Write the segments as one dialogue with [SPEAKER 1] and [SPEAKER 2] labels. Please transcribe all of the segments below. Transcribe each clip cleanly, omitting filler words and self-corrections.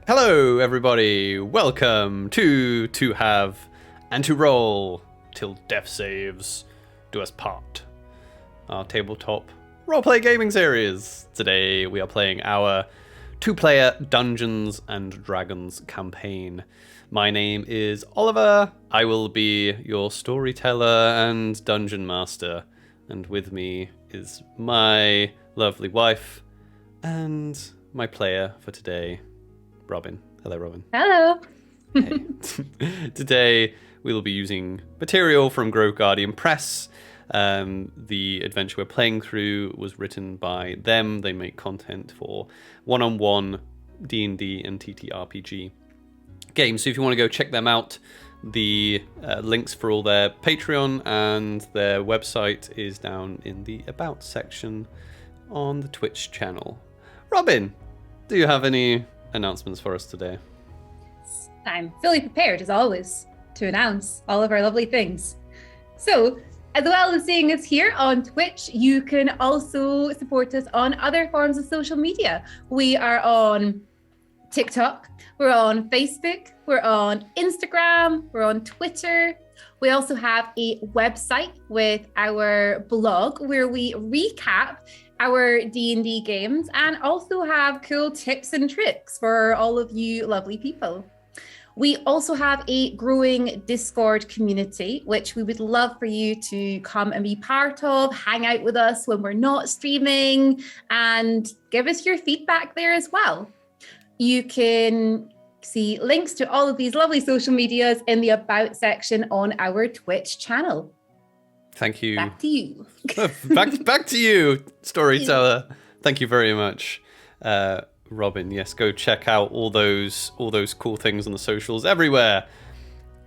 [SPEAKER 1] Hello, everybody. Welcome to Have and to Roll Till Death Saves Do Us Part, our tabletop roleplay gaming series. Today we are playing our two-player Dungeons and Dragons campaign. My name is Oliver. I will be your storyteller and dungeon master, and with me is my lovely wife and my player for today, Robin. Hello, Robin.
[SPEAKER 2] Hello.
[SPEAKER 1] Hey. Today we will be using material from Grove Guardian Press. The adventure we're playing through was written by them. They make content for one-on-one D&D and TTRPG games. So if you want to go check them out, the links for all their Patreon and their website is down in the About section on the Twitch channel. Robin, do you have any announcements for us today?
[SPEAKER 2] I'm fully prepared, as always, to announce all of our lovely things. So, as well as seeing us here on Twitch, you can also support us on other forms of social media. We are on TikTok, we're on Facebook, we're on Instagram, we're on Twitter. We also have a website with our blog where we recap our D&D games and also have cool tips and tricks for all of you lovely people. We also have a growing Discord community, which we would love for you to come and be part of, hang out with us when we're not streaming, and give us your feedback there as well. You can see links to all of these lovely social medias in the About section on our Twitch channel.
[SPEAKER 1] Thank you.
[SPEAKER 2] Back to you.
[SPEAKER 1] back to you, storyteller. Thank you very much, Robin. Yes, go check out all those cool things on the socials everywhere.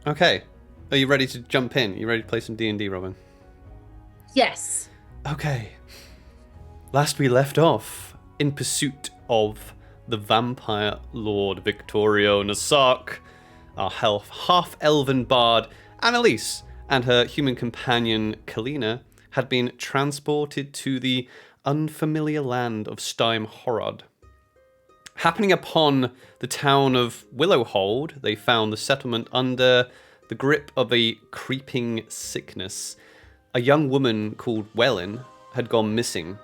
[SPEAKER 1] Okay, are you ready to jump in? You ready to play some D&D, Robin?
[SPEAKER 2] Yes.
[SPEAKER 1] Okay. Last we left off in pursuit of the vampire lord Victorio Nasark, our half-elven bard Annalise and her human companion Kalina had been transported to the unfamiliar land of Steim Horod. Happening upon the town of Willowhold, they found the settlement under the grip of a creeping sickness. A young woman called Wellin had gone missing.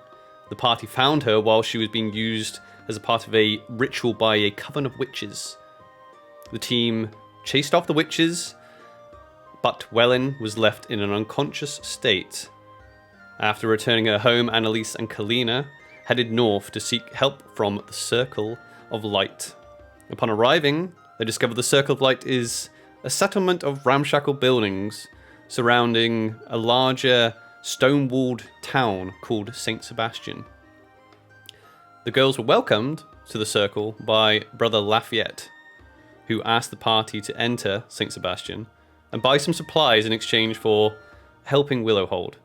[SPEAKER 1] The party found her while she was being used as a part of a ritual by a coven of witches. The team chased off the witches, but Wellin was left in an unconscious state. After returning her home, Annalise and Kalina headed north to seek help from the Circle of Light. Upon arriving, they discovered the Circle of Light is a settlement of ramshackle buildings surrounding a larger stone-walled town called St Sebastian. The girls were welcomed to the Circle by Brother Lafayette, who asked the party to enter St Sebastian and buy some supplies in exchange for helping Willowhold.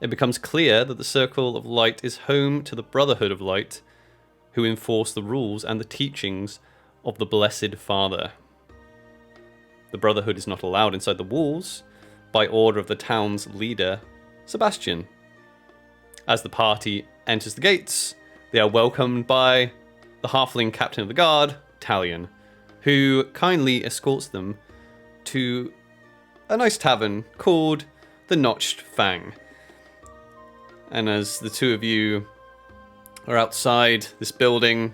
[SPEAKER 1] It becomes clear that the Circle of Light is home to the Brotherhood of Light, who enforce the rules and the teachings of the Blessed Father. The Brotherhood is not allowed inside the walls by order of the town's leader, Sebastian. As the party enters the gates, they are welcomed by the halfling captain of the guard, Talion, who kindly escorts them to a nice tavern called the Notched Fang. And as the two of you are outside this building,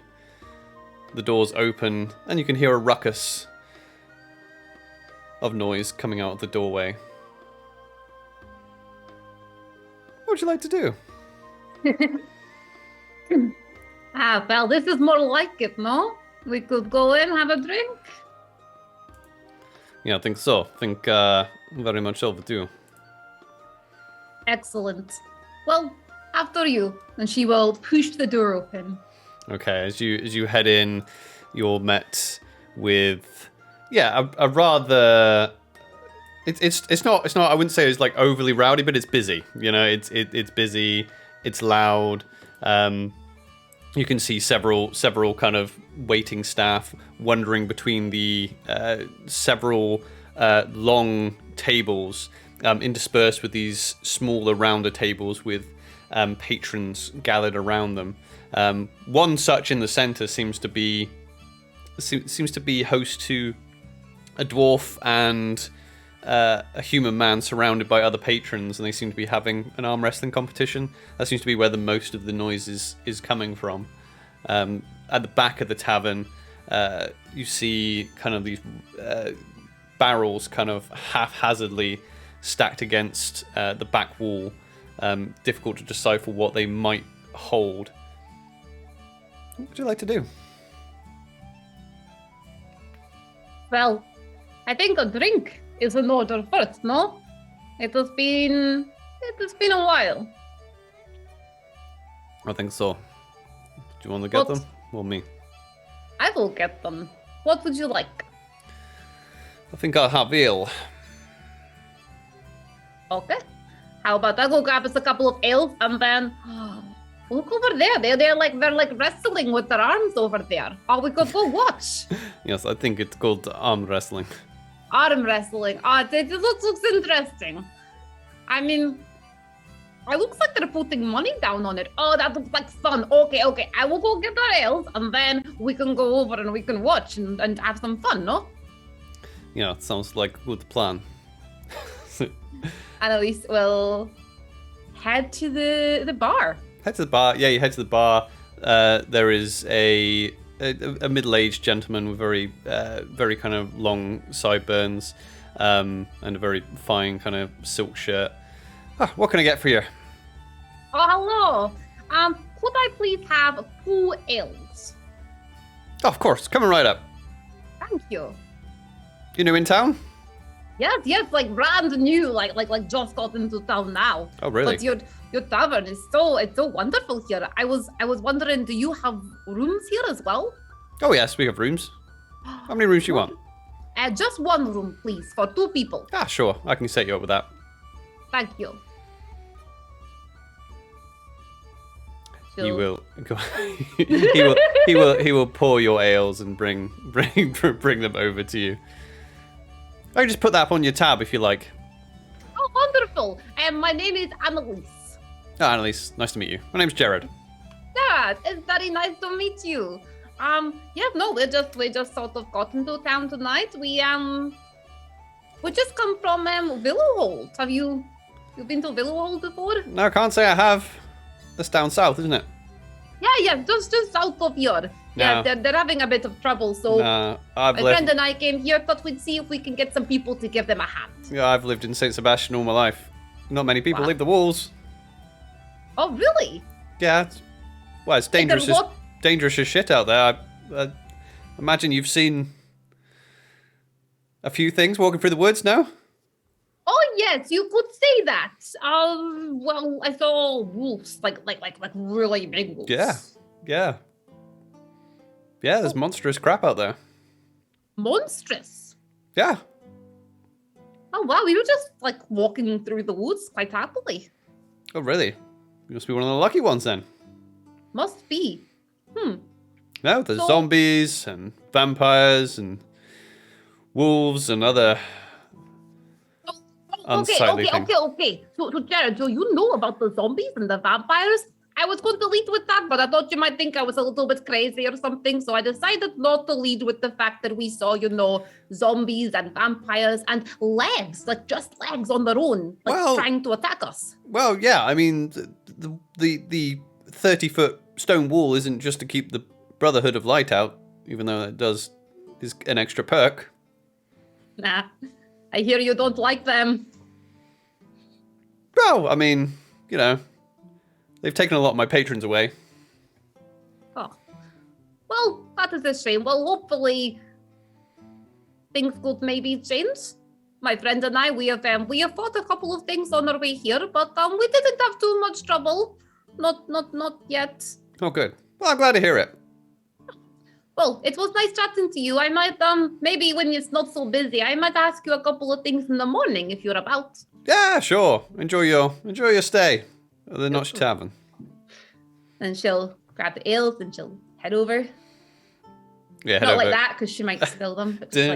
[SPEAKER 1] the doors open and you can hear a ruckus of noise coming out of the doorway. What would you like to do?
[SPEAKER 2] Well, this is more like it, no? We could go in, have a drink.
[SPEAKER 1] Yeah, I think so. I think very much overdue.
[SPEAKER 2] Excellent. Well, after you. And she will push the door open.
[SPEAKER 1] Okay, as you head in, you're met with a rather it's not I wouldn't say it's like overly rowdy, but it's busy. You know, it's busy, it's loud. You can see several kind of waiting staff wandering between the several long tables, interspersed with these smaller, rounder tables with patrons gathered around them. One such in the center seems to be seems to be host to a dwarf and a human man surrounded by other patrons, and they seem to be having an arm wrestling competition. That seems to be where the most of the noise is coming from. At the back of the tavern, you see kind of these barrels kind of haphazardly stacked against the back wall. Difficult to decipher what they might hold. What would you like to do?
[SPEAKER 2] Well, I think a drink is in order first, no? It has been a while.
[SPEAKER 1] I think so. Do you want to get them? Or me?
[SPEAKER 2] I will get them. What would you like?
[SPEAKER 1] I think I'll have ale.
[SPEAKER 2] Okay. How about I go grab us a couple of ales and then look over there. They're like wrestling with their arms over there. Oh, we could go watch.
[SPEAKER 1] Yes, I think it's called arm wrestling.
[SPEAKER 2] Arm wrestling. It looks interesting. I mean, it looks like they're putting money down on it. Oh, that looks like fun. Okay. I will go get our ales and then we can go over and we can watch and have some fun, no?
[SPEAKER 1] Yeah, it sounds like a good plan.
[SPEAKER 2] And at least we'll head to the bar.
[SPEAKER 1] Head to the bar. Yeah, you head to the bar. There is a middle-aged gentleman with very kind of long sideburns and a very fine kind of silk shirt. What can I get for you?
[SPEAKER 2] Oh, hello. Could I please have 2 ales?
[SPEAKER 1] Oh, of course. Coming right up.
[SPEAKER 2] Thank you.
[SPEAKER 1] You new in town?
[SPEAKER 2] Yes, like brand new, like just got into town now.
[SPEAKER 1] Oh, really?
[SPEAKER 2] But your tavern is so wonderful here. I was wondering, do you have rooms here as well?
[SPEAKER 1] Oh yes, we have rooms. How many rooms do you want?
[SPEAKER 2] Just 1 room, please, for 2 people.
[SPEAKER 1] Sure. I can set you up with that.
[SPEAKER 2] Thank you.
[SPEAKER 1] He will go. he will pour your ales and bring them over to you. I can just put that up on your tab if you like.
[SPEAKER 2] Oh, wonderful. And my name is Annalise.
[SPEAKER 1] Annalise, nice to meet you. My name's Jared.
[SPEAKER 2] Yeah, it's very nice to meet you. We just sort of got into town tonight. We just come from Willowhold. Have you been to Willowhold before?
[SPEAKER 1] No, I can't say I have. That's down south, isn't it?
[SPEAKER 2] Yeah, just south of here. Yeah, they're having a bit of trouble, so my friend and I came here, thought we'd see if we can get some people to give them a hand.
[SPEAKER 1] Yeah, I've lived in St Sebastian all my life. Not many people leave the walls.
[SPEAKER 2] Oh, really?
[SPEAKER 1] Yeah, it's dangerous dangerous as shit out there. I imagine you've seen a few things walking through the woods now?
[SPEAKER 2] Oh, yes, you could say that. Well, I saw wolves, like really big wolves.
[SPEAKER 1] Yeah, there's monstrous crap out there.
[SPEAKER 2] Monstrous?
[SPEAKER 1] Yeah.
[SPEAKER 2] Oh, wow, we were just, walking through the woods quite happily.
[SPEAKER 1] Oh, really? You must be one of the lucky ones, then.
[SPEAKER 2] Must be.
[SPEAKER 1] No, there's zombies and vampires and wolves and other unsightly things.
[SPEAKER 2] Okay. So, Jared, so you know about the zombies and the vampires? I was going to lead with that, but I thought you might think I was a little bit crazy or something, so I decided not to lead with the fact that we saw, zombies and vampires and legs, just legs on their own, trying to attack us.
[SPEAKER 1] Well, yeah, I mean, the 30-foot stone wall isn't just to keep the Brotherhood of Light out, even though it is an extra perk.
[SPEAKER 2] Nah, I hear you don't like them.
[SPEAKER 1] Well, I mean, they've taken a lot of my patrons away.
[SPEAKER 2] Oh. Well, that is a shame. Well, hopefully things could maybe change. My friend and I, we have fought a couple of things on our way here, but we didn't have too much trouble. Not yet.
[SPEAKER 1] Oh, good. Well, I'm glad to hear it.
[SPEAKER 2] Well, it was nice chatting to you. I might, maybe when it's not so busy, I might ask you a couple of things in the morning if you're about.
[SPEAKER 1] Yeah, sure. Enjoy your stay at the Notch Tavern.
[SPEAKER 2] And she'll grab the ales and she'll head over.
[SPEAKER 1] Yeah,
[SPEAKER 2] not like that because she might spill them. But just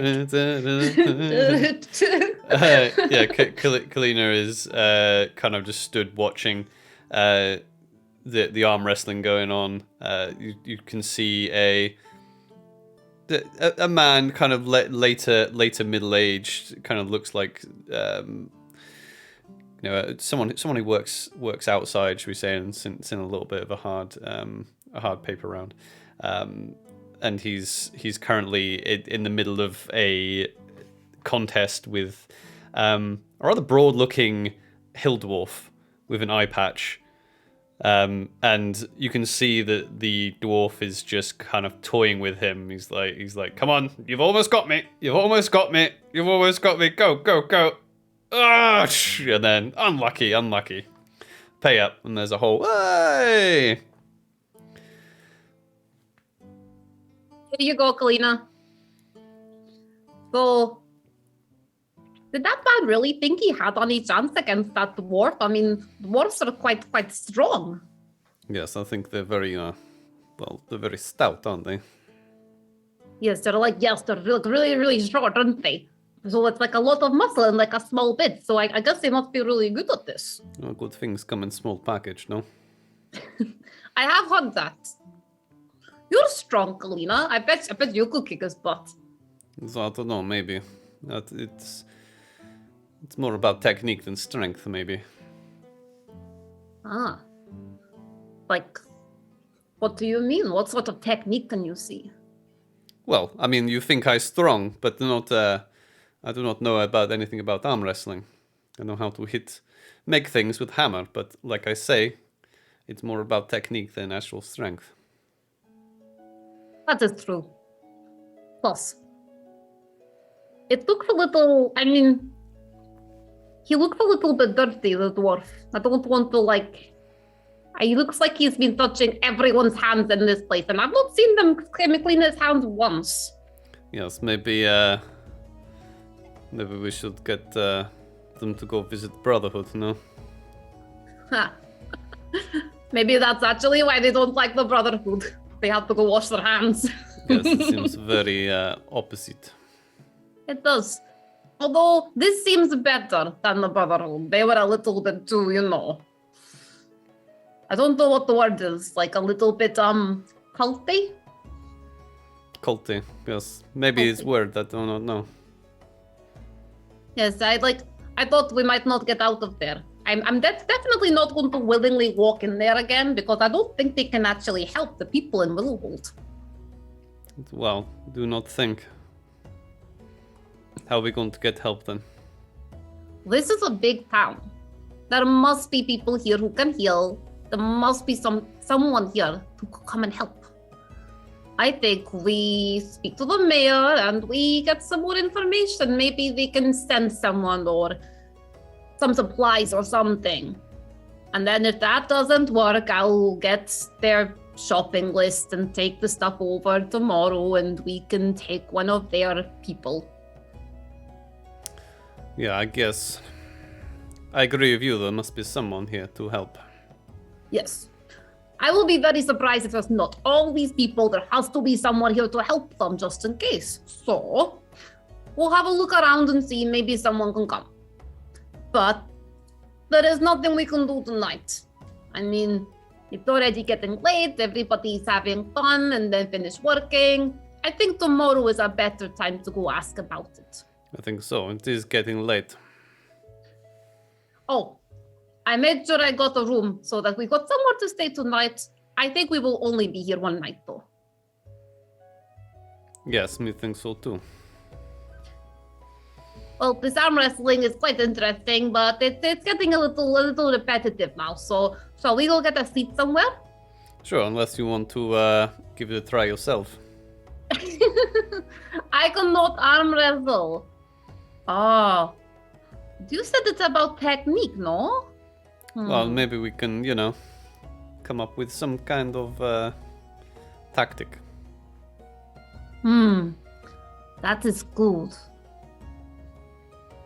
[SPEAKER 1] Kalina is kind of just stood watching the arm wrestling going on. You can see a man, kind of later middle aged, kind of looks like someone who works outside, should we say, and it's in a little bit of a hard paper round, and he's currently in the middle of a contest with a rather broad looking hill dwarf with an eye patch. And you can see that the dwarf is just kind of toying with him. He's like, come on, you've almost got me. You've almost got me. You've almost got me. Go, go, go. Ah! And then, unlucky. Pay up. And there's a whole, hey!
[SPEAKER 2] Here you go, Kalina. So, did that man really think he had any chance against that dwarf? I mean, dwarves are quite strong.
[SPEAKER 1] Yes, I think they're very, they're very stout, aren't they?
[SPEAKER 2] Yes, they're really, really short, aren't they? So it's like a lot of muscle in like a small bit. So I guess they must be really good at this.
[SPEAKER 1] Oh, good things come in small package, no?
[SPEAKER 2] I have heard that. You're strong, Kalina. I bet you could kick his butt.
[SPEAKER 1] So I don't know, maybe. It's more about technique than strength, maybe.
[SPEAKER 2] Ah. Like, what do you mean? What sort of technique can you see?
[SPEAKER 1] Well, I mean, you think I'm strong, but I do not know anything about arm wrestling. I know how to make things with hammer, but like I say, it's more about technique than actual strength.
[SPEAKER 2] That is true. Plus, it looks a little, he looks a little bit dirty, the dwarf. I don't want to, he looks like he's been touching everyone's hands in this place, and I've not seen them clean his hands once.
[SPEAKER 1] Yes, maybe we should get them to go visit Brotherhood, no?
[SPEAKER 2] Ha. Maybe that's actually why they don't like the Brotherhood. They have to go wash their hands.
[SPEAKER 1] Yes, it seems very opposite.
[SPEAKER 2] It does. Although, this seems better than the Brotherhood. They were a little bit too, I don't know what the word is. Like a little bit, culty?
[SPEAKER 1] Culty, yes. Maybe it's word that I do not know.
[SPEAKER 2] Yes, I thought we might not get out of there. I'm definitely not going to willingly walk in there again because I don't think they can actually help the people in Willowhold.
[SPEAKER 1] Well, do not think. How are we going to get help then?
[SPEAKER 2] This is a big town. There must be people here who can heal. There must be someone here to come and help. I think we speak to the mayor and we get some more information. Maybe they can send someone or some supplies or something. And then if that doesn't work, I'll get their shopping list and take the stuff over tomorrow and we can take one of their people.
[SPEAKER 1] Yeah, I guess. I agree with you, there must be someone here to help.
[SPEAKER 2] Yes. I will be very surprised if there's not all these people. There has to be someone here to help them just in case. So, we'll have a look around and see maybe someone can come. But there is nothing we can do tonight. I mean, it's already getting late, everybody's having fun and then finish working. I think tomorrow is a better time to go ask about it.
[SPEAKER 1] I think so, it is getting late.
[SPEAKER 2] Oh, I made sure I got a room so that we got somewhere to stay tonight. I think we will only be here one night though.
[SPEAKER 1] Yes, me think so too.
[SPEAKER 2] Well, this arm wrestling is quite interesting, but it's getting a little repetitive now. So shall we go get a seat somewhere?
[SPEAKER 1] Sure, unless you want to give it a try yourself.
[SPEAKER 2] I cannot arm wrestle. Oh, you said it's about technique, no?
[SPEAKER 1] Well, maybe we can, come up with some kind of tactic.
[SPEAKER 2] That is good.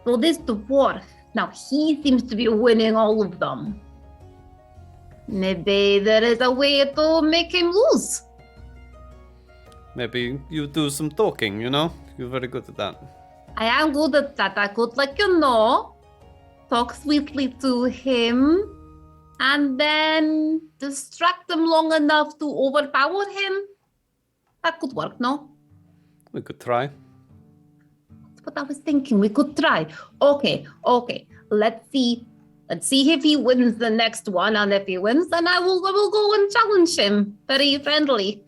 [SPEAKER 2] So this dwarf, now he seems to be winning all of them. Maybe there is a way to make him lose.
[SPEAKER 1] Maybe you do some talking, You're very good at that.
[SPEAKER 2] I am good at that. I could, talk sweetly to him and then distract him long enough to overpower him. That could work, no?
[SPEAKER 1] We could try.
[SPEAKER 2] That's what I was thinking. We could try. Okay. Let's see if he wins the next one, and if he wins, then I will go and challenge him. Very friendly.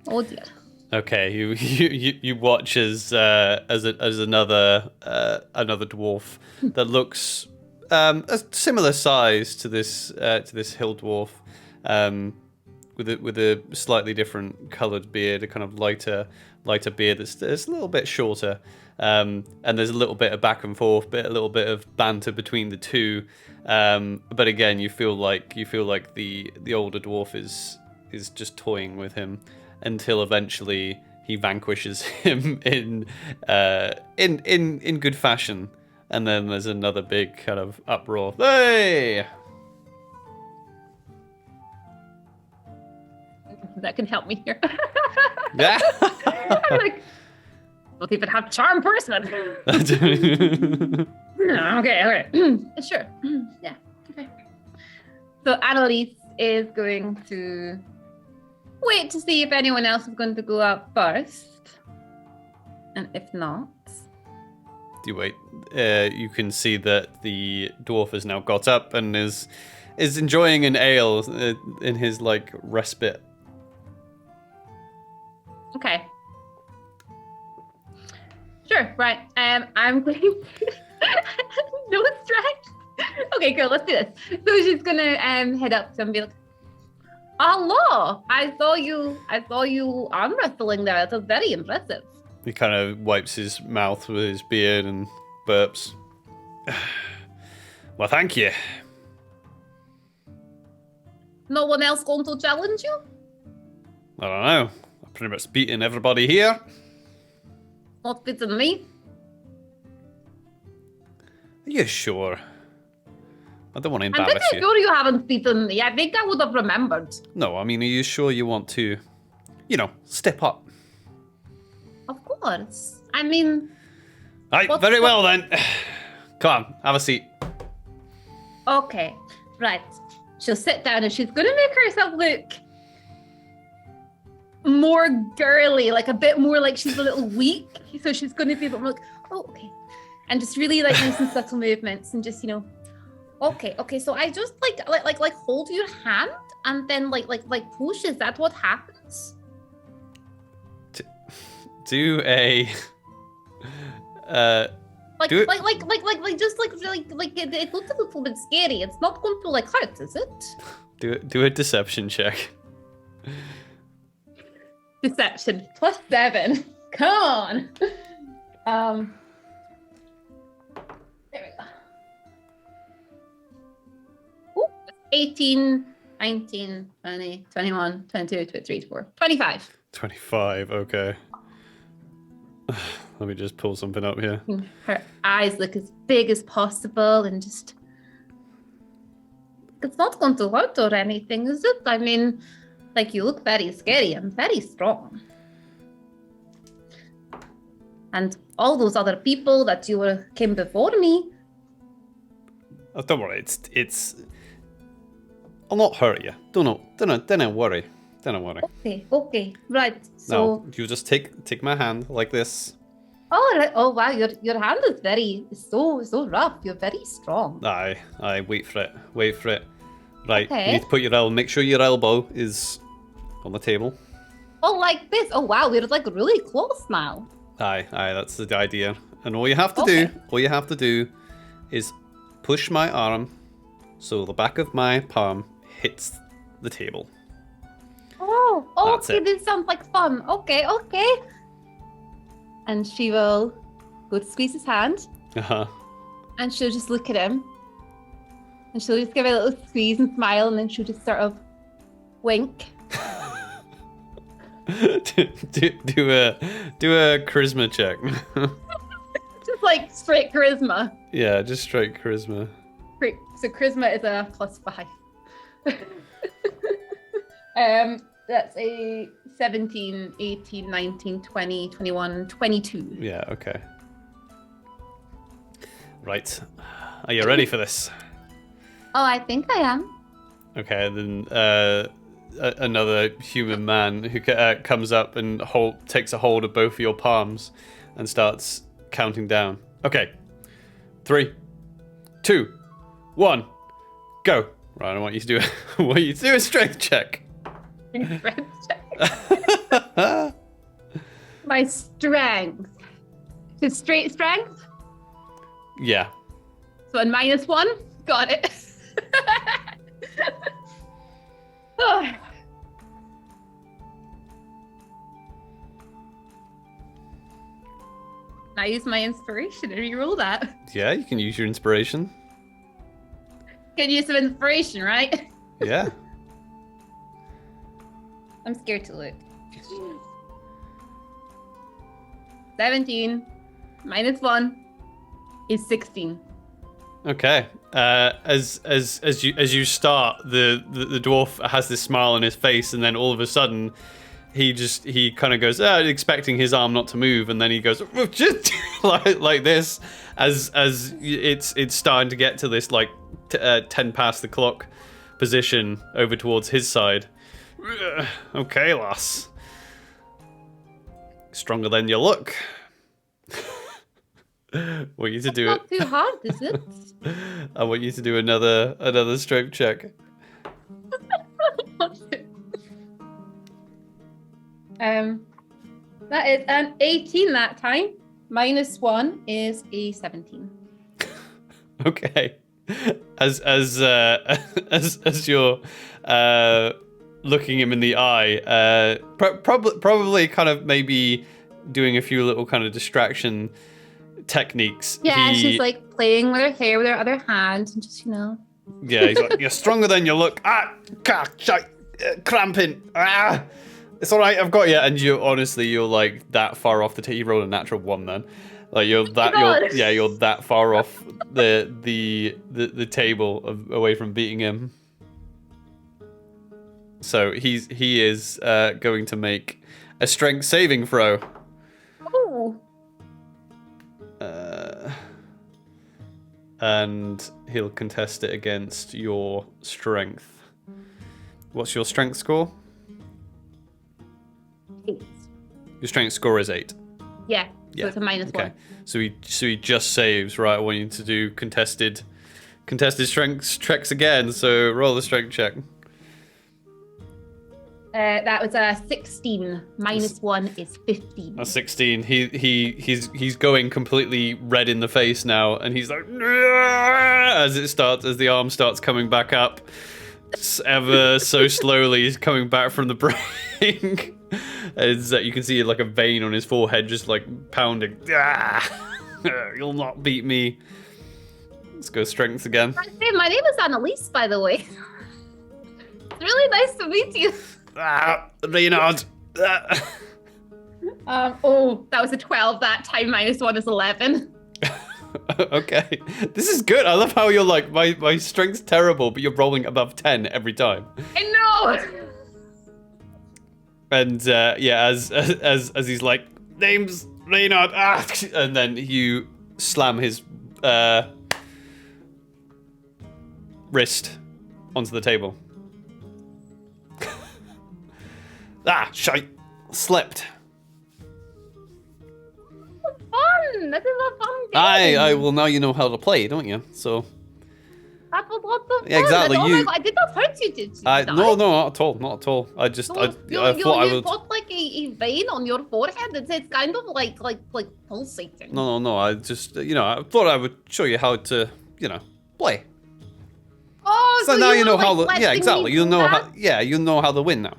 [SPEAKER 2] Oh dear.
[SPEAKER 1] Okay, you watch as another dwarf that looks a similar size to this hill dwarf, with a slightly different coloured beard, a kind of lighter beard that's a little bit shorter, and there's a little bit of back and forth, a little bit of banter between the two, but again you feel like the older dwarf is just toying with him until eventually he vanquishes him in good fashion, and then there's another big kind of uproar. Hey!
[SPEAKER 2] That can help me here.
[SPEAKER 1] Yeah.
[SPEAKER 2] I'm like, don't even have charm person. Okay. Sure. Yeah. Okay. So Annalise is going to wait to see if anyone else is going to go out first. And if not...
[SPEAKER 1] You wait. You can see that the dwarf has now got up and is enjoying an ale in his respite.
[SPEAKER 2] Okay. Sure, right. I'm going to... No stress. Okay, cool, let's do this. So she's gonna head up to him and be like, hello, I saw you arm wrestling there. That was very impressive.
[SPEAKER 1] He kind of wipes his mouth with his beard and burps. Well, thank you.
[SPEAKER 2] No one else going to challenge you?
[SPEAKER 1] I don't know. I've pretty much beaten everybody here.
[SPEAKER 2] Not beating me.
[SPEAKER 1] Are you sure? I don't want to
[SPEAKER 2] I'm
[SPEAKER 1] embarrass
[SPEAKER 2] pretty
[SPEAKER 1] you.
[SPEAKER 2] sure you haven't beaten me. I think I would have remembered.
[SPEAKER 1] No, I mean, are you sure you want to, step up?
[SPEAKER 2] Of course. I mean...
[SPEAKER 1] Right, very well then. Come on, have a seat.
[SPEAKER 2] Okay, right. She'll sit down and she's going to make herself look more girly, a bit more like she's a little weak. So she's going to be a bit more oh, okay. And just really nice and subtle movements and just, okay. So I just hold your hand and then push. Is that what happens?
[SPEAKER 1] Do a
[SPEAKER 2] it looks a little bit scary. It's not going to hurt, is it?
[SPEAKER 1] Do a deception check.
[SPEAKER 2] Deception +7. Come on. There we go. Ooh, 18, 19, 20, 21, 22, 23, 24, 25.
[SPEAKER 1] 25, okay. Let me just pull something up here.
[SPEAKER 2] Her eyes look as big as possible and just... It's not going to hurt or anything, is it? I mean, you look very scary and very strong. And all those other people that came before me...
[SPEAKER 1] Oh, don't worry, it's... I'll not hurt you. Don't worry. Don't worry.
[SPEAKER 2] Okay, right. So
[SPEAKER 1] no, you just take my hand like this.
[SPEAKER 2] Oh, right. Oh wow, your hand is very so rough. You're very strong.
[SPEAKER 1] Aye, wait for it. Right,
[SPEAKER 2] Okay.
[SPEAKER 1] you need to put your elbow. Make sure your elbow is on the table.
[SPEAKER 2] Oh, like this. Oh wow, we're really close now.
[SPEAKER 1] Aye, that's the idea. And all you have to do is push my arm so the back of my palm hits the table.
[SPEAKER 2] Oh,
[SPEAKER 1] That's
[SPEAKER 2] okay.
[SPEAKER 1] it.
[SPEAKER 2] This sounds like fun. Okay. And she will go to squeeze his hand, and she'll just look at him, and she'll just give a little squeeze and smile, and then she'll just sort of wink.
[SPEAKER 1] do a charisma check.
[SPEAKER 2] Just straight charisma.
[SPEAKER 1] Yeah, just straight charisma.
[SPEAKER 2] Great. So charisma is a +5. That's a 17, 18, 19, 20, 21, 22.
[SPEAKER 1] Yeah, okay. Right. Are you ready for this?
[SPEAKER 2] Oh, I think I am.
[SPEAKER 1] Okay, then another human man who comes up and takes a hold of both of your palms and starts counting down. Okay, 3, 2, 1, go. Right, I want you to do a strength check.
[SPEAKER 2] Strength check. My strength. Is straight strength?
[SPEAKER 1] Yeah.
[SPEAKER 2] So a -1? Got it. Oh. I use my inspiration to reroll that.
[SPEAKER 1] Yeah, you can use your inspiration.
[SPEAKER 2] Can use some inspiration, right?
[SPEAKER 1] Yeah.
[SPEAKER 2] I'm scared to look. 17 -1 is 16.
[SPEAKER 1] Okay. As you start, the dwarf has this smile on his face, and then all of a sudden, he kind of goes, expecting his arm not to move, and then he goes just like this, as it's starting to get to this like 10 past the clock position over towards his side. Okay, lass. Stronger than you look. I want you to do
[SPEAKER 2] Not too hard, is it?
[SPEAKER 1] I want you to do another strength check.
[SPEAKER 2] That is an 18 that time. -1 is a 17.
[SPEAKER 1] Okay. As you're looking him in the eye, probably kind of maybe doing a few little kind of distraction techniques.
[SPEAKER 2] Yeah, she's like playing with her hair with her other hand and just,
[SPEAKER 1] Yeah, he's like, you're stronger than you look. Cramping. It's all right, I've got you. And you're like that far off the table. You rolled a natural 1 then. Like you're that far off the table away from beating him. So he is going to make a strength saving throw.
[SPEAKER 2] Oh.
[SPEAKER 1] And he'll contest it against your strength. What's your strength score?
[SPEAKER 2] 8.
[SPEAKER 1] Your strength score is 8.
[SPEAKER 2] Yeah. So it's a -1.
[SPEAKER 1] Okay. So he just saves, right? I want you to do contested strength checks again. So roll the strength check.
[SPEAKER 2] That was a 16. -1 is 15.
[SPEAKER 1] A 16. He's going completely red in the face now, and he's like, as the arm starts coming back up, ever so slowly, he's coming back from the break. As you can see, like a vein on his forehead, just like pounding. You'll not beat me. Let's go strength again.
[SPEAKER 2] Hey, my name is Annalise, by the way. It's really nice to meet you.
[SPEAKER 1] Reynard.
[SPEAKER 2] Oh, that was a 12 that time. -1 is 11.
[SPEAKER 1] Okay. This is good. I love how you're like, my strength's terrible, but you're rolling above 10 every time.
[SPEAKER 2] I know.
[SPEAKER 1] And as he's like, name's Reynard, and then you slam his wrist onto the table. Shite. Slipped.
[SPEAKER 2] Fun. That is a fun game.
[SPEAKER 1] I well, now you know how to play, don't you? So.
[SPEAKER 2] That was lots of fun.
[SPEAKER 1] Yeah, exactly.
[SPEAKER 2] Oh my God, I did not hurt you, did you?
[SPEAKER 1] No, not at all. I just,
[SPEAKER 2] So
[SPEAKER 1] I thought I would.
[SPEAKER 2] You got like a vein on your forehead. It's kind of like pulsating.
[SPEAKER 1] No. I just, I thought I would show you how to, play.
[SPEAKER 2] Oh,
[SPEAKER 1] So now you know
[SPEAKER 2] were,
[SPEAKER 1] how.
[SPEAKER 2] like,
[SPEAKER 1] Yeah, exactly.
[SPEAKER 2] letting
[SPEAKER 1] You
[SPEAKER 2] me
[SPEAKER 1] know
[SPEAKER 2] do
[SPEAKER 1] how.
[SPEAKER 2] that?
[SPEAKER 1] Yeah, you know how to win now.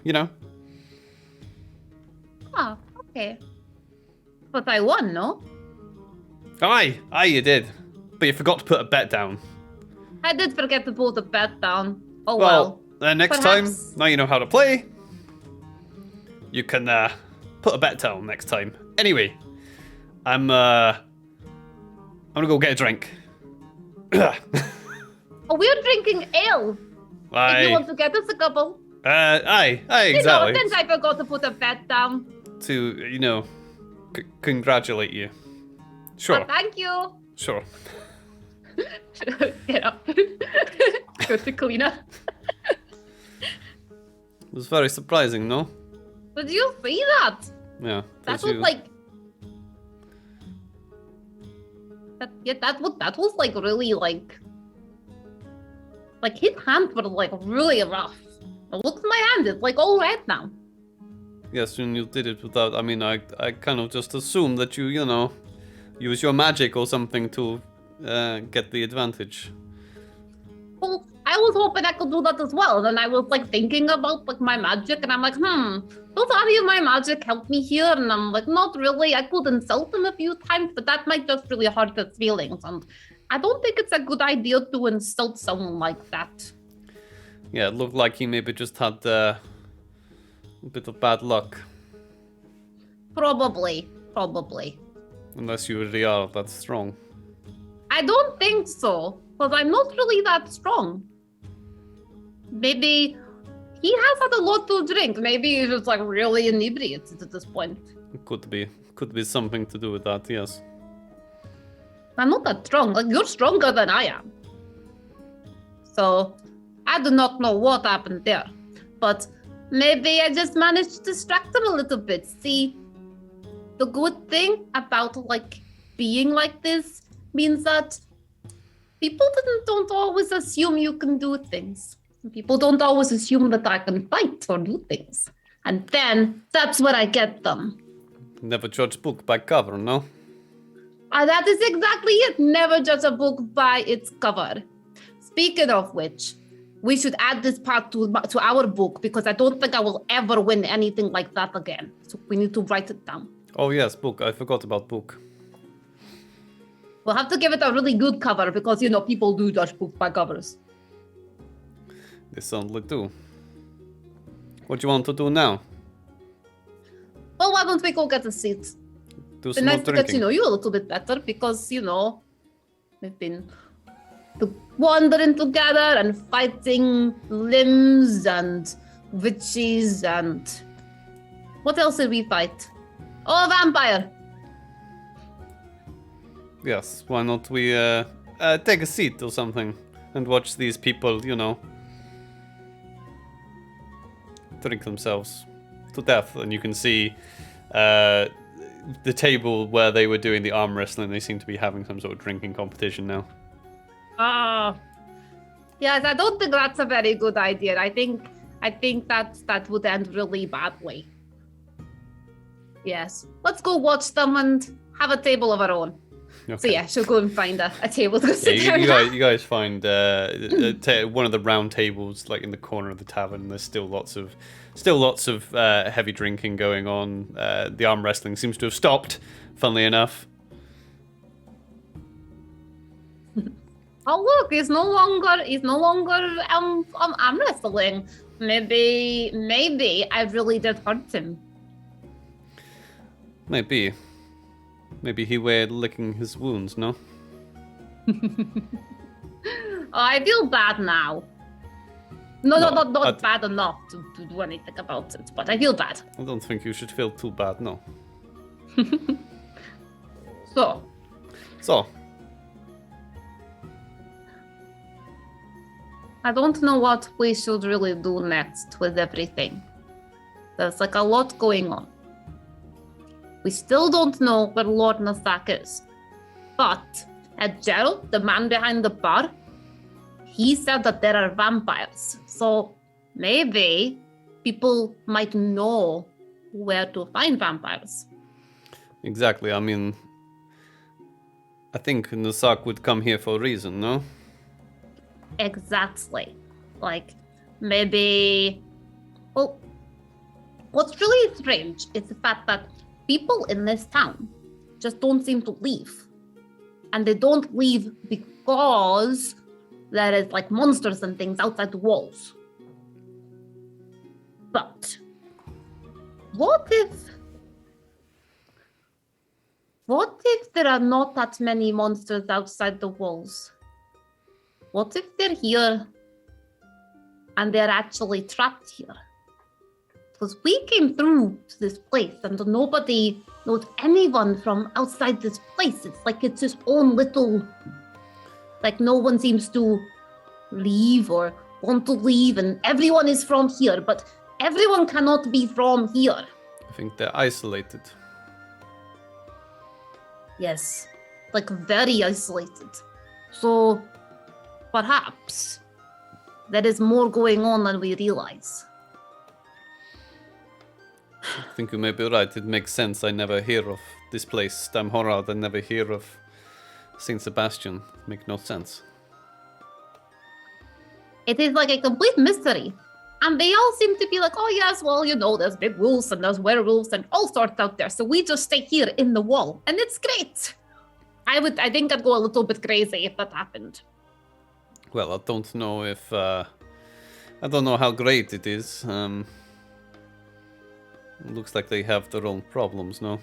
[SPEAKER 2] Oh, okay. But I won, no?
[SPEAKER 1] Aye, you did, but you forgot to put a bet down.
[SPEAKER 2] I did forget to put the bet down. Oh well.
[SPEAKER 1] Next
[SPEAKER 2] Perhaps.
[SPEAKER 1] time, now you know how to play. You can put a bet down next time. Anyway, I'm gonna go get a drink.
[SPEAKER 2] Oh, we're drinking ale. If you want to get us a couple.
[SPEAKER 1] Aye, exactly.
[SPEAKER 2] Since I forgot to put a bet down.
[SPEAKER 1] To, congratulate you. Sure.
[SPEAKER 2] Oh, thank you.
[SPEAKER 1] Sure.
[SPEAKER 2] Get up. Go to clean up.
[SPEAKER 1] It was very surprising, no?
[SPEAKER 2] Did you see that?
[SPEAKER 1] Yeah.
[SPEAKER 2] That was like... That was like really like... Like his hands were like really rough. Look at my hand, it's like all red now.
[SPEAKER 1] Yes, and you did it without... I mean, I kind of just assumed that you know, use your magic or something to get the advantage.
[SPEAKER 2] Well, I was hoping I could do that as well. And I was like thinking about like my magic, and I'm like, does any of my magic help me here? And I'm like, not really. I could insult him a few times, but that might just really hurt his feelings. And I don't think it's a good idea to insult someone like that.
[SPEAKER 1] Yeah, it looked like he maybe just had a bit of bad luck.
[SPEAKER 2] Probably.
[SPEAKER 1] Unless you really are that strong.
[SPEAKER 2] I don't think so, because I'm not really that strong. Maybe he has had a lot to drink. Maybe he's just like really inebriated at this point.
[SPEAKER 1] It could be something to do with that, yes.
[SPEAKER 2] I'm not that strong. Like, you're stronger than I am. So, I do not know what happened there. But maybe I just managed to distract him a little bit. See, the good thing about, like, being like this means that people don't always assume you can do things. People don't always assume that I can fight or do things. And then, that's where I get them.
[SPEAKER 1] Never judge book by cover, no?
[SPEAKER 2] That is exactly it. Never judge a book by its cover. Speaking of which, we should add this part to our book, because I don't think I will ever win anything like that again. So we need to write it down.
[SPEAKER 1] Oh yes, book. I forgot about book.
[SPEAKER 2] We'll have to give it a really good cover, because, you know, people do judge books by covers.
[SPEAKER 1] They certainly do. What do you want to do now?
[SPEAKER 2] Well, why don't we go get a seat?
[SPEAKER 1] Do
[SPEAKER 2] It's
[SPEAKER 1] some
[SPEAKER 2] nice
[SPEAKER 1] more
[SPEAKER 2] to
[SPEAKER 1] drinking.
[SPEAKER 2] get to know you a little bit better, because, you know, we've been wandering together and fighting limbs and witches and... What else did we fight? Oh, a vampire!
[SPEAKER 1] Yes, why not we take a seat or something and watch these people, you know, drink themselves to death. And you can see the table where they were doing the arm wrestling, they seem to be having some sort of drinking competition now.
[SPEAKER 2] Yes, I don't think that's a very good idea. I think that would end really badly. Yes, let's go watch them and have a table of our own.
[SPEAKER 1] Okay.
[SPEAKER 2] So yeah, she'll go and find a table to sit
[SPEAKER 1] Yeah,
[SPEAKER 2] down.
[SPEAKER 1] you guys find one of the round tables like in the corner of the tavern. There's still lots of heavy drinking going on. The arm wrestling seems to have stopped, funnily enough.
[SPEAKER 2] Oh look, he's no longer arm wrestling. Maybe I really did hurt him.
[SPEAKER 1] Maybe he were licking his wounds, no?
[SPEAKER 2] I feel bad now. Not
[SPEAKER 1] I'd-
[SPEAKER 2] bad enough to do anything about it, but I feel bad.
[SPEAKER 1] I don't think you should feel too bad, no.
[SPEAKER 2] So, I don't know what we should really do next with everything. There's like a lot going on. We still don't know where Lord Nasak is. But Gerald, the man behind the bar, he said that there are vampires. So maybe people might know where to find vampires.
[SPEAKER 1] exactly. I mean, I think Nasak would come here for a reason, no?
[SPEAKER 2] Exactly. Like, maybe... Well, what's really strange is the fact that people in this town just don't seem to leave. And they don't leave because there is, like, monsters and things outside the walls. But what if there are not that many monsters outside the walls? What if they're here and they're actually trapped here? Because we came through to this place and nobody knows anyone from outside this place. It's like it's its own little... Like no one seems to leave or want to leave, and everyone is from here, but everyone cannot be from here.
[SPEAKER 1] I think they're isolated.
[SPEAKER 2] Yes, like very isolated. So perhaps there is more going on than we realize.
[SPEAKER 1] I think you may be right. It makes sense. I never hear of this place, Stamhorad. I never hear of St Sebastian. Make no sense.
[SPEAKER 2] It is like a complete mystery. And they all seem to be like, oh yes, well, you know, there's big wolves and there's werewolves and all sorts out there. So we just stay here in the wall. And it's great. I think I'd go a little bit crazy if that happened.
[SPEAKER 1] Well, I don't know if... I don't know how great it is. Looks like they have their own problems, no?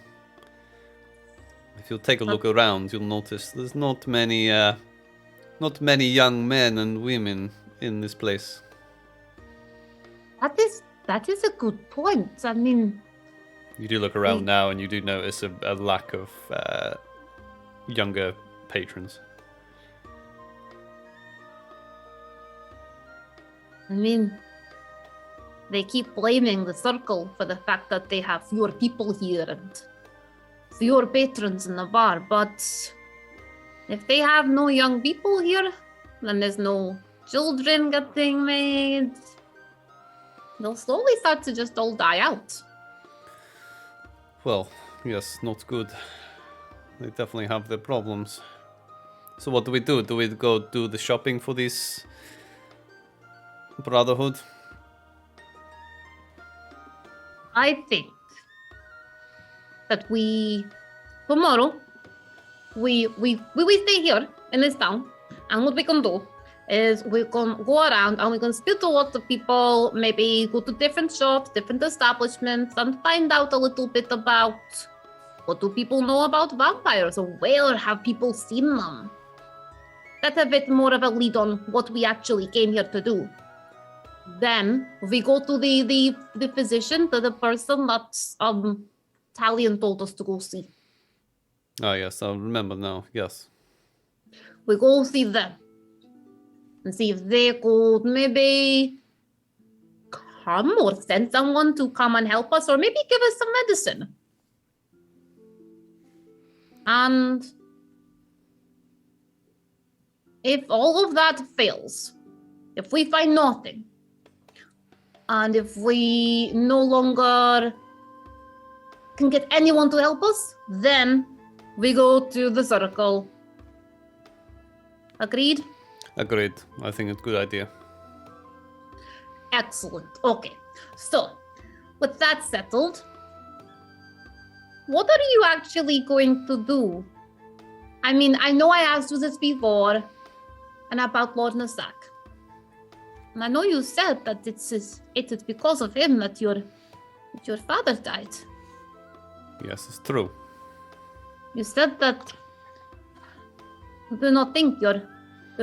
[SPEAKER 1] If you take a look around, you'll notice there's not many young men and women in this place.
[SPEAKER 2] That is a good point. I mean...
[SPEAKER 1] You do look around now and you do notice a lack of younger patrons.
[SPEAKER 2] I mean, they keep blaming the circle for the fact that they have fewer people here and fewer patrons in the bar, but if they have no young people here, then there's no children getting made. They'll slowly start to just all die out.
[SPEAKER 1] Well, yes, not good. They definitely have their problems. So what do we do? Do we go do the shopping for this Brotherhood?
[SPEAKER 2] I think that tomorrow, we stay here in this town, and what we can do is we can go around and we can speak to lots of people, maybe go to different shops, different establishments, and find out a little bit about what do people know about vampires, or where have people seen them. That's a bit more of a lead on what we actually came here to do. Then we go to the physician, to the person that Talion told us to go see.
[SPEAKER 1] Oh yes, I remember now, yes.
[SPEAKER 2] We go see them and see if they could maybe come or send someone to come and help us, or maybe give us some medicine. And if all of that fails, if we find nothing, and if we no longer can get anyone to help us, then we go to the circle. Agreed?
[SPEAKER 1] Agreed. I think it's a good idea.
[SPEAKER 2] Excellent. Okay. So, with that settled, what are you actually going to do? I mean, I know I asked you this before, and about Lord Nasak. And I know you said that it is because of him that your father died.
[SPEAKER 1] Yes, it's true.
[SPEAKER 2] You said that you do not think your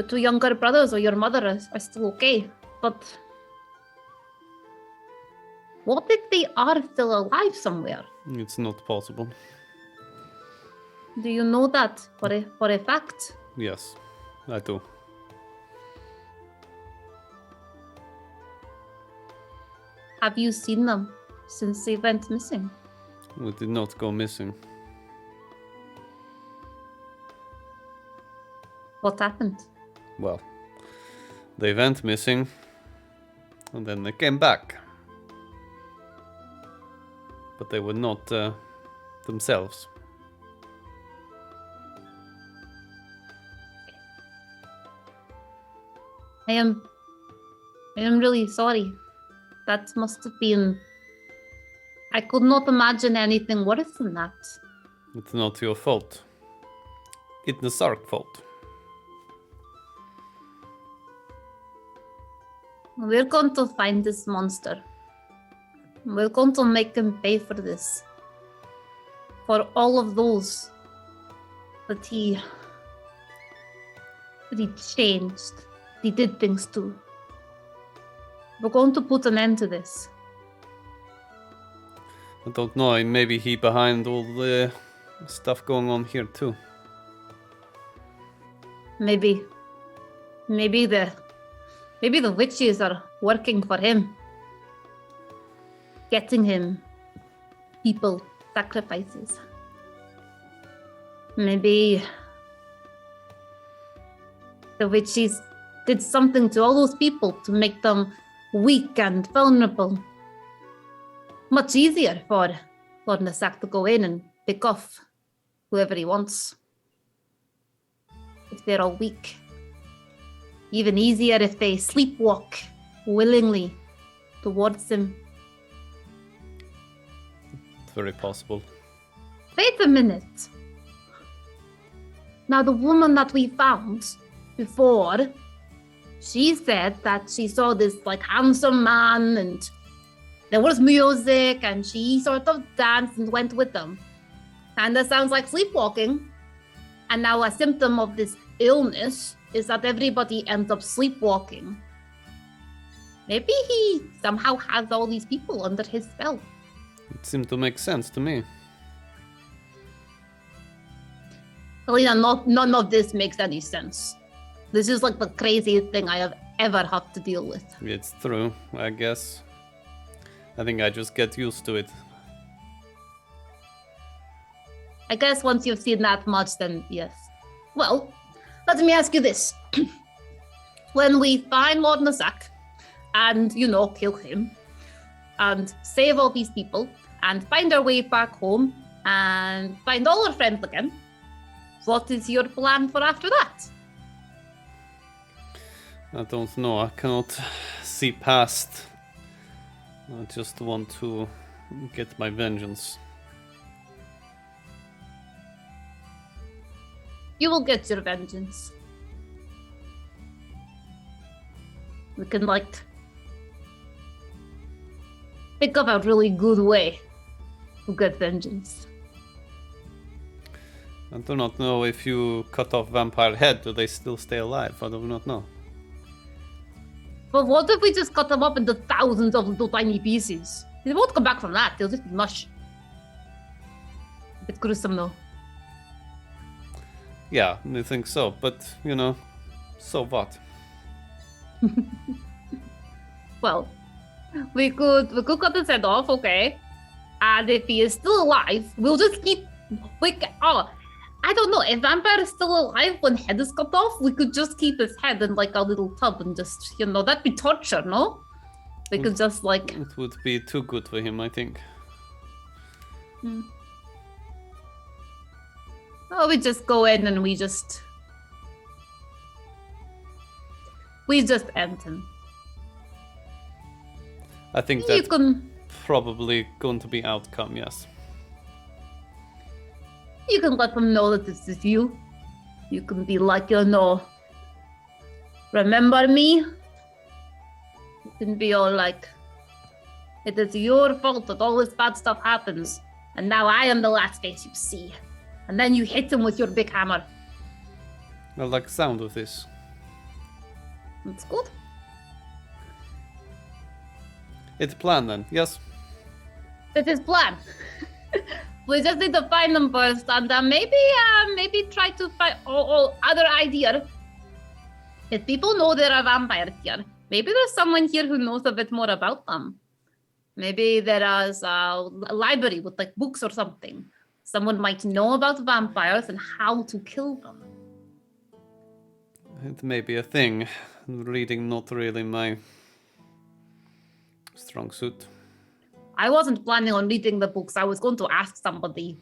[SPEAKER 2] two younger brothers or your mother are still okay. But what if they are still alive somewhere?
[SPEAKER 1] It's not possible.
[SPEAKER 2] Do you know that for a fact?
[SPEAKER 1] Yes, I do.
[SPEAKER 2] Have you seen them since they went missing?
[SPEAKER 1] We did not go missing.
[SPEAKER 2] What happened?
[SPEAKER 1] Well, they went missing, and then they came back. But they were not themselves.
[SPEAKER 2] I am really sorry. That must have been... I could not imagine anything worse than that.
[SPEAKER 1] It's not your fault. It's the Sark's fault.
[SPEAKER 2] We're going to find this monster. We're going to make him pay for this. For all of those that he changed, he did things to. We're going to put an end to this.
[SPEAKER 1] I don't know, maybe he behind all the stuff going on here too.
[SPEAKER 2] Maybe the witches are working for him. getting him people, sacrifices. Maybe the witches did something to all those people to make them weak and vulnerable. Much easier for Lord Nasak to go in and pick off whoever he wants. If they're all weak. Even easier if they sleepwalk willingly towards him.
[SPEAKER 1] It's very possible.
[SPEAKER 2] Wait a minute. Now, the woman that we found before, she said that she saw this handsome man and there was music and she sort of danced and went with them. And that sounds like sleepwalking. And now a symptom of this illness is that everybody ends up sleepwalking. Maybe he somehow has all these people under his spell.
[SPEAKER 1] It seemed to make sense to me.
[SPEAKER 2] Helena, none of this makes any sense. This is the craziest thing I have ever had to deal with.
[SPEAKER 1] It's true, I guess. I think I just get used to it.
[SPEAKER 2] I guess once you've seen that much, then yes. Well, let me ask you this. When we find Lord Nasak and, kill him and save all these people and find our way back home and find all our friends again, what is your plan for after that?
[SPEAKER 1] I don't know. I cannot see past. I just want to get my vengeance.
[SPEAKER 2] You will get your vengeance. We can think of a really good way to get vengeance.
[SPEAKER 1] I do not know if you cut off vampire head, do they still stay alive? I do not know.
[SPEAKER 2] But what if we just cut them up into thousands of little tiny pieces? They won't come back from that, they'll just be mush. A bit gruesome though.
[SPEAKER 1] Yeah, I think so, but, so what?
[SPEAKER 2] Well, we could cut his head off, okay? And if he is still alive, we'll just keep... I don't know, if vampire is still alive when head is cut off, we could just keep his head in a little tub and just, that'd be torture, no? We could just
[SPEAKER 1] It would be too good for him, I think.
[SPEAKER 2] Oh, we just go in and we just end him.
[SPEAKER 1] I think that's probably going to be outcome, yes.
[SPEAKER 2] You can let them know that this is you. You can be remember me? You can be all it is your fault that all this bad stuff happens. And now I am the last face you see. And then you hit him with your big hammer.
[SPEAKER 1] I like the sound of this.
[SPEAKER 2] That's good.
[SPEAKER 1] It's planned then, yes?
[SPEAKER 2] That is plan. We just need to find them first, and maybe try to find other idea. If people know there are vampires here, maybe there's someone here who knows a bit more about them. Maybe there is a library with books or something. Someone might know about vampires and how to kill them.
[SPEAKER 1] It may be a thing. Reading not really my strong suit.
[SPEAKER 2] I wasn't planning on reading the books. I was going to ask somebody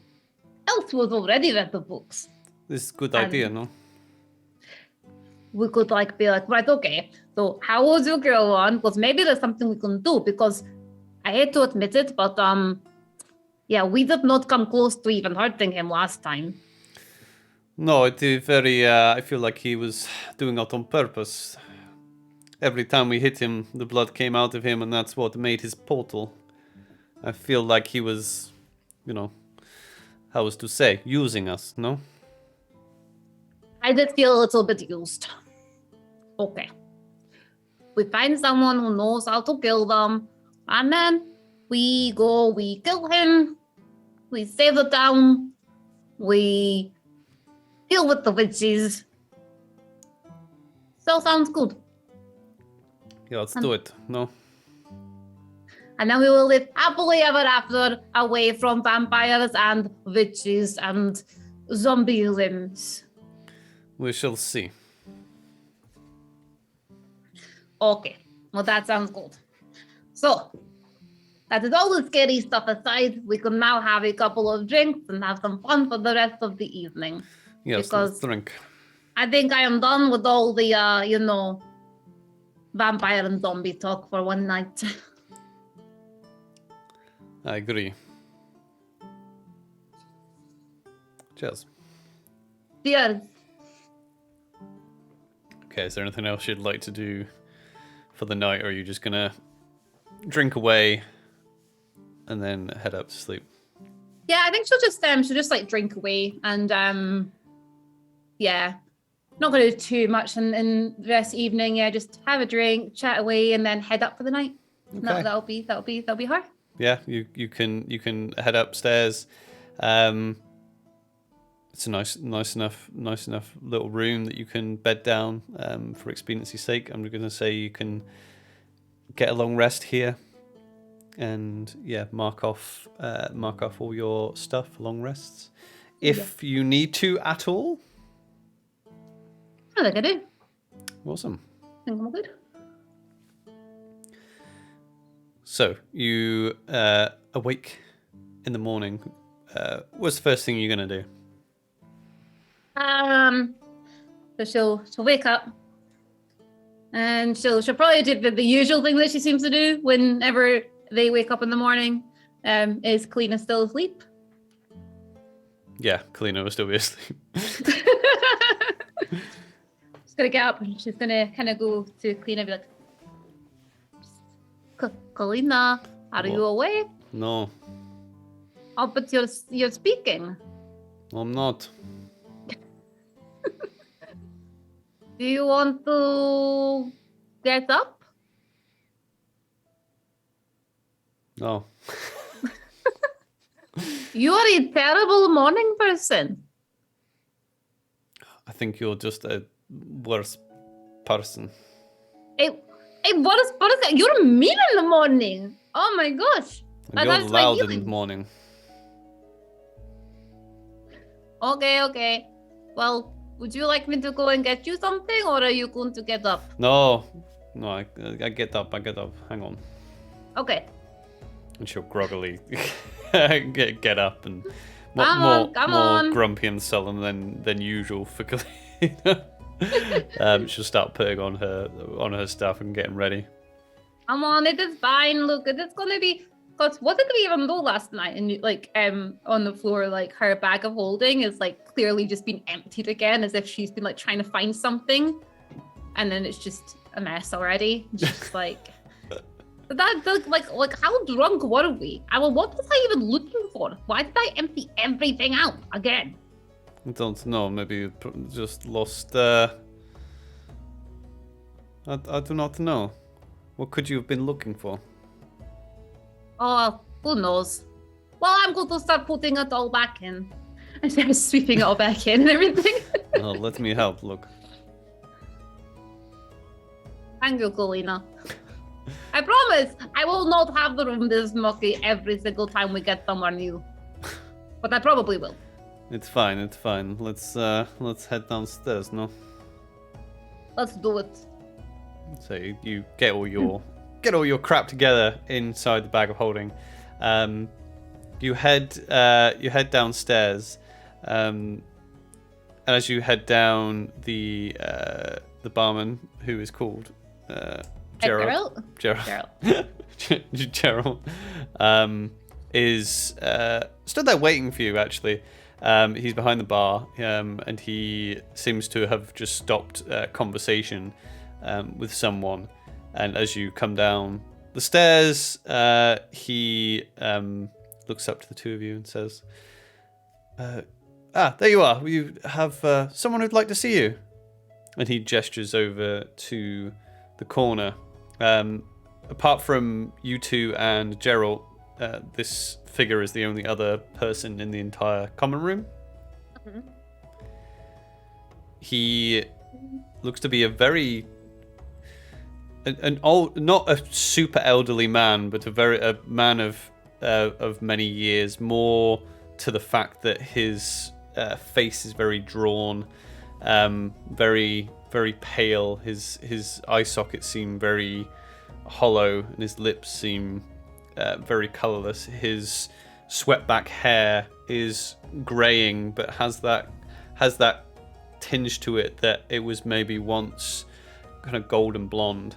[SPEAKER 2] else who has already read the books.
[SPEAKER 1] This is a good idea, no?
[SPEAKER 2] We could be right, okay, so how was your girl on? Because maybe there's something we can do, because I hate to admit it, but we did not come close to even hurting him last time.
[SPEAKER 1] No, it is very, I feel like he was doing it on purpose. Every time we hit him, the blood came out of him, and that's what made his portal. I feel like he was, how was to say, using us, no?
[SPEAKER 2] I did feel a little bit used. Okay. We find someone who knows how to kill them, and then we kill him, we save the town, we deal with the witches. So sounds good.
[SPEAKER 1] Yeah, let's do it, no?
[SPEAKER 2] And then we will live happily ever after, away from vampires and witches and zombie limbs.
[SPEAKER 1] We shall see.
[SPEAKER 2] Okay, well, that sounds good. So, that is all the scary stuff aside. We can now have a couple of drinks and have some fun for the rest of the evening.
[SPEAKER 1] Yes, let's drink.
[SPEAKER 2] I think I am done with all the, vampire and zombie talk for one night.
[SPEAKER 1] I agree. Cheers.
[SPEAKER 2] Cheers.
[SPEAKER 1] Okay, is there anything else you'd like to do for the night, or are you just gonna drink away and then head up to sleep?
[SPEAKER 2] Yeah, I think she'll just like drink away and yeah. Not gonna do too much in the rest of the evening. Yeah, just have a drink, chat away, and then head up for the night.
[SPEAKER 1] Okay.
[SPEAKER 2] That'll be her.
[SPEAKER 1] Yeah, you can head upstairs. It's a nice enough little room that you can bed down. For expediency's sake, I'm going to say you can get a long rest here, and yeah, mark off all your stuff, long rests, if you need to at all.
[SPEAKER 2] I think I do.
[SPEAKER 1] Awesome.
[SPEAKER 2] I think I'm all good. So
[SPEAKER 1] you awake in the morning. What's the first thing you're gonna do?
[SPEAKER 2] So she'll wake up, and she'll probably do the usual thing that she seems to do whenever they wake up in the morning. Is Kalina still asleep?
[SPEAKER 1] Yeah, Kalina will still be asleep.
[SPEAKER 2] She's gonna get up and she's gonna kind of go to Kalina and be like, Kalina, are you awake?
[SPEAKER 1] No.
[SPEAKER 2] Oh, but you're speaking.
[SPEAKER 1] I'm not.
[SPEAKER 2] Do you want to get up?
[SPEAKER 1] No.
[SPEAKER 2] You are a terrible morning person.
[SPEAKER 1] I think you're just a worse person.
[SPEAKER 2] A worse person? You're mean in the morning. Oh my gosh.
[SPEAKER 1] And you're loud in the morning.
[SPEAKER 2] Okay. Well, would you like me to go and get you something, or are you going to get up?
[SPEAKER 1] No, I get up. Hang on.
[SPEAKER 2] Okay.
[SPEAKER 1] And she'll groggily get up and
[SPEAKER 2] Come on.
[SPEAKER 1] grumpy and sullen than usual for Kalina. She'll start putting on her stuff and getting ready.
[SPEAKER 2] Come on, it is fine. Look, it is gonna be. Cause what did we even do last night? And on the floor, like her bag of holding is like clearly just been emptied again, as if she's been like trying to find something, and then it's just a mess already. Just like like how drunk were we? What was I even looking for? Why did I empty everything out again?
[SPEAKER 1] I don't know. Maybe you just lost. I do not know. What could you have been looking for?
[SPEAKER 2] Oh, who knows? Well, I'm going to start putting it all back in. And I'm sweeping it all back in and everything.
[SPEAKER 1] Oh, let me help. Look.
[SPEAKER 2] Thank you, Kalina. I promise I will not have the room this mucky every single time we get somewhere new. But I probably will.
[SPEAKER 1] It's fine. Let's head downstairs, no?
[SPEAKER 2] Let's do it.
[SPEAKER 1] So you get all your crap together inside the bag of holding. You head downstairs, and as you head down, the barman, who is called Gerald, is stood there waiting for you. Actually, he's behind the bar, and he seems to have just stopped conversation with someone. And as you come down the stairs, he looks up to the two of you and says, there you are. You have someone who'd like to see you. And he gestures over to the corner. Apart from you two and Gerald, this figure is the only other person in the entire common room. Mm-hmm. He looks to be a very an old, not a super elderly man, but a man of many years. More to the fact that his face is very drawn, very very pale. His eye sockets seem very hollow, and his lips seem very colorless. His swept-back hair is graying, but has that tinge to it that it was maybe once kind of golden blonde,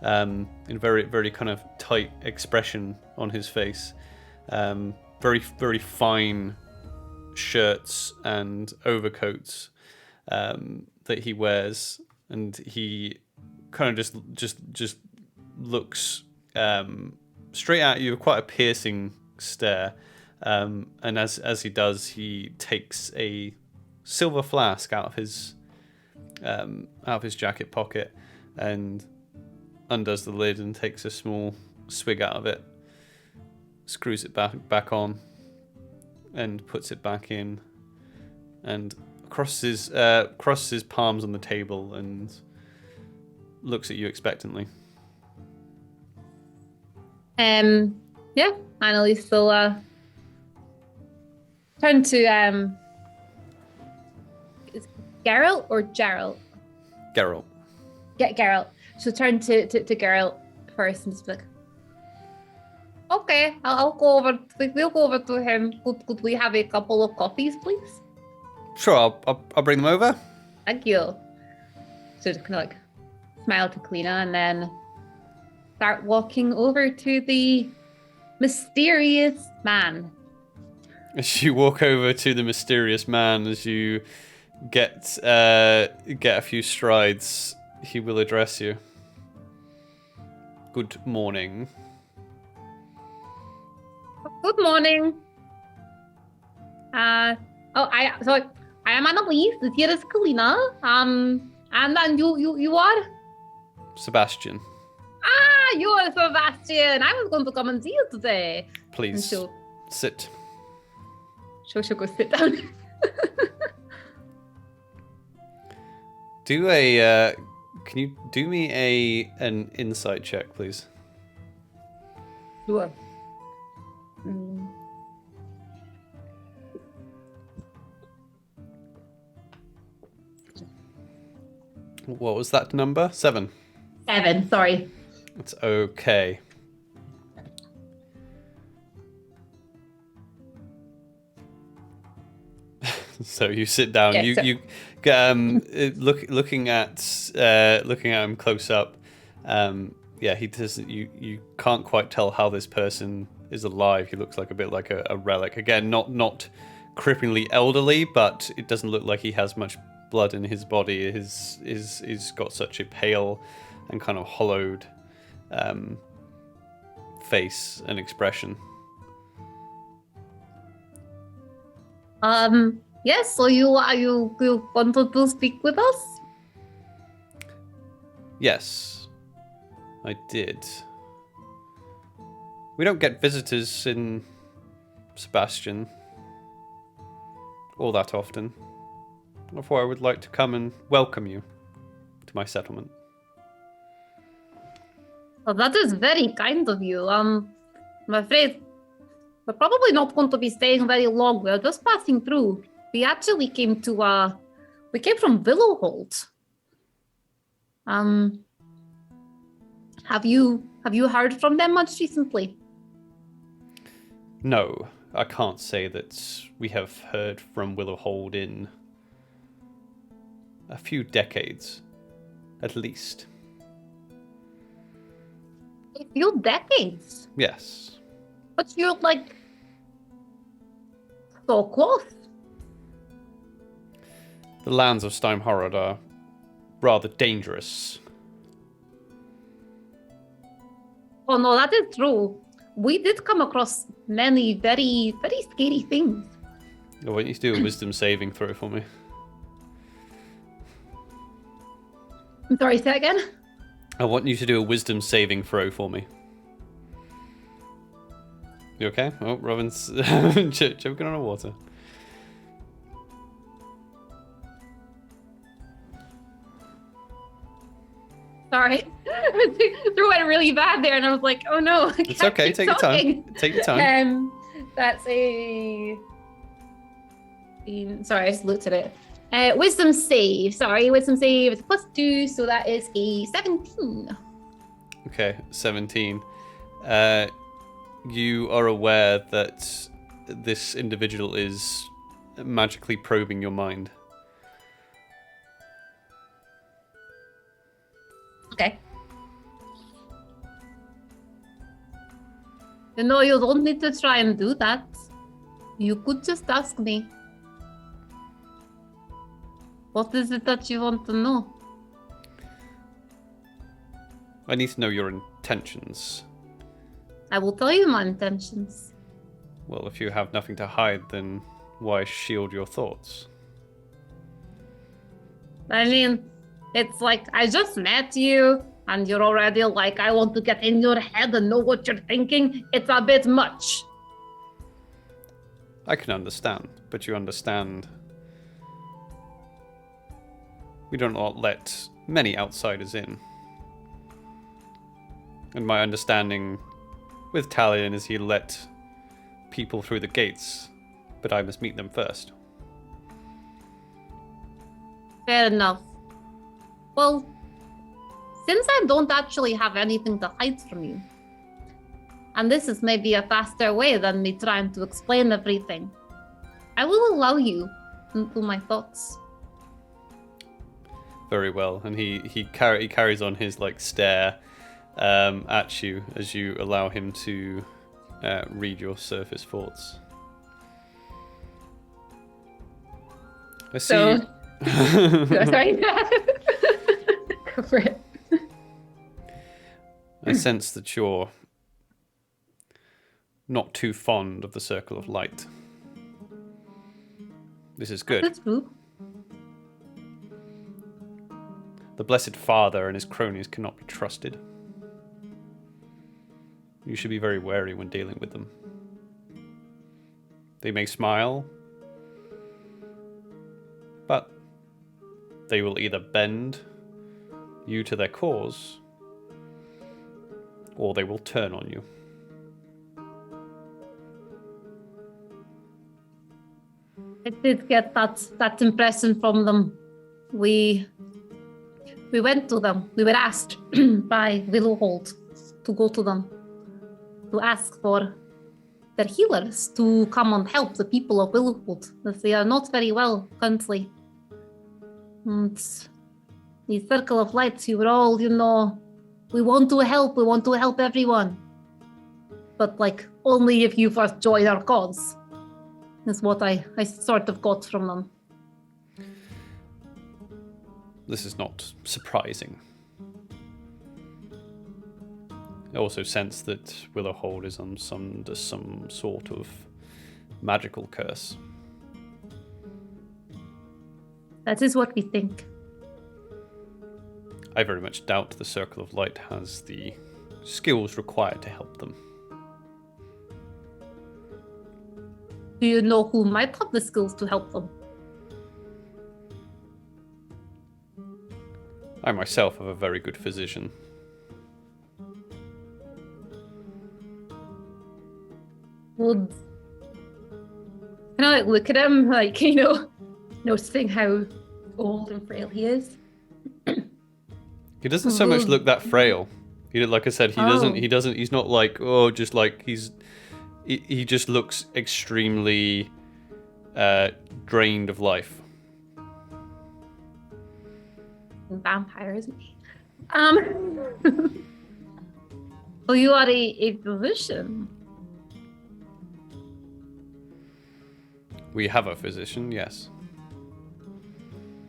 [SPEAKER 1] and very very kind of tight expression on his face. Very very fine shirts and overcoats that he wears, and he kind of just looks straight at you with quite a piercing stare. And as he does, he takes a silver flask out of his jacket pocket and undoes the lid and takes a small swig out of it, screws it back on, and puts it back in, and crosses his palms on the table and looks at you expectantly.
[SPEAKER 2] Yeah, Annalise will turn to is Geralt or Gerald?
[SPEAKER 1] Geralt.
[SPEAKER 2] Get Geralt. She'll turn to Geralt first and just be like, okay, I'll go over. We'll go over to him. Could we have a couple of coffees, please?
[SPEAKER 1] Sure, I'll bring them over.
[SPEAKER 2] Thank you. So just kind of like smile to Kalina and then start walking over to the mysterious man.
[SPEAKER 1] As you walk over to the mysterious man, as you get a few strides, he will address you. Good morning.
[SPEAKER 2] Good morning. I am Annalise. This here is Kalina. And you are?
[SPEAKER 1] Sebastian.
[SPEAKER 2] Ah, you are Sebastian. I was going to come and see you today.
[SPEAKER 1] Please sit.
[SPEAKER 2] She'll go sit down.
[SPEAKER 1] Can you do me an insight check, please?
[SPEAKER 2] Sure.
[SPEAKER 1] What was that number? 7.
[SPEAKER 2] 7, sorry.
[SPEAKER 1] It's okay. So you sit down. Looking at him close up. He doesn't. You can't quite tell how this person is alive. He looks like a bit like a relic. Again, not cripplingly elderly, but it doesn't look like he has much blood in his body. He's got such a pale and kind of hollowed face and expression.
[SPEAKER 2] Yes, so you wanted to speak with us?
[SPEAKER 1] Yes, I did. We don't get visitors in Sebastian all that often. Therefore, I would like to come and welcome you to my settlement.
[SPEAKER 2] Well, that is very kind of you. I'm afraid we're probably not going to be staying very long. We're just passing through. We actually came from Willowhold. Have you heard from them much recently?
[SPEAKER 1] No, I can't say that we have heard from Willowhold in a few decades, at least.
[SPEAKER 2] A few decades?
[SPEAKER 1] Yes.
[SPEAKER 2] But you're like so close.
[SPEAKER 1] The lands of Steimhorod are rather dangerous.
[SPEAKER 2] Oh no, that is true. We did come across many very, very scary things.
[SPEAKER 1] I want you to do a wisdom saving throw for me.
[SPEAKER 2] I'm sorry, say that again?
[SPEAKER 1] I want you to do a wisdom saving throw for me. You okay? Oh, Robin's choking on her water.
[SPEAKER 2] Sorry. Threw it really bad there, and I was like, oh no.
[SPEAKER 1] It's okay. Take your time. Take your time.
[SPEAKER 2] That's a... Sorry, I just looked at it. Wisdom save. Sorry, wisdom save. It's +2, so that is a 17.
[SPEAKER 1] Okay, 17. You are aware that this individual is magically probing your mind.
[SPEAKER 2] Okay. You know, you don't need to try and do that. You could just ask me. What is it that you want to know?
[SPEAKER 1] I need to know your intentions.
[SPEAKER 2] I will tell you my intentions.
[SPEAKER 1] Well, if you have nothing to hide, then why shield your thoughts?
[SPEAKER 2] I mean, it's like, I just met you, and you're already like, I want to get in your head and know what you're thinking. It's a bit much.
[SPEAKER 1] I can understand, but you understand. We do not let many outsiders in. And my understanding with Talion is he let people through the gates, but I must meet them first.
[SPEAKER 2] Fair enough. Well, since I don't actually have anything to hide from you, and this is maybe a faster way than me trying to explain everything, I will allow you into my thoughts.
[SPEAKER 1] Very well, and he carries on his like stare at you as you allow him to read your surface thoughts. I see.
[SPEAKER 2] So, sorry. Go for it.
[SPEAKER 1] I sense that you're not too fond of the circle of light. This is good.
[SPEAKER 2] That's true.
[SPEAKER 1] The Blessed Father and his cronies cannot be trusted. You should be very wary when dealing with them. They may smile, but they will either bend you to their cause, or they will turn on you.
[SPEAKER 2] I did get that impression from them. We went to them. We were asked by Willowhold to go to them, to ask for their healers to come and help the people of Willowhold, as they are not very well currently. And the Circle of Lights, you were all, we want to help everyone. But only if you first join our cause, is what I sort of got from them.
[SPEAKER 1] This is not surprising. I also sense that Willowhold is under some sort of magical curse.
[SPEAKER 2] That is what we think.
[SPEAKER 1] I very much doubt the Circle of Light has the skills required to help them.
[SPEAKER 2] Do you know who might have the skills to help them?
[SPEAKER 1] I myself am a very good physician.
[SPEAKER 2] Would I look at him noticing how old and frail he is?
[SPEAKER 1] He doesn't so much look that frail. Like I said, he doesn't. He's not he just looks extremely drained of life.
[SPEAKER 2] Vampire, isn't he? Well, you are a physician.
[SPEAKER 1] We have a physician, yes.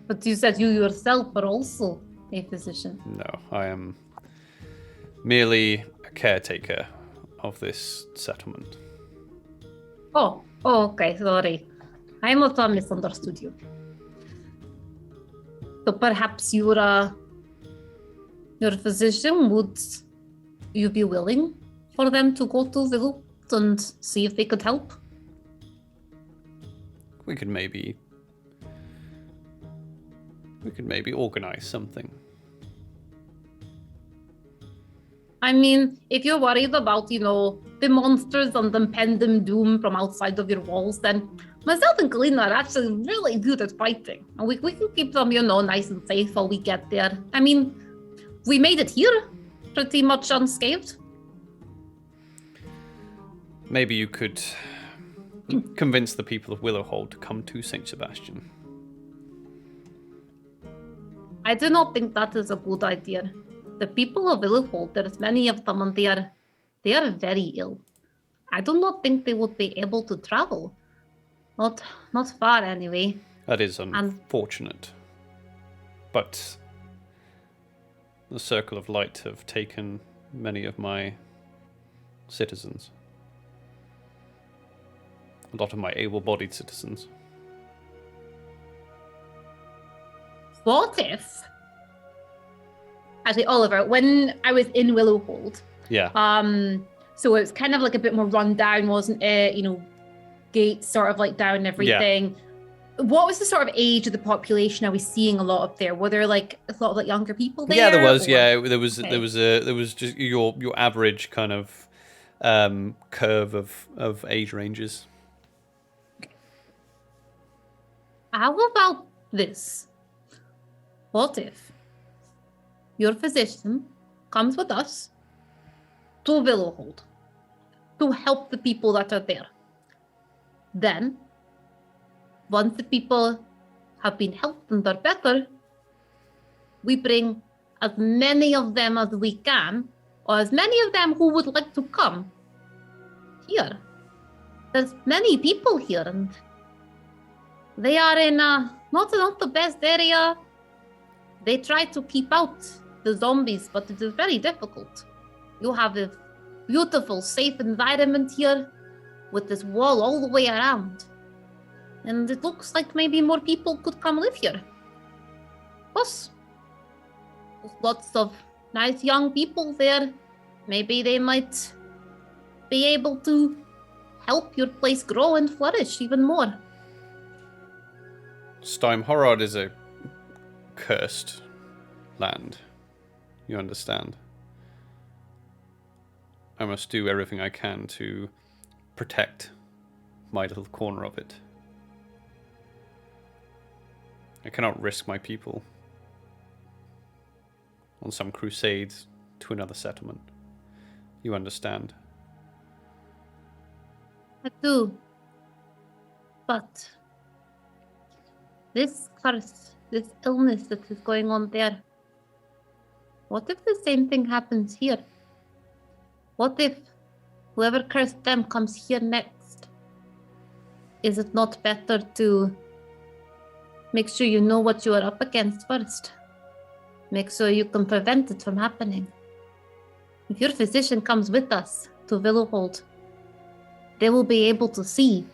[SPEAKER 2] But you said you yourself are also a physician.
[SPEAKER 1] No, I am merely a caretaker of this settlement.
[SPEAKER 2] Oh, okay, sorry. I must have misunderstood you. So perhaps you're a physician. Would you be willing for them to go to the loop and see if they could help?
[SPEAKER 1] We could maybe organize something.
[SPEAKER 2] I mean, if you're worried about, the monsters and the impending doom from outside of your walls, then myself and Kalina are actually really good at fighting. And we can keep them, nice and safe while we get there. I mean, we made it here pretty much unscathed.
[SPEAKER 1] Maybe you could convince the people of Willowhold to come to St. Sebastian.
[SPEAKER 2] I do not think that is a good idea. The people of Willowhold, there's many of them, and they are very ill. I do not think they would be able to travel. Not far, anyway.
[SPEAKER 1] That is unfortunate. But the Circle of Light have taken many of my citizens. A lot of my able-bodied citizens.
[SPEAKER 2] What if... Actually, Oliver, when I was in Willowhold...
[SPEAKER 1] Yeah.
[SPEAKER 2] So it was kind of like a bit more run down, wasn't it? Gates sort of like down and everything. Yeah. What was the sort of age of the population I was seeing a lot up there? Were there like a lot of like younger people there?
[SPEAKER 1] Yeah, there was.
[SPEAKER 2] Or...
[SPEAKER 1] Yeah, there was just your average kind of curve of age ranges.
[SPEAKER 2] How about this? What if your physician comes with us to Willowhold to help the people that are there? Then, once the people have been helped and are better, we bring as many of them as we can, or as many of them who would like to come here. There's many people here, and they are in not the best area. They try to keep out the zombies, but it is very difficult. You have a beautiful, safe environment here with this wall all the way around. And it looks like maybe more people could come live here. Plus, there's lots of nice young people there. Maybe they might be able to help your place grow and flourish even more.
[SPEAKER 1] Steimhorod is a cursed land. You understand? I must do everything I can to protect my little corner of it. I cannot risk my people on some crusades to another settlement. You understand?
[SPEAKER 2] I do. But this curse, this illness that is going on there, what if the same thing happens here? What if whoever cursed them comes here next? Is it not better to make sure you know what you are up against first? Make sure you can prevent it from happening. If your physician comes with us to Willowhold, they will be able to see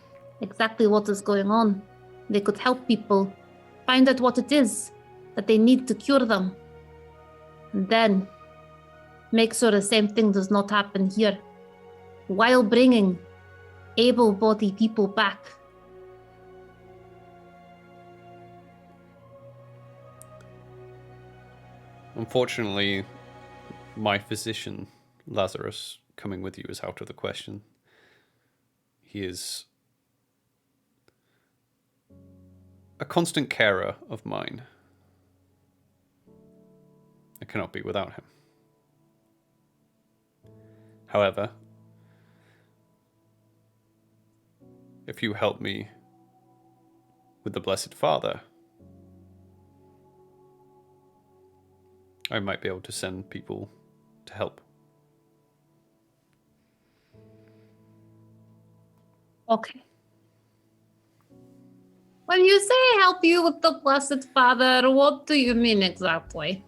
[SPEAKER 2] exactly what is going on. They could help people find out what it is that they need to cure them. And then make sure the same thing does not happen here, while bringing able-bodied people back.
[SPEAKER 1] Unfortunately, my physician, Lazarus, coming with you is out of the question. He is a constant carer of mine. I cannot be without him. However, if you help me with the Blessed Father, I might be able to send people to help.
[SPEAKER 2] Okay. When you say help you with the Blessed Father, what do you mean exactly?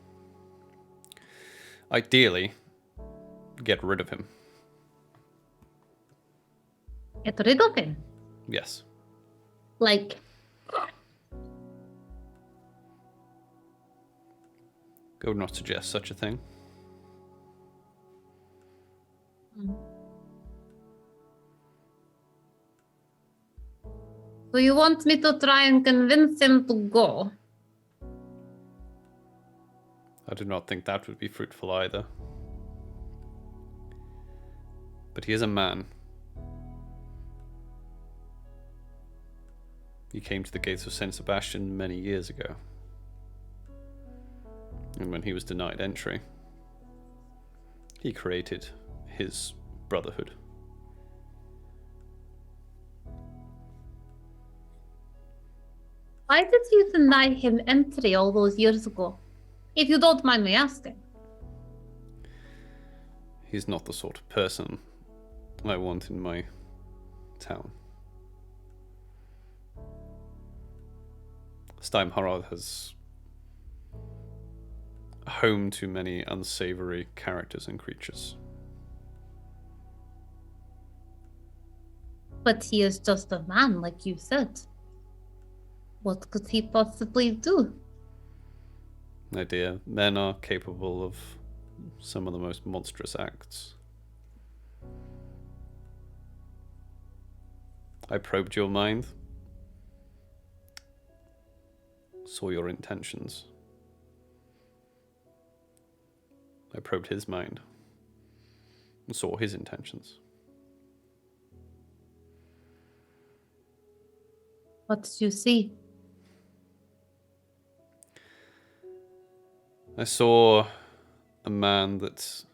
[SPEAKER 1] Ideally, get rid of him.
[SPEAKER 2] Get rid of him?
[SPEAKER 1] Yes.
[SPEAKER 2] Like...
[SPEAKER 1] I would not suggest such a thing.
[SPEAKER 2] So you want me to try and convince him to go?
[SPEAKER 1] I do not think that would be fruitful either. But he is a man. He came to the gates of St Sebastian many years ago. And when he was denied entry, he created his brotherhood.
[SPEAKER 2] Why did you deny him entry all those years ago? If you don't mind me asking.
[SPEAKER 1] He's not the sort of person I want in my town. Steimharad has a home to many unsavory characters and creatures.
[SPEAKER 2] But he is just a man, like you said. What could he possibly do?
[SPEAKER 1] My dear, men are capable of some of the most monstrous acts. I probed your mind, saw your intentions. I probed his mind and saw his intentions.
[SPEAKER 2] What did you see?
[SPEAKER 1] I saw a man that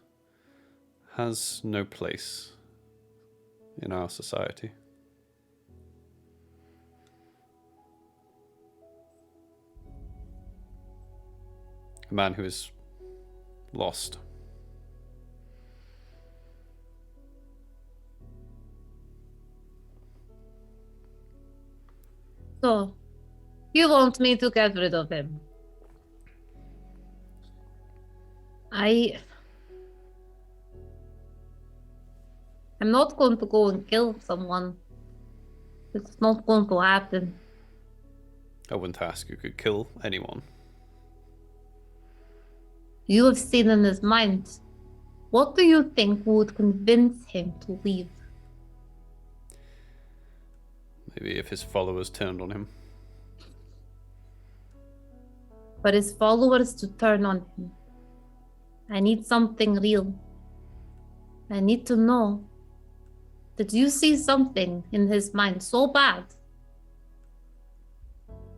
[SPEAKER 1] has no place in our society. A man who is lost.
[SPEAKER 2] So, you want me to get rid of him? I'm not going to go and kill someone. It's not going to happen.
[SPEAKER 1] I wouldn't ask you could kill anyone.
[SPEAKER 2] You have seen in his mind. What do you think would convince him to leave?
[SPEAKER 1] Maybe if his followers turned on him.
[SPEAKER 2] For his followers to turn on him, I need something real. I need to know. Did you see something in his mind so bad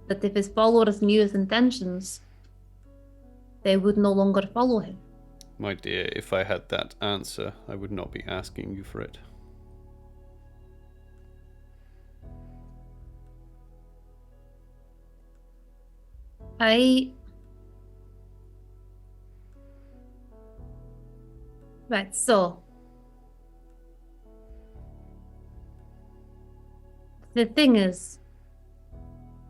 [SPEAKER 2] that if his followers knew his intentions, they would no longer follow him?
[SPEAKER 1] My dear, if I had that answer, I would not be asking you for it.
[SPEAKER 2] Right, so the thing is,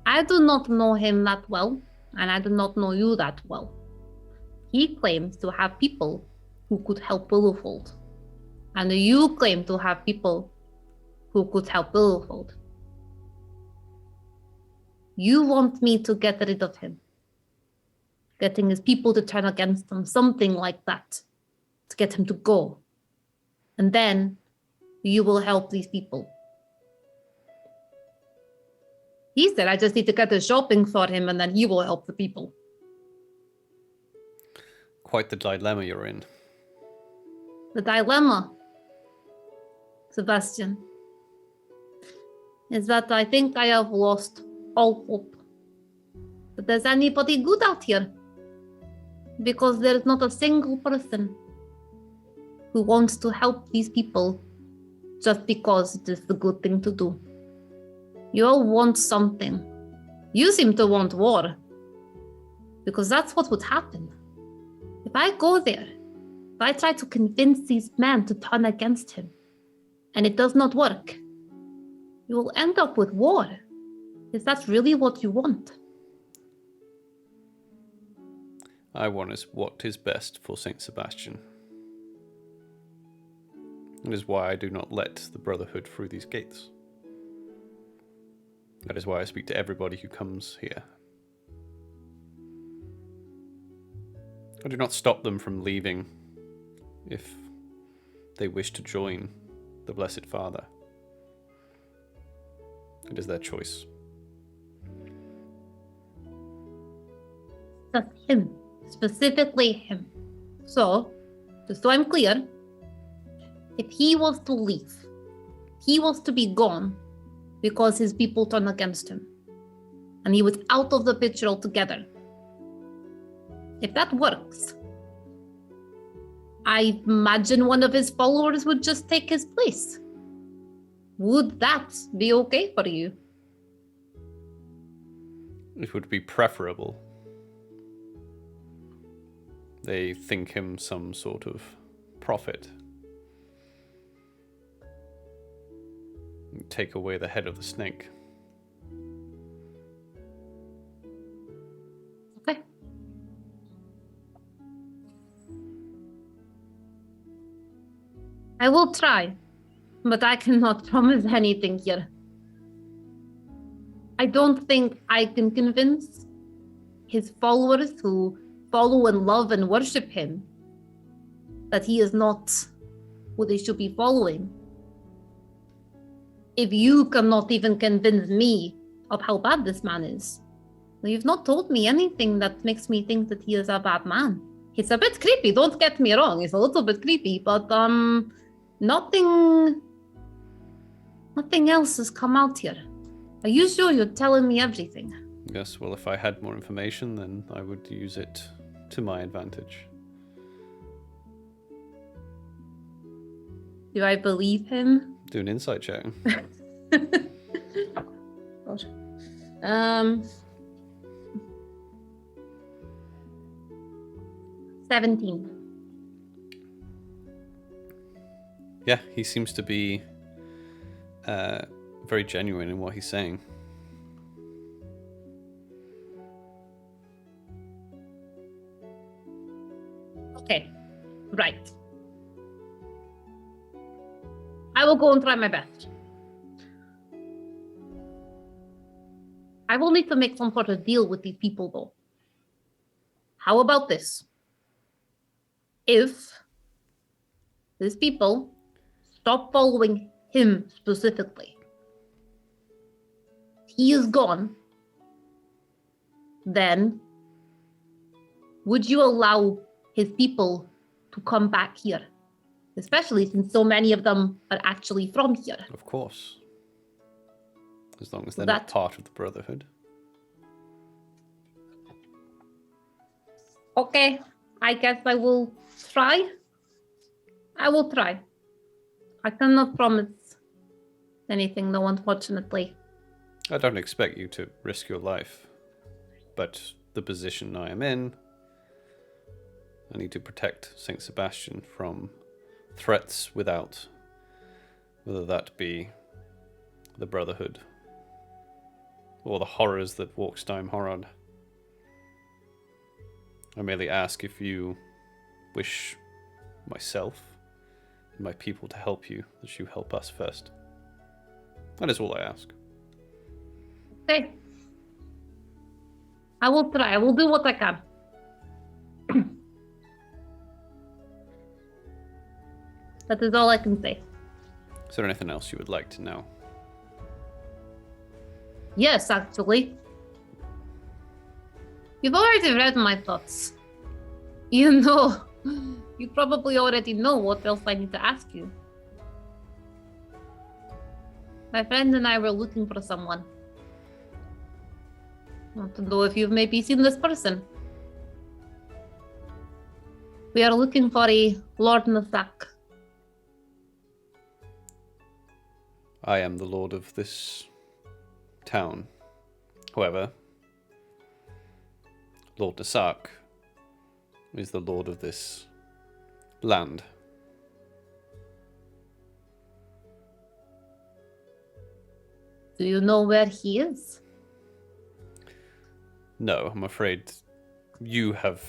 [SPEAKER 2] I do not know him that well, and I do not know you that well. He claims to have people who could help Willowfold, and you claim to have people who could help Willowfold. You want me to get rid of him, getting his people to turn against him, something like that, to get him to go. And then you will help these people. He said I just need to get the shopping for him and then he will help the people.
[SPEAKER 1] Quite the dilemma you're in.
[SPEAKER 2] The dilemma, Sebastian, is that I think I have lost all hope that there's anybody good out here. Because there's not a single person who wants to help these people just because it is the good thing to do. You all want something. You seem to want war. Because that's what would happen. If I go there, if I try to convince these men to turn against him, and it does not work, you will end up with war. Is that really what you want?
[SPEAKER 1] I want is what is best for St Sebastian. That is why I do not let the Brotherhood through these gates. That is why I speak to everybody who comes here. I do not stop them from leaving if they wish to join the Blessed Father. It is their choice.
[SPEAKER 2] Just him. Specifically him. So, just so I'm clear, If he was to leave, he was to be gone because his people turned against him. And he was out of the picture altogether. If that works, I imagine one of his followers would just take his place. Would that be okay for you?
[SPEAKER 1] It would be preferable. They think him some sort of prophet. Take away the head of the snake.
[SPEAKER 2] Okay. I will try, but I cannot promise anything here. I don't think I can convince his followers who follow and love and worship him that he is not who they should be following. If you cannot even convince me of how bad this man is, you've not told me anything that makes me think that he is a bad man. He's a bit creepy, don't get me wrong. He's a little bit creepy, but nothing else has come out here. Are you sure you're telling me everything?
[SPEAKER 1] Yes, well, if I had more information, then I would use it to my advantage.
[SPEAKER 2] Do I believe him?
[SPEAKER 1] Do an insight check.
[SPEAKER 2] God. 17.
[SPEAKER 1] Yeah, he seems to be very genuine in what he's saying.
[SPEAKER 2] Okay, right. I will go and try my best. I will need to make some sort of deal with these people, though. How about this? If these people stop following him specifically, he is gone, then would you allow his people to come back here? Especially since so many of them are actually from here.
[SPEAKER 1] Of course. As long as they're not part of the Brotherhood.
[SPEAKER 2] Okay, I guess I will try. I will try. I cannot promise anything, though, unfortunately.
[SPEAKER 1] I don't expect you to risk your life, but the position I am in, I need to protect St Sebastian from threats without, whether that be the Brotherhood or the horrors that Walkstein horrored. I merely ask if you wish myself and my people to help you, that you help us first. That is all I ask.
[SPEAKER 2] Okay. I will try. I will do what I can. That is all I can say.
[SPEAKER 1] Is there anything else you would like to know?
[SPEAKER 2] Yes, actually. You've already read my thoughts. You probably already know what else I need to ask you. My friend and I were looking for someone. I want to know if you've maybe seen this person. We are looking for a Lord Nasak.
[SPEAKER 1] I am the lord of this town. However, Lord Nasak is the lord of this land.
[SPEAKER 2] Do you know where he is?
[SPEAKER 1] No, I'm afraid you have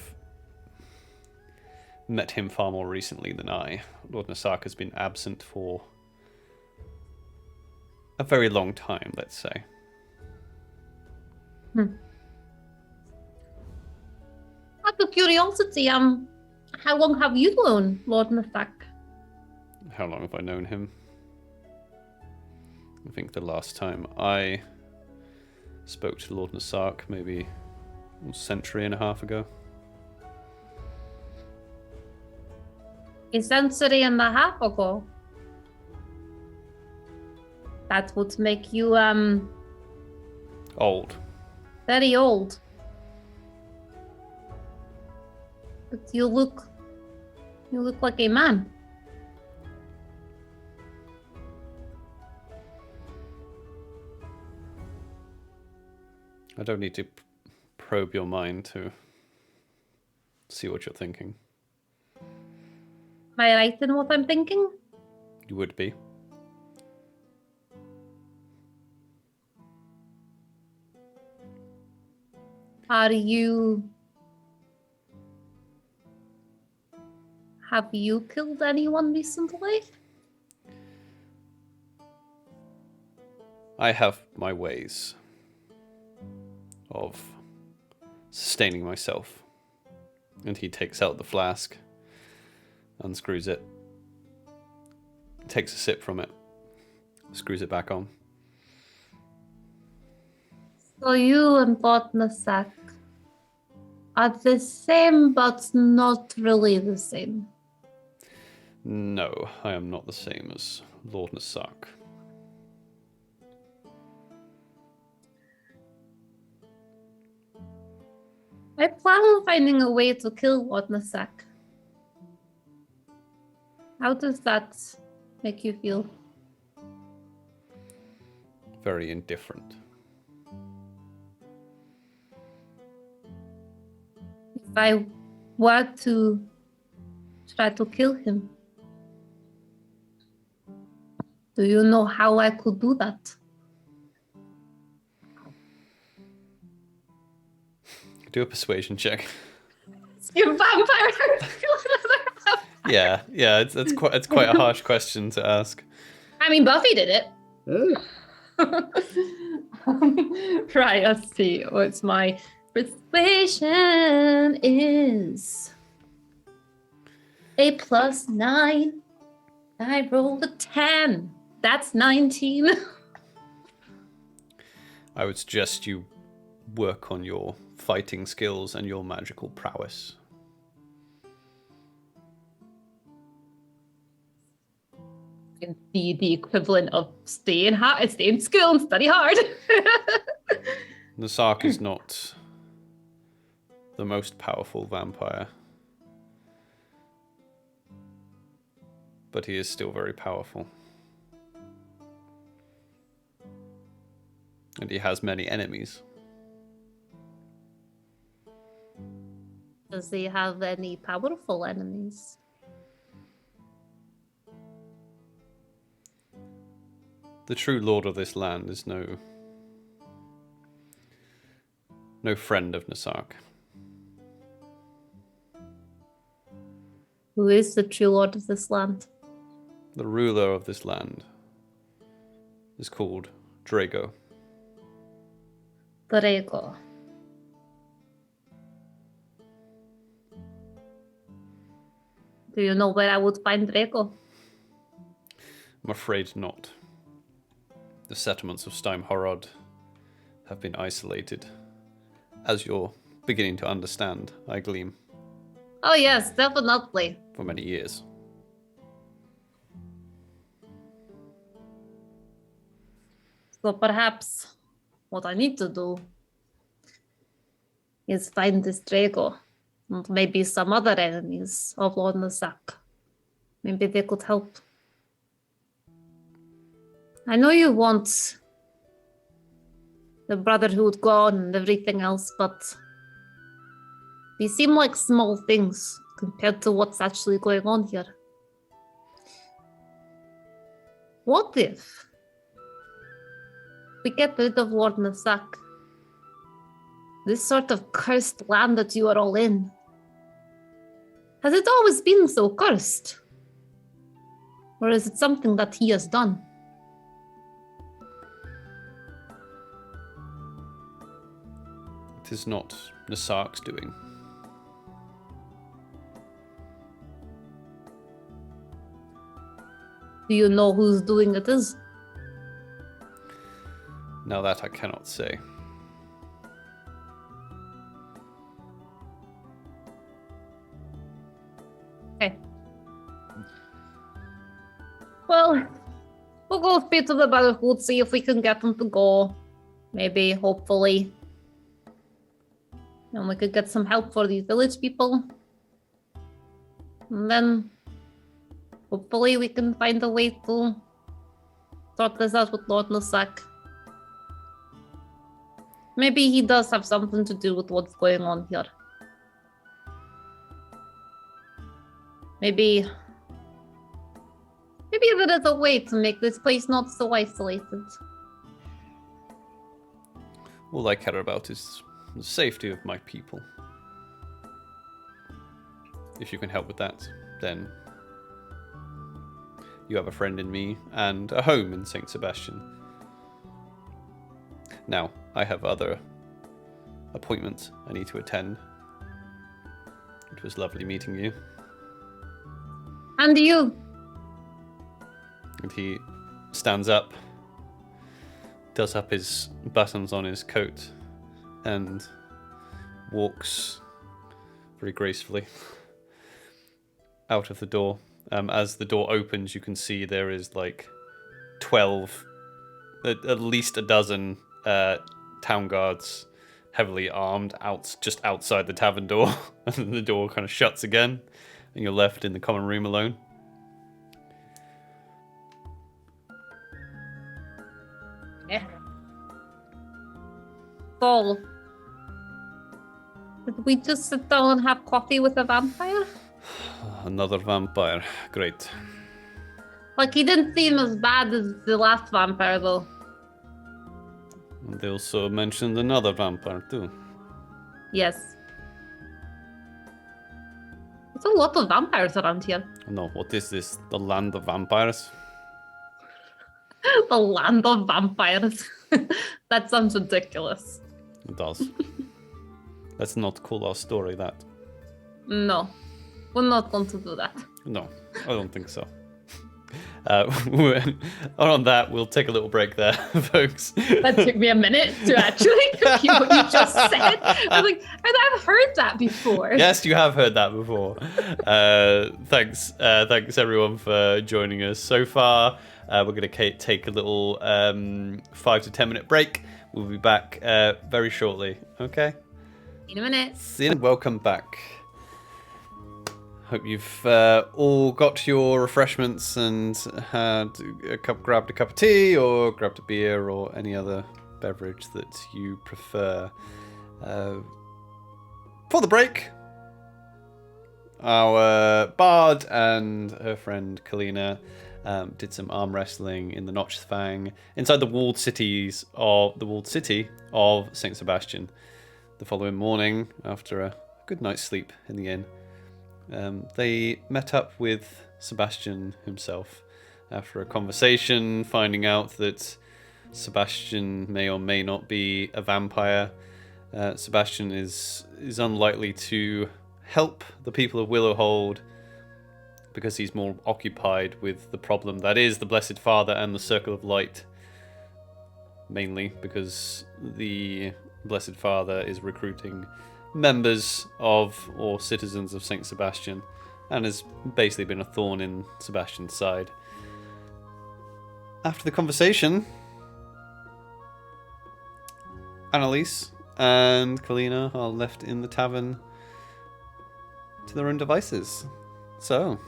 [SPEAKER 1] met him far more recently than I. Lord Nasak has been absent for a very long time, let's say.
[SPEAKER 2] Out of curiosity, how long have you known Lord Nasak?
[SPEAKER 1] How long have I known him? I think the last time I spoke to Lord Nasak maybe a century and a half ago.
[SPEAKER 2] A century and a half ago? That would make you
[SPEAKER 1] Old.
[SPEAKER 2] very old. But you look like a man.
[SPEAKER 1] I don't need to probe your mind to see what you're thinking.
[SPEAKER 2] Am I right in what I'm thinking?
[SPEAKER 1] You would be.
[SPEAKER 2] Have you killed anyone recently?
[SPEAKER 1] I have my ways of sustaining myself. And he takes out the flask, unscrews it, takes a sip from it, screws it back on.
[SPEAKER 2] So you and Botnasak are the same, but not really the same.
[SPEAKER 1] No, I am not the same as Lord Nasak.
[SPEAKER 2] I plan on finding a way to kill Botnasak. How does that make you feel?
[SPEAKER 1] Very indifferent.
[SPEAKER 2] If I were to try to kill him, do you know how I could do that?
[SPEAKER 1] Do a persuasion check.
[SPEAKER 2] You're vampire.
[SPEAKER 1] Yeah, it's quite a harsh question to ask.
[SPEAKER 2] I mean, Buffy did it. Right, let's see. What's my persuasion is a +9. I rolled a 10. That's 19.
[SPEAKER 1] I would suggest you work on your fighting skills and your magical prowess.
[SPEAKER 2] The equivalent of stay in school and study hard.
[SPEAKER 1] Nasak is not the most powerful vampire, but he is still very powerful. And he has many enemies.
[SPEAKER 2] Does he have any powerful enemies?
[SPEAKER 1] The true lord of this land is no friend of Nasak.
[SPEAKER 2] Who is the true lord of this land?
[SPEAKER 1] The ruler of this land is called Drago.
[SPEAKER 2] Drago. Do you know where I would find Drago?
[SPEAKER 1] I'm afraid not. The settlements of Steimhorod have been isolated, as you're beginning to understand, I gleam,
[SPEAKER 2] Oh yes, definitely.
[SPEAKER 1] for many years.
[SPEAKER 2] So perhaps what I need to do is find this Drago and maybe some other enemies of Lord Nasak. Maybe they could help. I know you want the Brotherhood gone and everything else, but these seem like small things compared to what's actually going on here. What if we get rid of Lord Nasak? This sort of cursed land that you are all in. Has it always been so cursed? Or is it something that he has done?
[SPEAKER 1] It is not Nasak's doing.
[SPEAKER 2] Do you know whose doing it is?
[SPEAKER 1] Now that I cannot say.
[SPEAKER 2] Okay. Well, we'll
[SPEAKER 3] go speak to the Brotherhood, see if we can get them to go. Maybe, hopefully. And we could get some help for these village people. And then, hopefully, we can find a way to sort this out with Lord Nusak. Maybe he does have something to do with what's going on here. Maybe there is a way to make this place not so isolated.
[SPEAKER 1] All I care about is the safety of my people. If you can help with that, then you have a friend in me and a home in St Sebastian. Now, I have other appointments I need to attend. It was lovely meeting you.
[SPEAKER 3] And you.
[SPEAKER 1] And he stands up, does up his buttons on his coat, and walks very gracefully out of the door. As the door opens, you can see there is like 12, at least a dozen town guards, heavily armed, just outside the tavern door. And then the door kind of shuts again, and you're left in the common room alone.
[SPEAKER 3] Yeah. So, did we just sit down and have coffee with a vampire?
[SPEAKER 1] Another vampire. Great.
[SPEAKER 3] Like, he didn't seem as bad as the last vampire, though.
[SPEAKER 1] And they also mentioned another vampire, too.
[SPEAKER 3] Yes. There's a lot of vampires around here.
[SPEAKER 1] No, what is this? The land of vampires?
[SPEAKER 3] The land of vampires. That sounds ridiculous.
[SPEAKER 1] It does. Let's not call our story that.
[SPEAKER 3] No, we're not going to do that.
[SPEAKER 1] No, I don't think so. On that, we'll take a little break there, folks.
[SPEAKER 3] That took me a minute to actually compute what you just said. I was like, I've heard that before.
[SPEAKER 1] Yes, you have heard that before. Thanks everyone for joining us so far. We're going to take a little 5 to 10 minute break. We'll be back very shortly. Okay?
[SPEAKER 3] In a minute.
[SPEAKER 1] See you. Welcome back. Hope you've all got your refreshments and grabbed a cup of tea or grabbed a beer or any other beverage that you prefer. For the break, our bard and her friend Kalina did some arm wrestling in the Notched Fang inside the walled city of St Sebastian. The following morning, after a good night's sleep in the inn, they met up with Sebastian himself after a conversation, finding out that Sebastian may or may not be a vampire. Sebastian is unlikely to help the people of Willowhold because he's more occupied with the problem that is the Blessed Father and the Circle of Light, mainly because the Blessed Father is recruiting members of or citizens of St Sebastian and has basically been a thorn in Sebastian's side. After the conversation, Annalise and Kalina are left in the tavern to their own devices. So,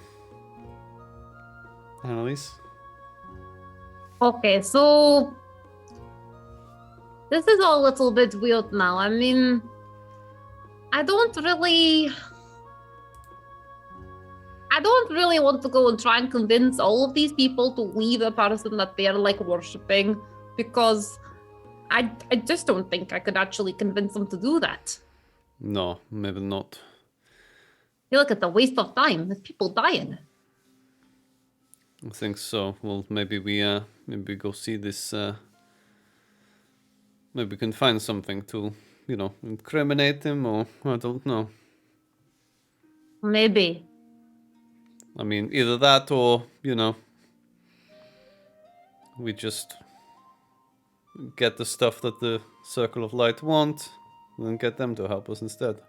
[SPEAKER 1] Annalise?
[SPEAKER 3] Okay, so this is all a little bit weird now. I mean, I don't really want to go and try and convince all of these people to leave a person that they're like worshipping, because I just don't think I could actually convince them to do that.
[SPEAKER 1] No, maybe not.
[SPEAKER 3] I feel like it's a waste of time. There's people dying.
[SPEAKER 1] I think so. Well, maybe we go see this. Maybe we can find something to, incriminate him, or I don't know.
[SPEAKER 3] Maybe.
[SPEAKER 1] I mean, either that or, we just get the stuff that the Circle of Light want, and then get them to help us instead.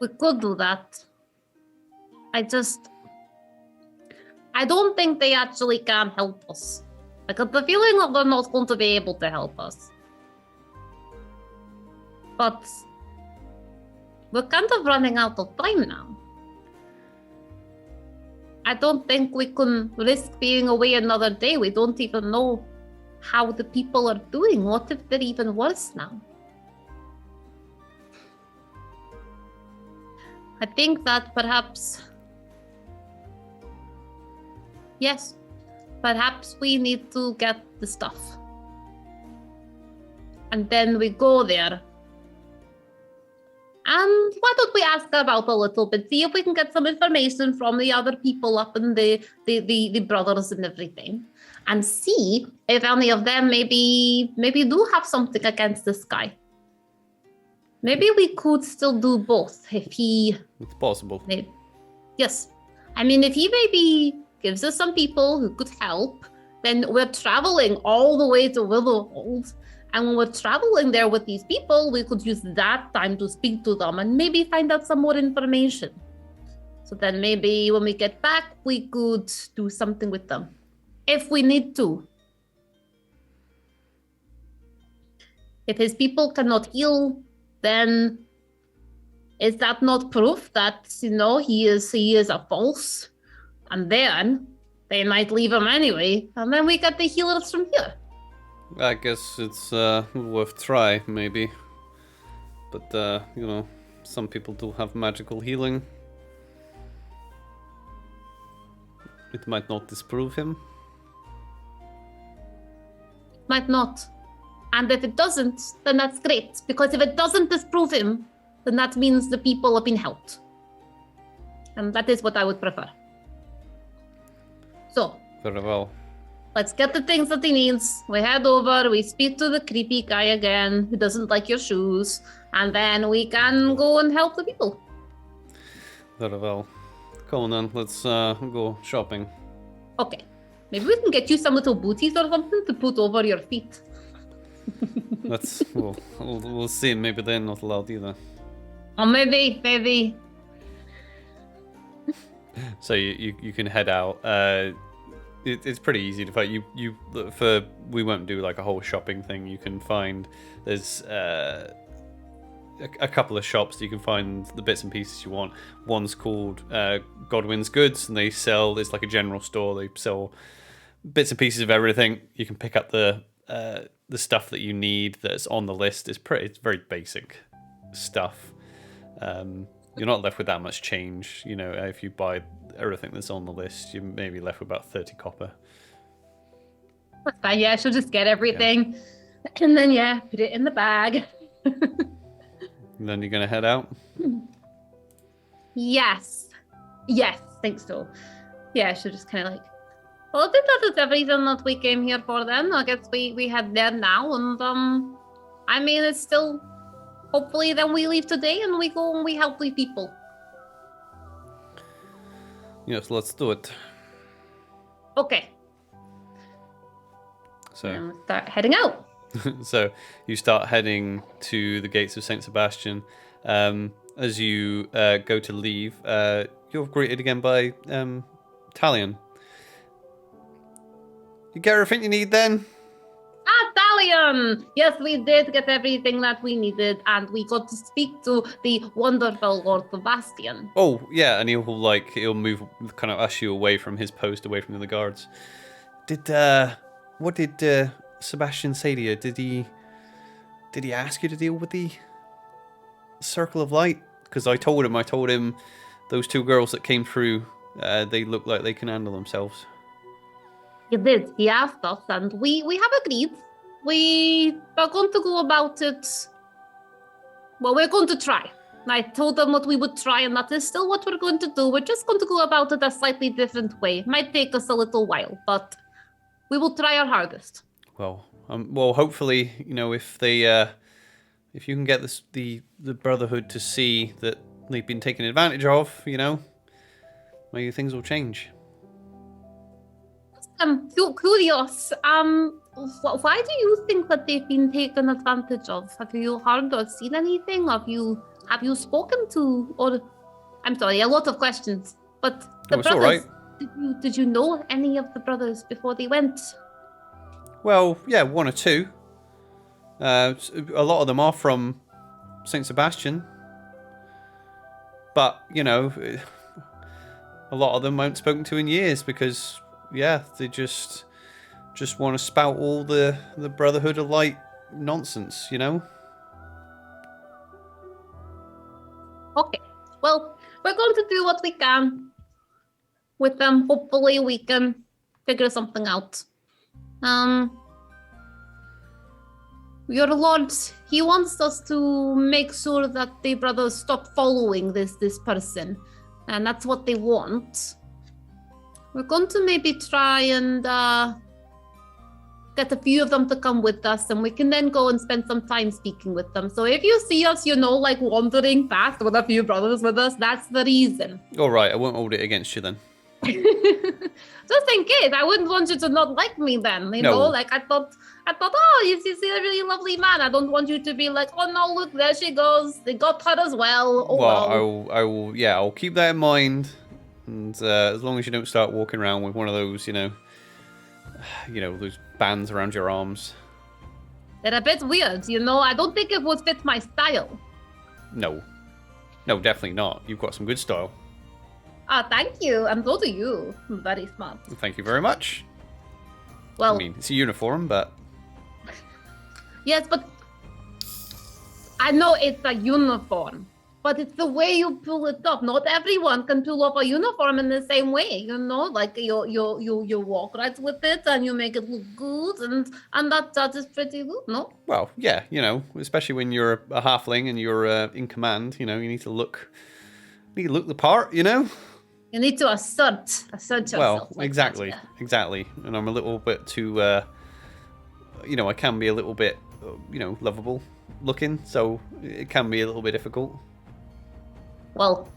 [SPEAKER 1] I
[SPEAKER 3] We could do that. I I don't think they actually can help us. I got the feeling that they're not going to be able to help us. But we're kind of running out of time now. I don't think we can risk being away another day. We don't even know how the people are doing. What if they're even worse now? I think that perhaps... Yes, perhaps we need to get the stuff. And then we go there. And why don't we ask about a little bit, see if we can get some information from the other people up in the brothers and everything. And see if any of them maybe do have something against this guy. Maybe we could still do both if he...
[SPEAKER 1] It's possible.
[SPEAKER 3] Yes. I mean, if he maybe gives us some people who could help, then we're traveling all the way to Willowhold. And when we're traveling there with these people, we could use that time to speak to them and maybe find out some more information. So then maybe when we get back, we could do something with them. If we need to. If his people cannot heal, then is that not proof that, he is a false? And then they might leave him anyway, and then we get the healers from here.
[SPEAKER 1] I guess it's worth try, maybe. But, some people do have magical healing. It might not disprove him.
[SPEAKER 3] Might not. And if it doesn't, then that's great. Because if it doesn't disprove him, then that means the people have been helped. And that is what I would prefer. So.
[SPEAKER 1] Very well.
[SPEAKER 3] Let's get the things that he needs. We head over, we speak to the creepy guy again, who doesn't like your shoes. And then we can go and help the people.
[SPEAKER 1] Very well. Come on then, let's go shopping.
[SPEAKER 3] Okay. Maybe we can get you some little booties or something to put over your feet.
[SPEAKER 1] We'll see. Maybe they're not allowed either.
[SPEAKER 3] Or maybe.
[SPEAKER 1] So you can head out. It's pretty easy to find. We won't do like a whole shopping thing. You can find there's a couple of shops that you can find the bits and pieces you want. One's called Godwin's Goods, and it's like a general store. They sell bits and pieces of everything. You can pick up the stuff that you need that's on the list. It's very basic stuff. You're not left with that much change. If you buy everything that's on the list, you're maybe left with about 30 copper.
[SPEAKER 3] That's fine. Yeah, she'll just get everything, and then put it in the bag.
[SPEAKER 1] And then you're gonna head out.
[SPEAKER 3] Yes, think so. Yeah, she'll just kind of like. Well, I think that is everything that we came here for. Then I guess we head there now, and I mean it's still. Hopefully, then we leave today and we go and we help the people.
[SPEAKER 1] Yes, let's do it.
[SPEAKER 3] Okay.
[SPEAKER 1] So
[SPEAKER 3] and we'll start heading out.
[SPEAKER 1] So you start heading to the gates of St Sebastian. As you go to leave, you're greeted again by Talion. You get everything you need then?
[SPEAKER 3] Talion! Yes, we did get everything that we needed, and we got to speak to the wonderful Lord Sebastian.
[SPEAKER 1] Oh, yeah, and he'll move, kind of usher you away from his post, away from the other guards. What did Sebastian say to you? Did he ask you to deal with the Circle of Light? Because I told him those two girls that came through, they look like they can handle themselves.
[SPEAKER 3] He did. He asked us, and we have agreed. We are going to go about it. Well, we're going to try. I told them what we would try, and that is still what we're going to do. We're just going to go about it a slightly different way. It might take us a little while, but we will try our hardest.
[SPEAKER 1] Well, hopefully, if you can get the Brotherhood to see that they've been taken advantage of, maybe things will change.
[SPEAKER 3] Curious. Why do you think that they've been taken advantage of? Have you heard or seen anything? Have you spoken to? Or I'm sorry, a lot of questions. But
[SPEAKER 1] it's all right.
[SPEAKER 3] Did you know any of the brothers before they went?
[SPEAKER 1] Well, yeah, one or two. A lot of them are from St Sebastian. But, you know, a lot of them I haven't spoken to in years because, yeah, they just want to spout all the Brotherhood of Light nonsense, you know?
[SPEAKER 3] Okay. Well, we're going to do what we can with them. Hopefully we can figure something out. Your lord, he wants us to make sure that the brothers stop following this person. And that's what they want. We're going to maybe try and get a few of them to come with us, and we can then go and spend some time speaking with them. So if you see us, like wandering past with a few brothers with us, that's the reason.
[SPEAKER 1] All right, I won't hold it against you then.
[SPEAKER 3] Just in case, I wouldn't want you to not like me then, you know? Like, I thought, oh, you see a really lovely man. I don't want you to be like, oh no, look, there she goes. They got her as well. Oh,
[SPEAKER 1] well, I will, yeah, I'll keep that in mind. And as long as you don't start walking around with one of those, those bands around your arms.
[SPEAKER 3] They're a bit weird, I don't think it would fit my style.
[SPEAKER 1] No, definitely not. You've got some good style.
[SPEAKER 3] Thank you, and so do you. Very smart.
[SPEAKER 1] Thank you very much.
[SPEAKER 3] Well,
[SPEAKER 1] I mean, it's a uniform, but...
[SPEAKER 3] Yes, but I know it's a uniform, but it's the way you pull it off. Not everyone can pull off a uniform in the same way, Like you walk right with it and you make it look good, and that is pretty good, no?
[SPEAKER 1] Well, yeah, especially when you're a halfling and you're in command, you need to look the part,
[SPEAKER 3] You need to assert yourself.
[SPEAKER 1] Well,
[SPEAKER 3] like
[SPEAKER 1] exactly,
[SPEAKER 3] that, yeah.
[SPEAKER 1] exactly. And I'm a little bit too, I can be a little bit, lovable looking, so it can be a little bit difficult.
[SPEAKER 3] Well,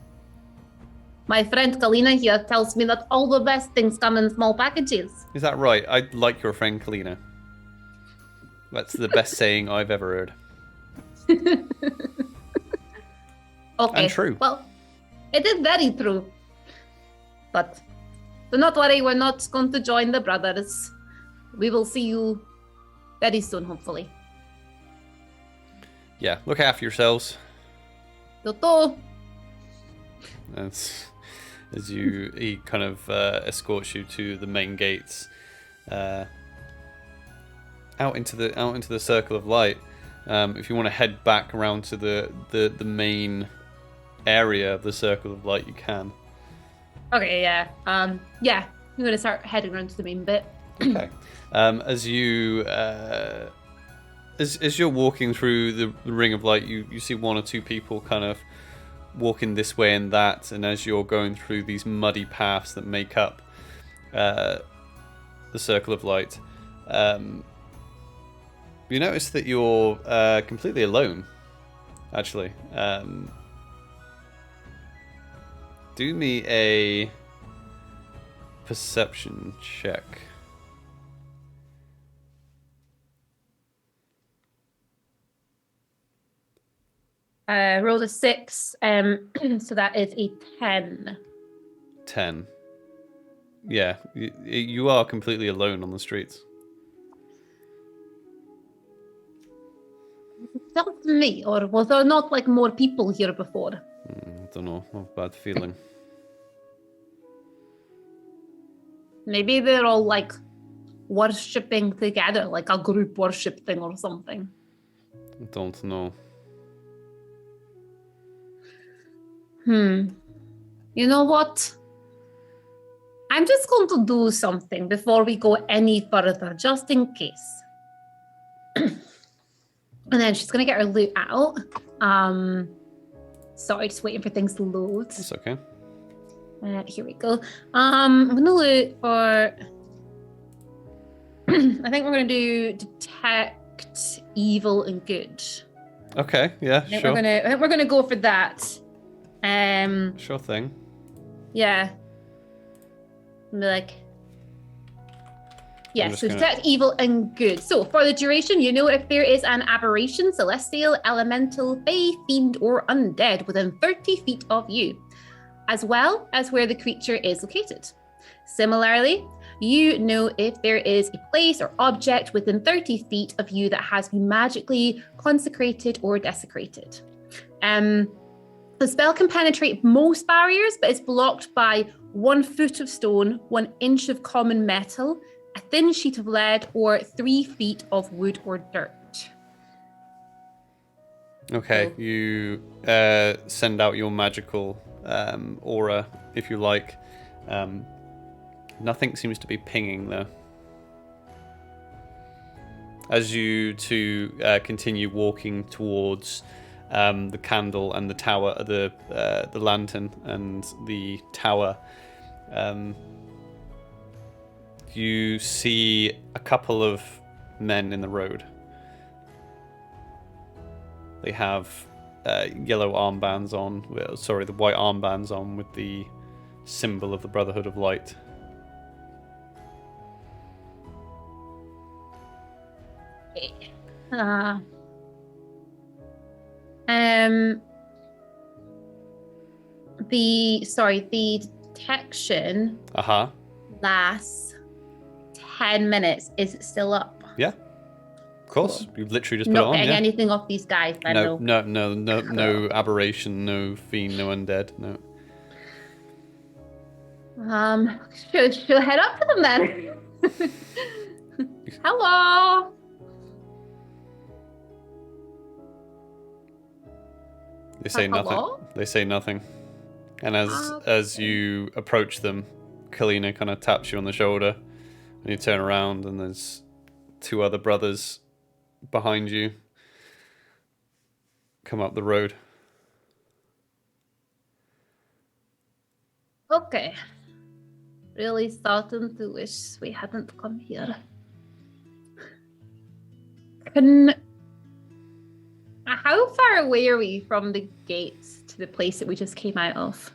[SPEAKER 3] my friend Kalina here tells me that all the best things come in small packages.
[SPEAKER 1] Is that right? I like your friend Kalina. That's the best saying I've ever heard.
[SPEAKER 3] Okay.
[SPEAKER 1] And true.
[SPEAKER 3] Well, it is very true. But do not worry, we're not going to join the brothers. We will see you very soon, hopefully.
[SPEAKER 1] Yeah, look after yourselves.
[SPEAKER 3] Toto.
[SPEAKER 1] As he kind of escorts you to the main gates, out into the circle of light. If you want to head back around to the main area of the circle of light, you can.
[SPEAKER 2] Okay, yeah. Yeah, I'm gonna start heading around to the main bit.
[SPEAKER 1] Okay. As you're walking through the ring of light, you see one or two people kind of walking this way and that, and as you're going through these muddy paths that make up the circle of light, you notice that you're completely alone, actually. Do me a perception check.
[SPEAKER 2] Rolled a 6, so that is a 10.
[SPEAKER 1] 10. Yeah, you are completely alone on the streets.
[SPEAKER 3] Just me, or was there not like more people here before?
[SPEAKER 1] I don't know. I have a bad feeling.
[SPEAKER 3] Maybe they're all like worshipping together, like a group worship thing or something.
[SPEAKER 1] I don't know.
[SPEAKER 3] You know what? I'm just going to do something before we go any further, just in case. And then she's going to get her loot out. Sorry, just waiting for things to load.
[SPEAKER 1] That's okay.
[SPEAKER 3] Here we go. I'm going to loot for... I think we're going to do detect evil and good.
[SPEAKER 1] Okay, yeah, sure.
[SPEAKER 2] I think we're gonna go for that.
[SPEAKER 1] Sure thing.
[SPEAKER 3] Yeah. And be like...
[SPEAKER 2] Yes, so detect evil and good. So for the duration, you know if there is an aberration, celestial, elemental, fae, fiend, or undead within 30 feet of you, as well as where the creature is located.
[SPEAKER 3] Similarly, you know if there is a place or object within 30 feet of you that has been magically consecrated or desecrated. The spell can penetrate most barriers, but it's blocked by 1 foot of stone, 1 inch of common metal, a thin sheet of lead, or 3 feet of wood or dirt.
[SPEAKER 1] Okay, you send out your magical aura, if you like. Nothing seems to be pinging, though. As you two continue walking towards the candle and the tower, the lantern and the tower, you see a couple of men in the road. They have yellow armbands on, the white armbands on with the symbol of the Brotherhood of Light.
[SPEAKER 3] The detection lasts 10 minutes. Is it still up?
[SPEAKER 1] Yeah, of course. Cool. You've literally just put
[SPEAKER 3] not
[SPEAKER 1] it on.
[SPEAKER 3] Getting anything off these guys.
[SPEAKER 1] No aberration, no fiend, no undead, no.
[SPEAKER 3] Should I head up to them then? Hello.
[SPEAKER 1] They say nothing.
[SPEAKER 3] Hello?
[SPEAKER 1] They say nothing. And as you approach them, Kalina kind of taps you on the shoulder, and you turn around, and there's 2 other brothers behind you. Come up the road.
[SPEAKER 3] Okay. Really starting to wish we hadn't come here. How far away are we from the gates to the place that we just came out of?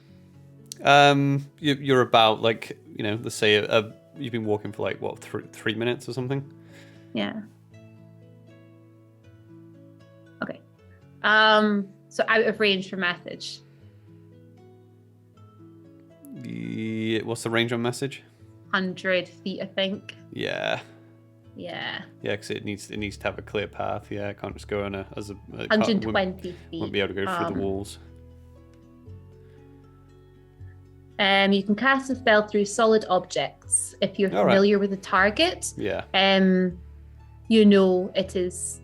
[SPEAKER 1] You're about, like, let's say you've been walking for like what, 3 minutes or something.
[SPEAKER 3] Yeah. Okay. So out of range for message.
[SPEAKER 1] What's the range on message?
[SPEAKER 3] 100 feet, I think.
[SPEAKER 1] Yeah.
[SPEAKER 3] Yeah.
[SPEAKER 1] Yeah, because it needs to have a clear path. Yeah, it can't just go in a
[SPEAKER 3] 120 feet.
[SPEAKER 1] Won't be able to go through the walls.
[SPEAKER 3] You can cast a spell through solid objects if you're familiar with the target.
[SPEAKER 1] Yeah.
[SPEAKER 3] You know it is,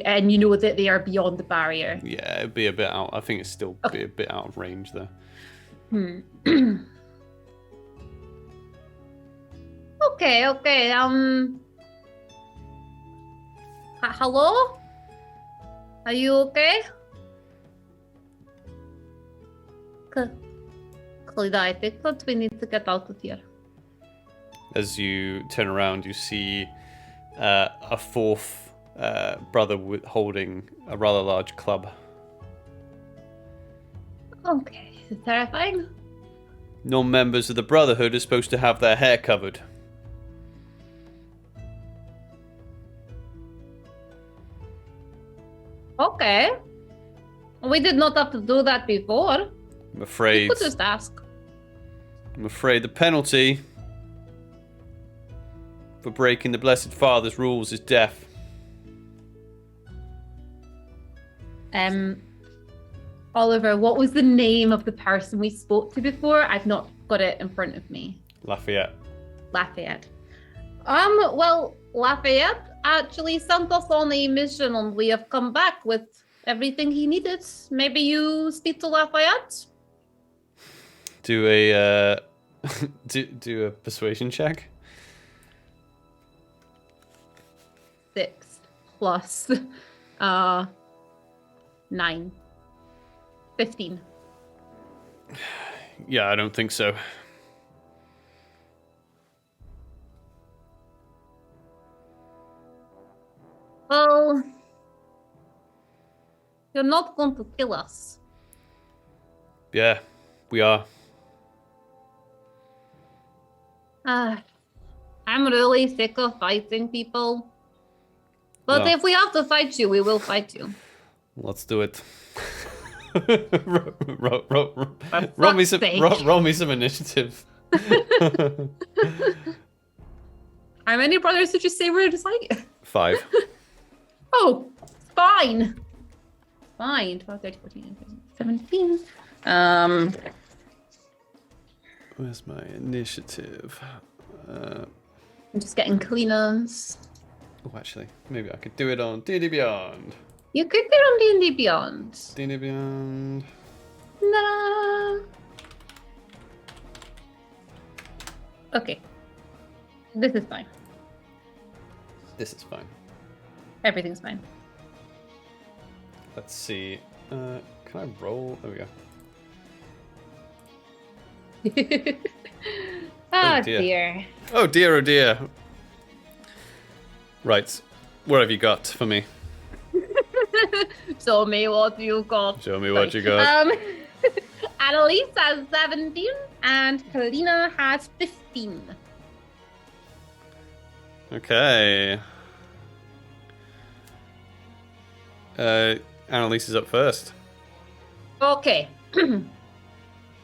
[SPEAKER 3] and you know that they are beyond the barrier.
[SPEAKER 1] Yeah, it'd be a bit out. I think it's still be a bit out of range though.
[SPEAKER 3] Okay. Hello? Are you okay? Cleda, I think that we need to get out of here.
[SPEAKER 1] As you turn around, you see a 4th brother holding a rather large club.
[SPEAKER 3] Okay, is it terrifying?
[SPEAKER 1] Non-members of the Brotherhood are supposed to have their hair covered.
[SPEAKER 3] Okay. We did not have to do that before.
[SPEAKER 1] I'm afraid.
[SPEAKER 3] You could just ask.
[SPEAKER 1] I'm afraid the penalty for breaking the Blessed Father's rules is death.
[SPEAKER 3] Oliver, what was the name of the person we spoke to before? I've not got it in front of me.
[SPEAKER 1] Lafayette.
[SPEAKER 3] Well, Lafayette actually sent us on a mission and we have come back with everything he needed. Maybe you speak to Lafayette?
[SPEAKER 1] Do a do a persuasion check.
[SPEAKER 3] 6 plus 9. 15.
[SPEAKER 1] Yeah, I don't think so.
[SPEAKER 3] Well, you're not going to kill us.
[SPEAKER 1] Yeah, we are.
[SPEAKER 3] I'm really sick of fighting people. But
[SPEAKER 1] Well,
[SPEAKER 3] if we have to fight you, we will fight you.
[SPEAKER 1] let's do it. Roll me some initiative.
[SPEAKER 3] How many brothers did you say were deciding?
[SPEAKER 1] 5.
[SPEAKER 3] Oh, fine. Fine. 12, 13, 14, 17.
[SPEAKER 1] Where's my initiative?
[SPEAKER 3] I'm just getting cleaners.
[SPEAKER 1] Oh, actually, maybe I could do it on D&D Beyond.
[SPEAKER 3] You could get on D&D Beyond.
[SPEAKER 1] D&D Beyond.
[SPEAKER 3] Nah. Okay. This is fine.
[SPEAKER 1] This is fine.
[SPEAKER 3] Everything's fine.
[SPEAKER 1] Let's see. Can I roll? There we go.
[SPEAKER 2] Oh,
[SPEAKER 1] dear.
[SPEAKER 2] dear.
[SPEAKER 1] Oh dear, oh dear. Right. What have you got for me?
[SPEAKER 3] Show me what you got.
[SPEAKER 1] Show me what you got.
[SPEAKER 3] Annalise has 17 and Kalina has 15.
[SPEAKER 1] Okay. Annalise is up first.
[SPEAKER 3] Okay.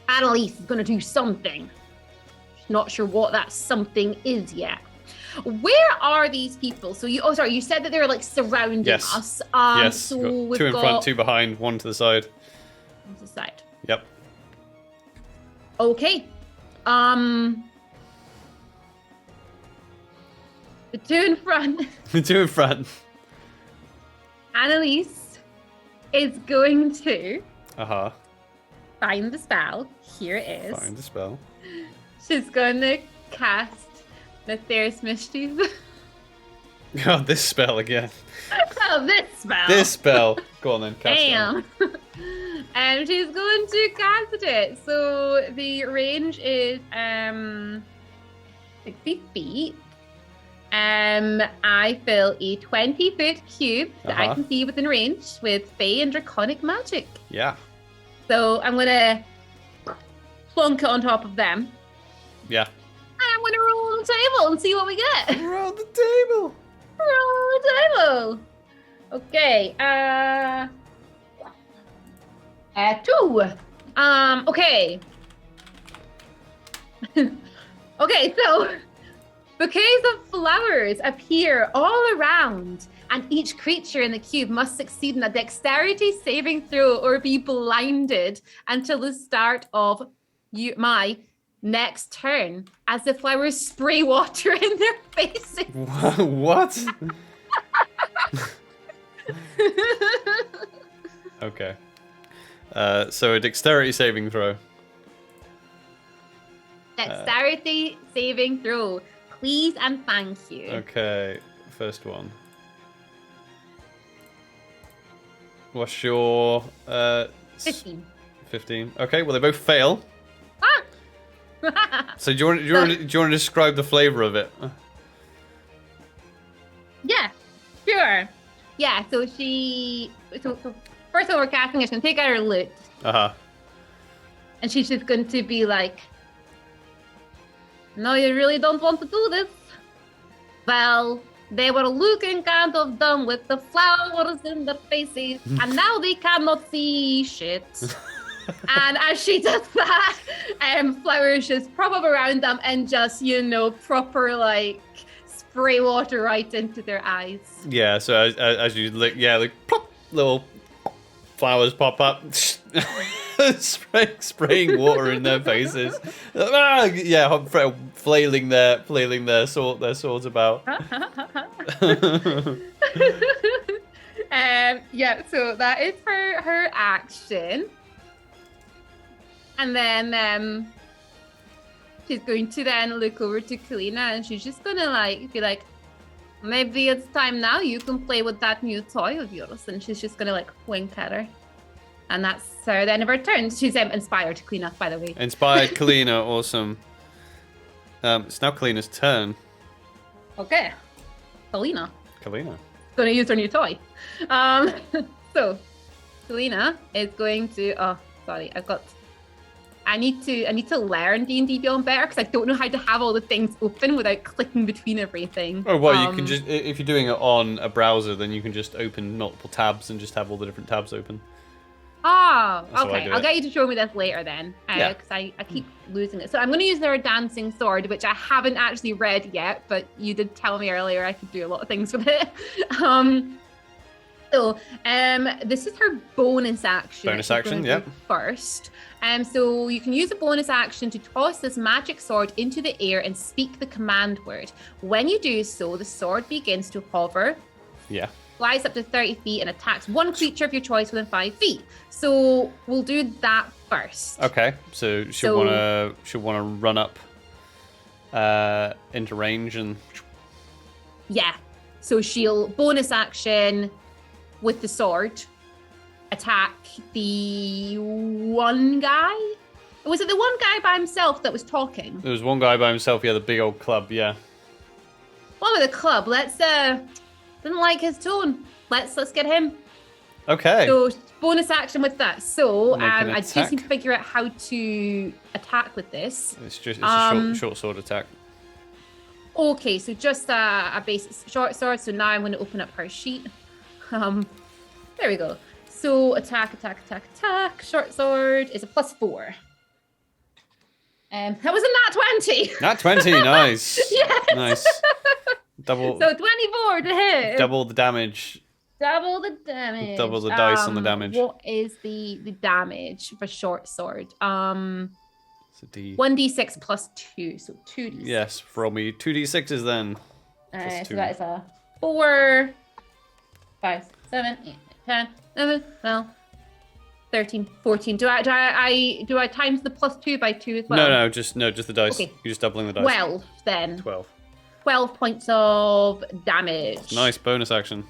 [SPEAKER 3] Annalise is gonna do something. She's not sure what that something is yet. Where are these people? So you said that they were like surrounding
[SPEAKER 1] Yes.
[SPEAKER 3] us.
[SPEAKER 1] Yes.
[SPEAKER 3] So
[SPEAKER 1] Got
[SPEAKER 3] we've
[SPEAKER 1] 2 in
[SPEAKER 3] got
[SPEAKER 1] front, 2 behind, 1 to the side.
[SPEAKER 3] on the side.
[SPEAKER 1] Yep.
[SPEAKER 3] Okay. The 2 in front.
[SPEAKER 1] The 2 in front.
[SPEAKER 2] Annalise is going to
[SPEAKER 1] Uh-huh.
[SPEAKER 2] find the spell. Here it is.
[SPEAKER 1] Find the spell.
[SPEAKER 2] She's going to cast Nefarious Mischief.
[SPEAKER 1] God, this spell again.
[SPEAKER 3] Oh, this spell.
[SPEAKER 1] This spell. Go on then, cast it.
[SPEAKER 2] Damn. And she's going to cast it. So the range is 60 feet. I fill a 20-foot cube that I
[SPEAKER 1] Uh-huh.
[SPEAKER 2] can see within range with Fey and Draconic magic.
[SPEAKER 1] Yeah.
[SPEAKER 2] So I'm gonna plunk it on top of them.
[SPEAKER 1] Yeah.
[SPEAKER 2] And I'm gonna roll on the table and see what we get.
[SPEAKER 1] Around the table.
[SPEAKER 2] Roll on the table. Okay. 2. Okay. Okay, so bouquets of flowers appear all around, and each creature in the cube must succeed in a dexterity saving throw or be blinded until the start of my next turn, as the flowers spray water in their faces.
[SPEAKER 1] What? Okay. So a dexterity saving throw.
[SPEAKER 2] Dexterity saving throw, please and thank you.
[SPEAKER 1] Okay, first one. What's your
[SPEAKER 2] 15.
[SPEAKER 1] 15? Okay, well they both fail. So do you want to describe the flavor of it?
[SPEAKER 2] Yeah, sure. Yeah, so first one we're casting, she's gonna take out her lute,
[SPEAKER 1] Uh-huh.
[SPEAKER 2] and she's just going to be like, "No, you really don't want to do this. Well, they were looking kind of dumb with the flowers in their faces, and now they cannot see shit." And as she does that, flowers just prop up around them and just, proper like spray water right into their eyes.
[SPEAKER 1] Yeah, so as you lick, yeah, like plop, little flowers pop up, spraying water in their faces. Yeah, flailing their swords about.
[SPEAKER 2] Yeah, so that is her action. And then she's going to then look over to Kalina, and she's just gonna be like, maybe it's time now you can play with that new toy of yours. And she's just gonna wink at her. And that's her the end of her turn. She's inspired Kalina, by the way.
[SPEAKER 1] Inspired Kalina, awesome. It's now Kalina's turn.
[SPEAKER 2] Okay. Kalina.
[SPEAKER 1] Kalina.
[SPEAKER 2] Gonna use her new toy. So Kalina is going to I need to learn D&D Beyond better, because I don't know how to have all the things open without clicking between everything.
[SPEAKER 1] Oh, well, you can just, if you're doing it on a browser, then you can just open multiple tabs and just have all the different tabs open.
[SPEAKER 3] Oh,
[SPEAKER 1] That's how I
[SPEAKER 3] okay.
[SPEAKER 1] do
[SPEAKER 3] I'll
[SPEAKER 1] it.
[SPEAKER 3] get you to show me this later then,
[SPEAKER 1] Yeah.
[SPEAKER 3] because I keep losing it. So I'm going to use their dancing sword, which I haven't actually read yet, but you did tell me earlier I could do a lot of things with it. This is her bonus action.
[SPEAKER 1] Bonus
[SPEAKER 3] that she's
[SPEAKER 1] action,
[SPEAKER 3] gonna
[SPEAKER 1] yep.
[SPEAKER 3] do First. So you can use a bonus action to toss this magic sword into the air and speak the command word. When you do so, the sword begins to hover,
[SPEAKER 1] Yeah.
[SPEAKER 3] flies up to 30 feet, and attacks one creature of your choice within 5 feet. So we'll do that first.
[SPEAKER 1] Okay. So she'll wanna run up into range and
[SPEAKER 3] Yeah. So she'll bonus action with the sword, attack the one guy. Was it the one guy by himself that was talking?
[SPEAKER 1] there was one guy by himself, the big old club, yeah.
[SPEAKER 3] One with a club. Let's didn't like his tone. Let's get him.
[SPEAKER 1] Okay.
[SPEAKER 3] So bonus action with that. So
[SPEAKER 1] Make an
[SPEAKER 3] I just
[SPEAKER 1] attack.
[SPEAKER 3] need to figure out how to attack with this.
[SPEAKER 1] It's a short sword attack.
[SPEAKER 3] Okay, so just a basic short sword. So now I'm going to open up her sheet. There we go. So attack. Short sword is a +4. That was a nat 20.
[SPEAKER 1] Nat 20, nice.
[SPEAKER 3] Yes.
[SPEAKER 1] Nice. Double
[SPEAKER 3] So 24 to hit.
[SPEAKER 1] double the damage.
[SPEAKER 3] Double the damage.
[SPEAKER 1] Double the dice on the damage.
[SPEAKER 3] What is the damage for short sword?
[SPEAKER 1] It's a D.
[SPEAKER 3] 1d6 +2, so 2d6.
[SPEAKER 1] Yes, roll me 2d6s then. Plus
[SPEAKER 3] So
[SPEAKER 1] two.
[SPEAKER 3] that is a 4, 5, 7, 8, 10, 11, 12, 13, 14. Do I times the +2 by 2 as well?
[SPEAKER 1] No, just the dice.
[SPEAKER 3] Okay.
[SPEAKER 1] You're just doubling the dice.
[SPEAKER 3] 12 then.
[SPEAKER 1] 12.
[SPEAKER 3] 12 points of damage.
[SPEAKER 1] Nice bonus action.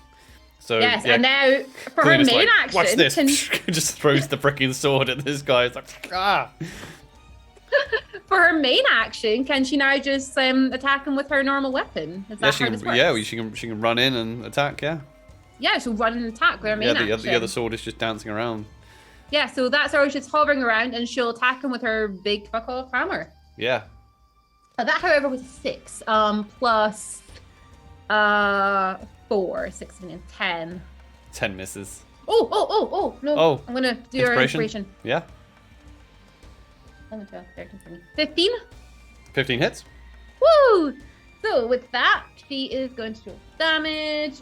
[SPEAKER 1] So
[SPEAKER 3] Yes,
[SPEAKER 1] yeah,
[SPEAKER 3] and now for her
[SPEAKER 1] Kalina's
[SPEAKER 3] main
[SPEAKER 1] like,
[SPEAKER 3] action.
[SPEAKER 1] What's this? Just throws the freaking sword at this guy. It's like, ah.
[SPEAKER 3] For her main action, can she now just attack him with her normal weapon? Is that how this works?
[SPEAKER 1] She can run in and attack. Yeah.
[SPEAKER 3] Yeah, she'll run and attack with her main action.
[SPEAKER 1] The other sword is just dancing around.
[SPEAKER 3] Yeah, so that's her just hovering around, and she'll attack him with her big fuck off hammer.
[SPEAKER 1] Yeah.
[SPEAKER 3] That, however, was 6 plus 4, 6, 7, and 10.
[SPEAKER 1] 10 misses.
[SPEAKER 3] Oh, no.
[SPEAKER 1] Oh,
[SPEAKER 3] I'm going to do her inspiration.
[SPEAKER 1] Yeah.
[SPEAKER 3] 11, 12, 13, 14, 15.
[SPEAKER 1] 15 hits.
[SPEAKER 3] Woo! So with that, she is going to do damage.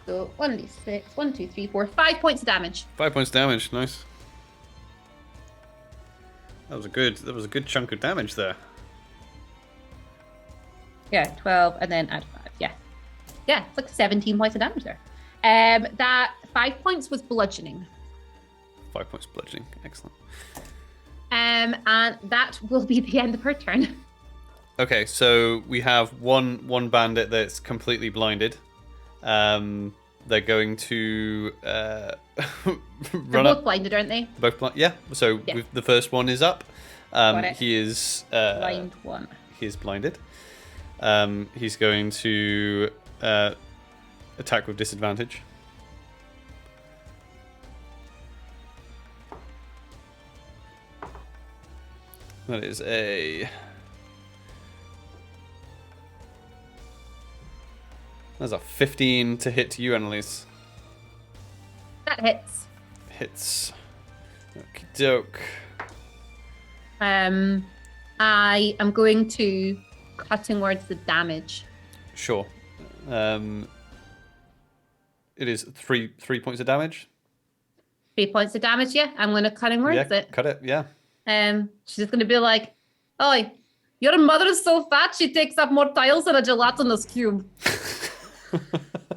[SPEAKER 3] So 1d6, 1, 2, 3, 4, 5 points of damage.
[SPEAKER 1] 5 points damage. Nice. That was a good chunk of damage there.
[SPEAKER 3] Yeah, 12, and then add 5. Yeah, it's like 17 points of damage there. That 5 points was bludgeoning.
[SPEAKER 1] 5 points bludgeoning. Excellent.
[SPEAKER 3] And that will be the end of her turn.
[SPEAKER 1] Okay, so we have one bandit that's completely blinded. They're going to
[SPEAKER 3] They're
[SPEAKER 1] run
[SPEAKER 3] both
[SPEAKER 1] up.
[SPEAKER 3] blinded, aren't they?
[SPEAKER 1] Both blind. Yeah. So
[SPEAKER 3] Yeah.
[SPEAKER 1] The first one is up.
[SPEAKER 3] Got it.
[SPEAKER 1] He is
[SPEAKER 3] Blind one.
[SPEAKER 1] He is blinded. He's going to attack with disadvantage. That is That's a 15 to hit you, Annalise.
[SPEAKER 3] That hits.
[SPEAKER 1] Hits. Okie doke.
[SPEAKER 3] I am going to cutting words the damage.
[SPEAKER 1] Sure. It is three points of damage.
[SPEAKER 3] 3 points of damage, yeah. I'm going to cutting words
[SPEAKER 1] Yeah,
[SPEAKER 3] it.
[SPEAKER 1] cut it, yeah.
[SPEAKER 3] She's just going to be like, "Oh, your mother is so fat she takes up more tiles than a gelatinous cube."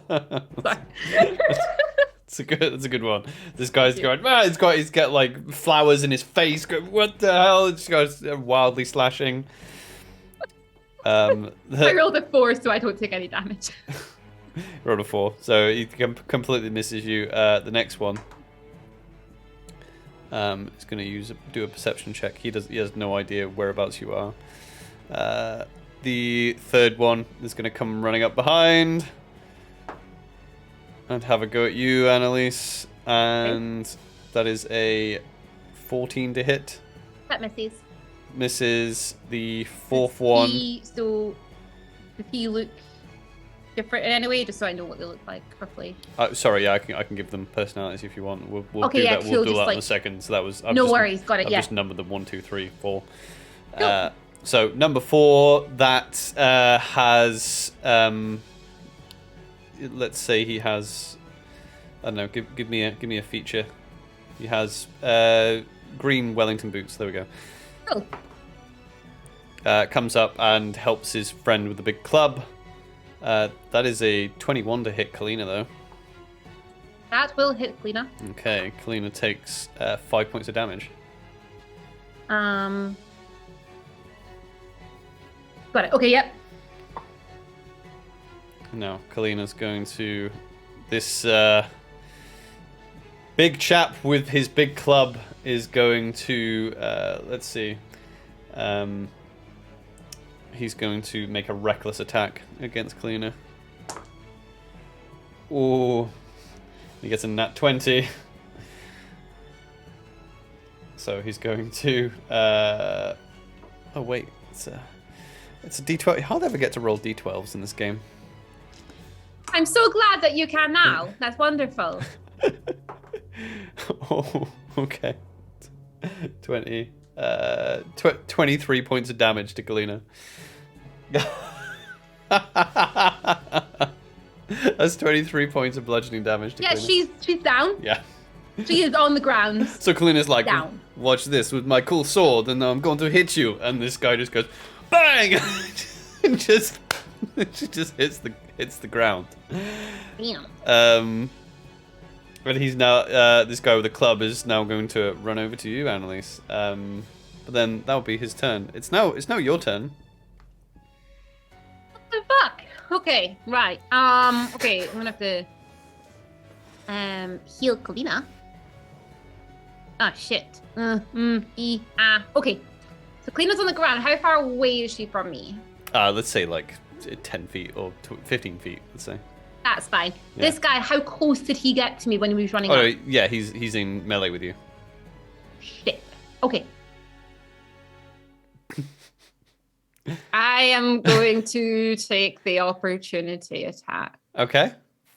[SPEAKER 3] Sorry.
[SPEAKER 1] It's a good one. This guy's going, he's got like flowers in his face. Going, what the hell? This guy's wildly slashing.
[SPEAKER 3] I rolled a 4, so I don't take any damage.
[SPEAKER 1] Rolled a 4, so he completely misses you. The next one, is going to do a perception check. He has no idea whereabouts you are. The third one is going to come running up behind and have a go at you, Annalise. And that is a 14 to hit.
[SPEAKER 3] That misses.
[SPEAKER 1] Misses. The fourth one.
[SPEAKER 3] So, does he look different in any way, just so I know what they look like roughly?
[SPEAKER 1] Sorry, yeah, I can give them personalities if you want. We'll
[SPEAKER 3] Okay,
[SPEAKER 1] do
[SPEAKER 3] yeah,
[SPEAKER 1] that.
[SPEAKER 3] cool,
[SPEAKER 1] We'll do
[SPEAKER 3] just
[SPEAKER 1] that in
[SPEAKER 3] like-
[SPEAKER 1] a second. So that was
[SPEAKER 3] No worries, got it,
[SPEAKER 1] I've
[SPEAKER 3] yeah.
[SPEAKER 1] just numbered them 1, 2, 3, 4.
[SPEAKER 3] Cool.
[SPEAKER 1] So number 4, that has let's say he has, I don't know. Give me a feature. He has green Wellington boots. There we go.
[SPEAKER 3] Cool.
[SPEAKER 1] Comes up and helps his friend with the big club. That is a 21 to hit Kalina, though.
[SPEAKER 3] That will hit Kalina.
[SPEAKER 1] Okay, Kalina takes 5 points of damage.
[SPEAKER 3] Got it. Okay, yep.
[SPEAKER 1] Now, Kalina's going to... This big chap with his big club is going to... let's see. He's going to make a reckless attack against Kalina. Ooh. He gets a nat 20. So he's going to... oh, wait. It's a D12. How'd I ever get to roll D12s in this game?
[SPEAKER 3] I'm so glad that you can now. That's wonderful.
[SPEAKER 1] Oh, okay. 20. 23 points of damage to Galena. That's 23 points of bludgeoning damage to
[SPEAKER 3] Yeah,
[SPEAKER 1] Galena.
[SPEAKER 3] she's down.
[SPEAKER 1] Yeah.
[SPEAKER 3] She is on the ground.
[SPEAKER 1] So Kalina's like,
[SPEAKER 3] Down.
[SPEAKER 1] watch this with my cool sword, and I'm going to hit you. And this guy just goes, bang! And she just hits the ground.
[SPEAKER 3] Damn.
[SPEAKER 1] But he's now, this guy with the club is now going to run over to you, Annalise. But then that'll be his turn. It's now your turn.
[SPEAKER 3] What the fuck? Okay, right. Okay, I'm gonna have to heal Kalina. Ah, shit. Okay. So Kalina's on the ground. How far away is she from me?
[SPEAKER 1] Let's say like 10 feet or 15 feet, let's say.
[SPEAKER 3] That's fine.
[SPEAKER 1] Yeah.
[SPEAKER 3] This guy, how close did he get to me when he was running
[SPEAKER 1] Oh,
[SPEAKER 3] up?
[SPEAKER 1] no, yeah, he's in melee with you.
[SPEAKER 3] Shit. Okay. I am going to take the opportunity attack.
[SPEAKER 1] Okay,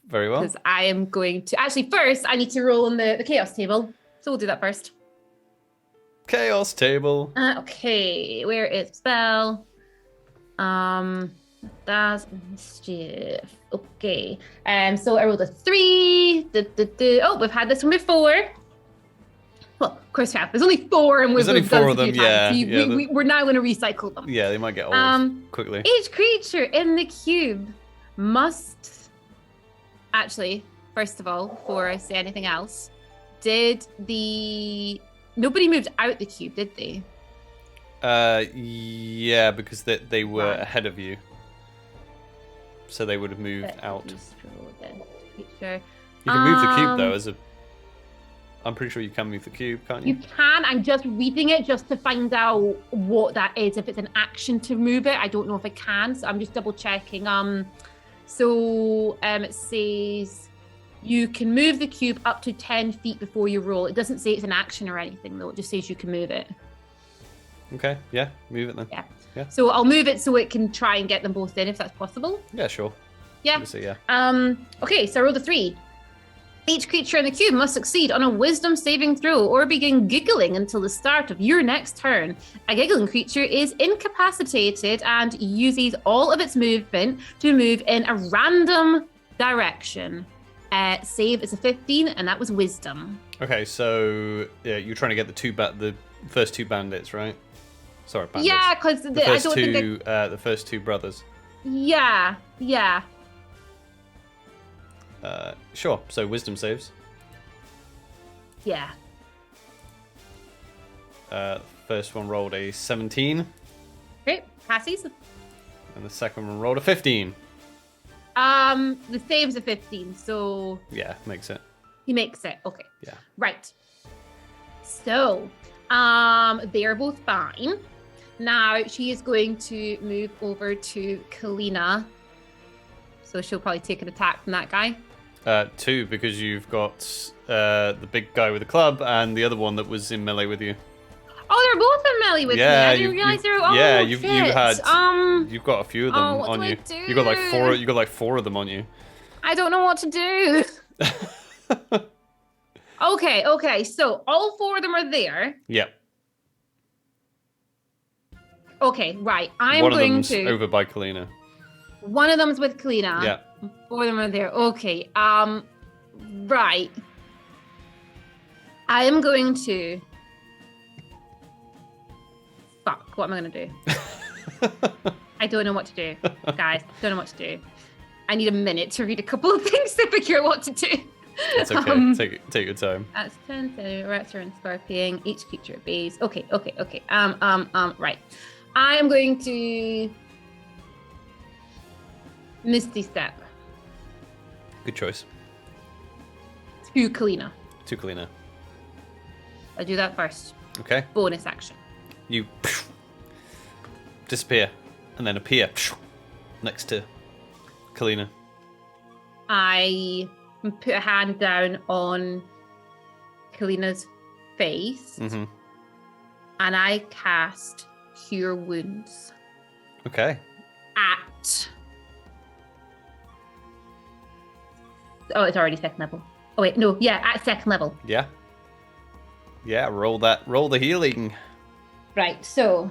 [SPEAKER 1] very well.
[SPEAKER 3] Because I am going to... Actually, first, I need to roll on the chaos table. So we'll do that first.
[SPEAKER 1] Chaos table.
[SPEAKER 3] Okay, where is spell? That's mischief. Okay. So I rolled a 3. Oh, we've had this one before. Well, of course we have. There's only 4 and we've
[SPEAKER 1] There's only
[SPEAKER 3] done
[SPEAKER 1] 4
[SPEAKER 3] this
[SPEAKER 1] of
[SPEAKER 3] a few
[SPEAKER 1] them,
[SPEAKER 3] times.
[SPEAKER 1] yeah,
[SPEAKER 3] So
[SPEAKER 1] yeah,
[SPEAKER 3] we're now going to recycle them.
[SPEAKER 1] Yeah, they might get old quickly.
[SPEAKER 3] Each creature in the cube must... Actually, first of all, before I say anything else, nobody moved out the cube, did they?
[SPEAKER 1] Yeah, because they were
[SPEAKER 3] Right.
[SPEAKER 1] ahead of you. So they would have moved
[SPEAKER 3] Let
[SPEAKER 1] out.
[SPEAKER 3] me scroll down to creature.
[SPEAKER 1] You can move the cube, though, I'm pretty sure you can move the cube, can't you?
[SPEAKER 3] You can. I'm just reading it just to find out what that is. If it's an action to move it, I don't know if I can. So I'm just double checking. It says you can move the cube up to 10 feet before you roll. It doesn't say it's an action or anything, though. It just says you can move it.
[SPEAKER 1] Okay, yeah, move it then.
[SPEAKER 3] Yeah.
[SPEAKER 1] Yeah.
[SPEAKER 3] So I'll move it so it can try and get them both in, if that's possible.
[SPEAKER 1] Yeah, sure.
[SPEAKER 3] Yeah.
[SPEAKER 1] Obviously, yeah.
[SPEAKER 3] Okay, so I rolled a 3. Each creature in the cube must succeed on a wisdom saving throw or begin giggling until the start of your next turn. A giggling creature is incapacitated and uses all of its movement to move in a random direction. Save is a 15, and that was wisdom.
[SPEAKER 1] Okay, so yeah, you're trying to get the first 2 bandits, right? Sorry, bandits.
[SPEAKER 3] Yeah, because I don't think
[SPEAKER 1] the first 2 brothers.
[SPEAKER 3] Yeah.
[SPEAKER 1] Sure. So wisdom saves.
[SPEAKER 3] Yeah.
[SPEAKER 1] First one rolled a 17,
[SPEAKER 3] Great. Passes.
[SPEAKER 1] and the second one rolled a 15.
[SPEAKER 3] The save's a 15, so
[SPEAKER 1] Yeah, makes it.
[SPEAKER 3] he makes it. Okay.
[SPEAKER 1] Yeah.
[SPEAKER 3] Right. So, they're both fine. Now she is going to move over to Kalina. So she'll probably take an attack from that guy.
[SPEAKER 1] 2, because you've got the big guy with the club and the other one that was in melee with you.
[SPEAKER 3] Oh, they're both in melee with me. I didn't realize they were. Oh,
[SPEAKER 1] yeah,
[SPEAKER 3] shit.
[SPEAKER 1] you've got a few of them
[SPEAKER 3] what
[SPEAKER 1] on
[SPEAKER 3] do
[SPEAKER 1] you.
[SPEAKER 3] I do?
[SPEAKER 1] You got like four. You got like 4 of them on you.
[SPEAKER 3] I don't know what to do. Okay. So all 4 of them are there.
[SPEAKER 1] Yep.
[SPEAKER 3] Okay, right. I'm
[SPEAKER 1] One of
[SPEAKER 3] going
[SPEAKER 1] them's
[SPEAKER 3] to.
[SPEAKER 1] over by Kalina.
[SPEAKER 3] One of them's with Kalina.
[SPEAKER 1] Yeah.
[SPEAKER 3] 4 of them are there. Okay. Right. I am going to. Fuck. What am I going to do? I don't know what to do, guys. Don't know what to do. I need a minute to read a couple of things to figure out what to do.
[SPEAKER 1] It's okay. Take your time.
[SPEAKER 3] That's 10 raptor and scorpion. Each creature base. Okay. Right. I am going to Misty Step
[SPEAKER 1] Good choice.
[SPEAKER 3] to Kalina.
[SPEAKER 1] To Kalina.
[SPEAKER 3] I'll do that first.
[SPEAKER 1] Okay.
[SPEAKER 3] Bonus action.
[SPEAKER 1] You disappear and then appear next to Kalina.
[SPEAKER 3] I put a hand down on Kalina's face
[SPEAKER 1] Mm-hmm.
[SPEAKER 3] and I cast Cure Wounds
[SPEAKER 1] Okay.
[SPEAKER 3] at. Oh, it's already 2nd level. Oh, wait, no, yeah, at 2nd level.
[SPEAKER 1] Yeah. Yeah. Roll the healing.
[SPEAKER 3] Right, so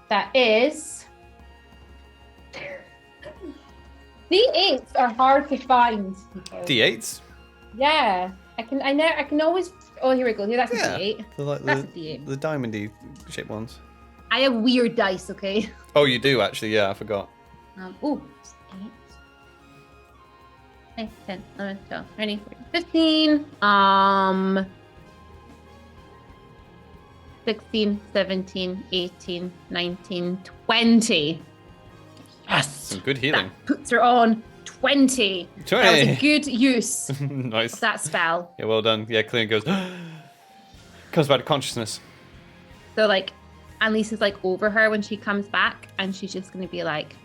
[SPEAKER 3] that is. D8s are hard to find.
[SPEAKER 1] D8s.
[SPEAKER 3] Yeah, I can always. Oh, here we go. Here, that's a D8. That's a D8.
[SPEAKER 1] The diamondy shaped ones.
[SPEAKER 3] I have weird dice. Okay.
[SPEAKER 1] Oh, you do actually. Yeah, I forgot.
[SPEAKER 3] Oh, 8, 9, 10, 11, 12, 13, 14, 15. 16, 17, 18, 19, 20. Yes!
[SPEAKER 1] Some good healing.
[SPEAKER 3] That puts her on 20.
[SPEAKER 1] 20.
[SPEAKER 3] That was a good use
[SPEAKER 1] Nice.
[SPEAKER 3] of that spell.
[SPEAKER 1] Yeah, well done. Yeah, Kalina goes. Comes back to consciousness.
[SPEAKER 3] So, like, Annalise is, like, over her when she comes back, and she's just going to be like,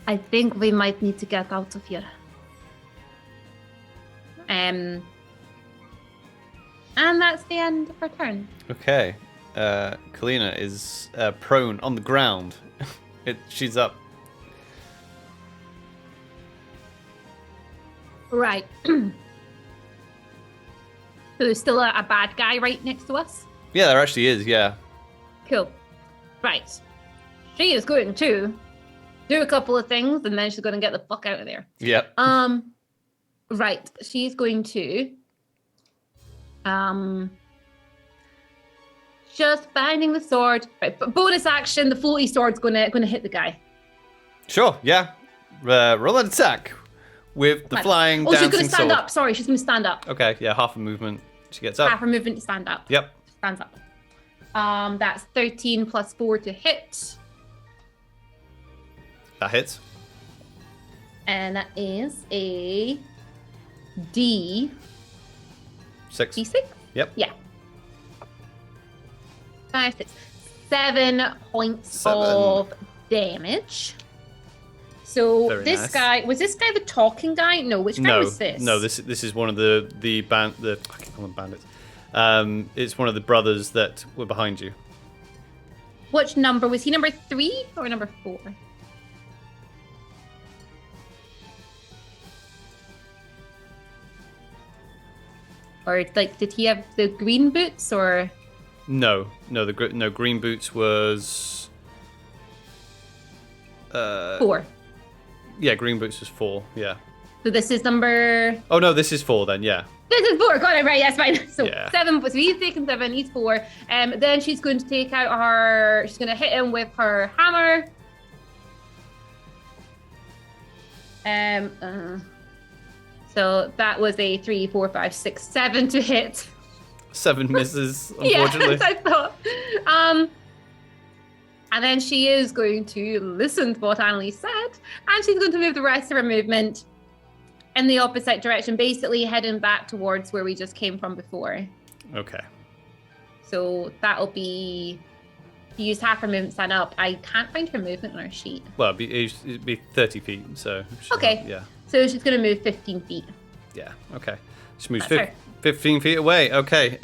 [SPEAKER 3] I think we might need to get out of here. And that's the end of her turn.
[SPEAKER 1] Okay. Kalina is prone on the ground. She's up.
[SPEAKER 3] Right. So there's still a bad guy right next to us?
[SPEAKER 1] Yeah, there actually is. Yeah.
[SPEAKER 3] Cool. Right. She is going to do a couple of things, and then she's going to get the fuck out of there.
[SPEAKER 1] Yep.
[SPEAKER 3] Right. She's going to just finding the sword. Right, but bonus action, the floaty sword's gonna hit the guy.
[SPEAKER 1] Sure. Yeah. Roll an attack with the flying dancing
[SPEAKER 3] she's gonna stand
[SPEAKER 1] sword.
[SPEAKER 3] up. Sorry, she's gonna stand up.
[SPEAKER 1] Okay. Yeah, half a movement. She gets up.
[SPEAKER 3] Half her movement to stand up.
[SPEAKER 1] Yep.
[SPEAKER 3] Stands up. That's 13 plus 4 to hit.
[SPEAKER 1] That hits.
[SPEAKER 3] And that is a D6.
[SPEAKER 1] 6. Yep.
[SPEAKER 3] Yeah. 5, 6, 7 points
[SPEAKER 1] 7.
[SPEAKER 3] of damage. So
[SPEAKER 1] Very
[SPEAKER 3] this
[SPEAKER 1] nice.
[SPEAKER 3] guy, was this guy the talking guy? No, which guy was this?
[SPEAKER 1] No, this is one of the I can't call them bandits. It's one of the brothers that were behind you.
[SPEAKER 3] Which number? Was he number 3 or number 4? Or like, did he have the green boots or?
[SPEAKER 1] No, Green Boots was
[SPEAKER 3] 4.
[SPEAKER 1] Yeah, Green Boots was 4. Yeah.
[SPEAKER 3] So this is number.
[SPEAKER 1] Oh no, this is 4 then. Yeah.
[SPEAKER 3] This is 4. Got it right. Yes, fine. So
[SPEAKER 1] Yeah.
[SPEAKER 3] 7. So he's taking 7. He's 4. Then she's going to take out her. She's going to hit him with her hammer. So that was a 3, 4, 5, 6, 7 to hit.
[SPEAKER 1] 7 misses, unfortunately.
[SPEAKER 3] Yes, I thought. And then she is going to listen to what Annalise said, and she's going to move the rest of her movement in the opposite direction, basically heading back towards where we just came from before.
[SPEAKER 1] Okay.
[SPEAKER 3] So that'll be. She used half her movement to stand up. I can't find her movement on her sheet.
[SPEAKER 1] Well, it'd be 30 feet, so.
[SPEAKER 3] Okay.
[SPEAKER 1] Yeah.
[SPEAKER 3] So she's going to move 15 feet.
[SPEAKER 1] Yeah. Okay. She moves
[SPEAKER 3] That's her.
[SPEAKER 1] 15 feet away. Okay.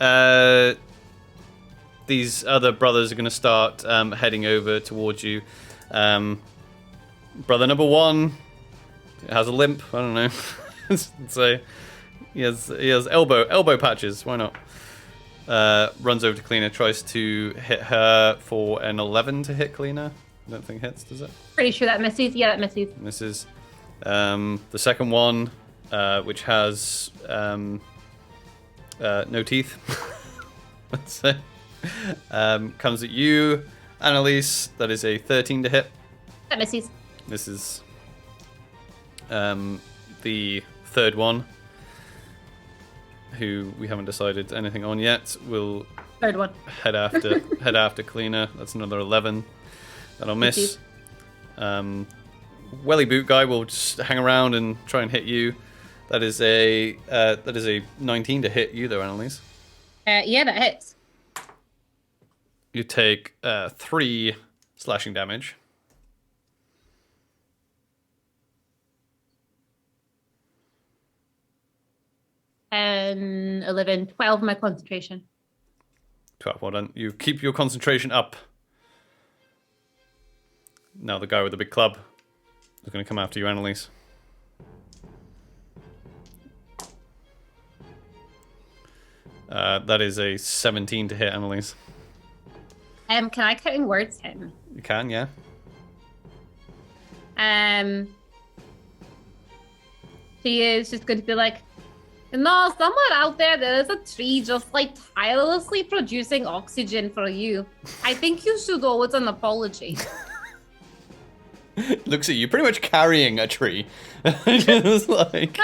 [SPEAKER 1] these other brothers are going to start heading over towards you. Brother number 1 has a limp. I don't know. So he has elbow patches. Why not? Runs over to Kalina, tries to hit her for an 11 to hit Kalina. I don't think hits, does it?
[SPEAKER 2] Pretty sure that misses. Yeah, that misses.
[SPEAKER 1] Misses. The second one, which has no teeth, let's say, comes at you, Annalise. That is a 13 to hit.
[SPEAKER 3] That misses.
[SPEAKER 1] Misses. The third one, who we haven't decided anything on yet, will
[SPEAKER 3] Third one.
[SPEAKER 1] head after Kalina. That's another 11. That'll miss. Welly boot guy will just hang around and try and hit you. That is a 19 to hit you though, Annalise.
[SPEAKER 3] Yeah, that hits.
[SPEAKER 1] You take 3 slashing damage.
[SPEAKER 3] And 11, 12 my concentration.
[SPEAKER 1] 12, well done. You keep your concentration up. Now the guy with the big club is going to come after you, Annalise. That is a 17 to hit, Annalise.
[SPEAKER 3] Can I count words him?
[SPEAKER 1] You can, yeah.
[SPEAKER 3] She is just going to be like, no, somewhere out there is a tree just like tirelessly producing oxygen for you. I think you should owe it an apology.
[SPEAKER 1] Looks at you, pretty much carrying a tree. Just like...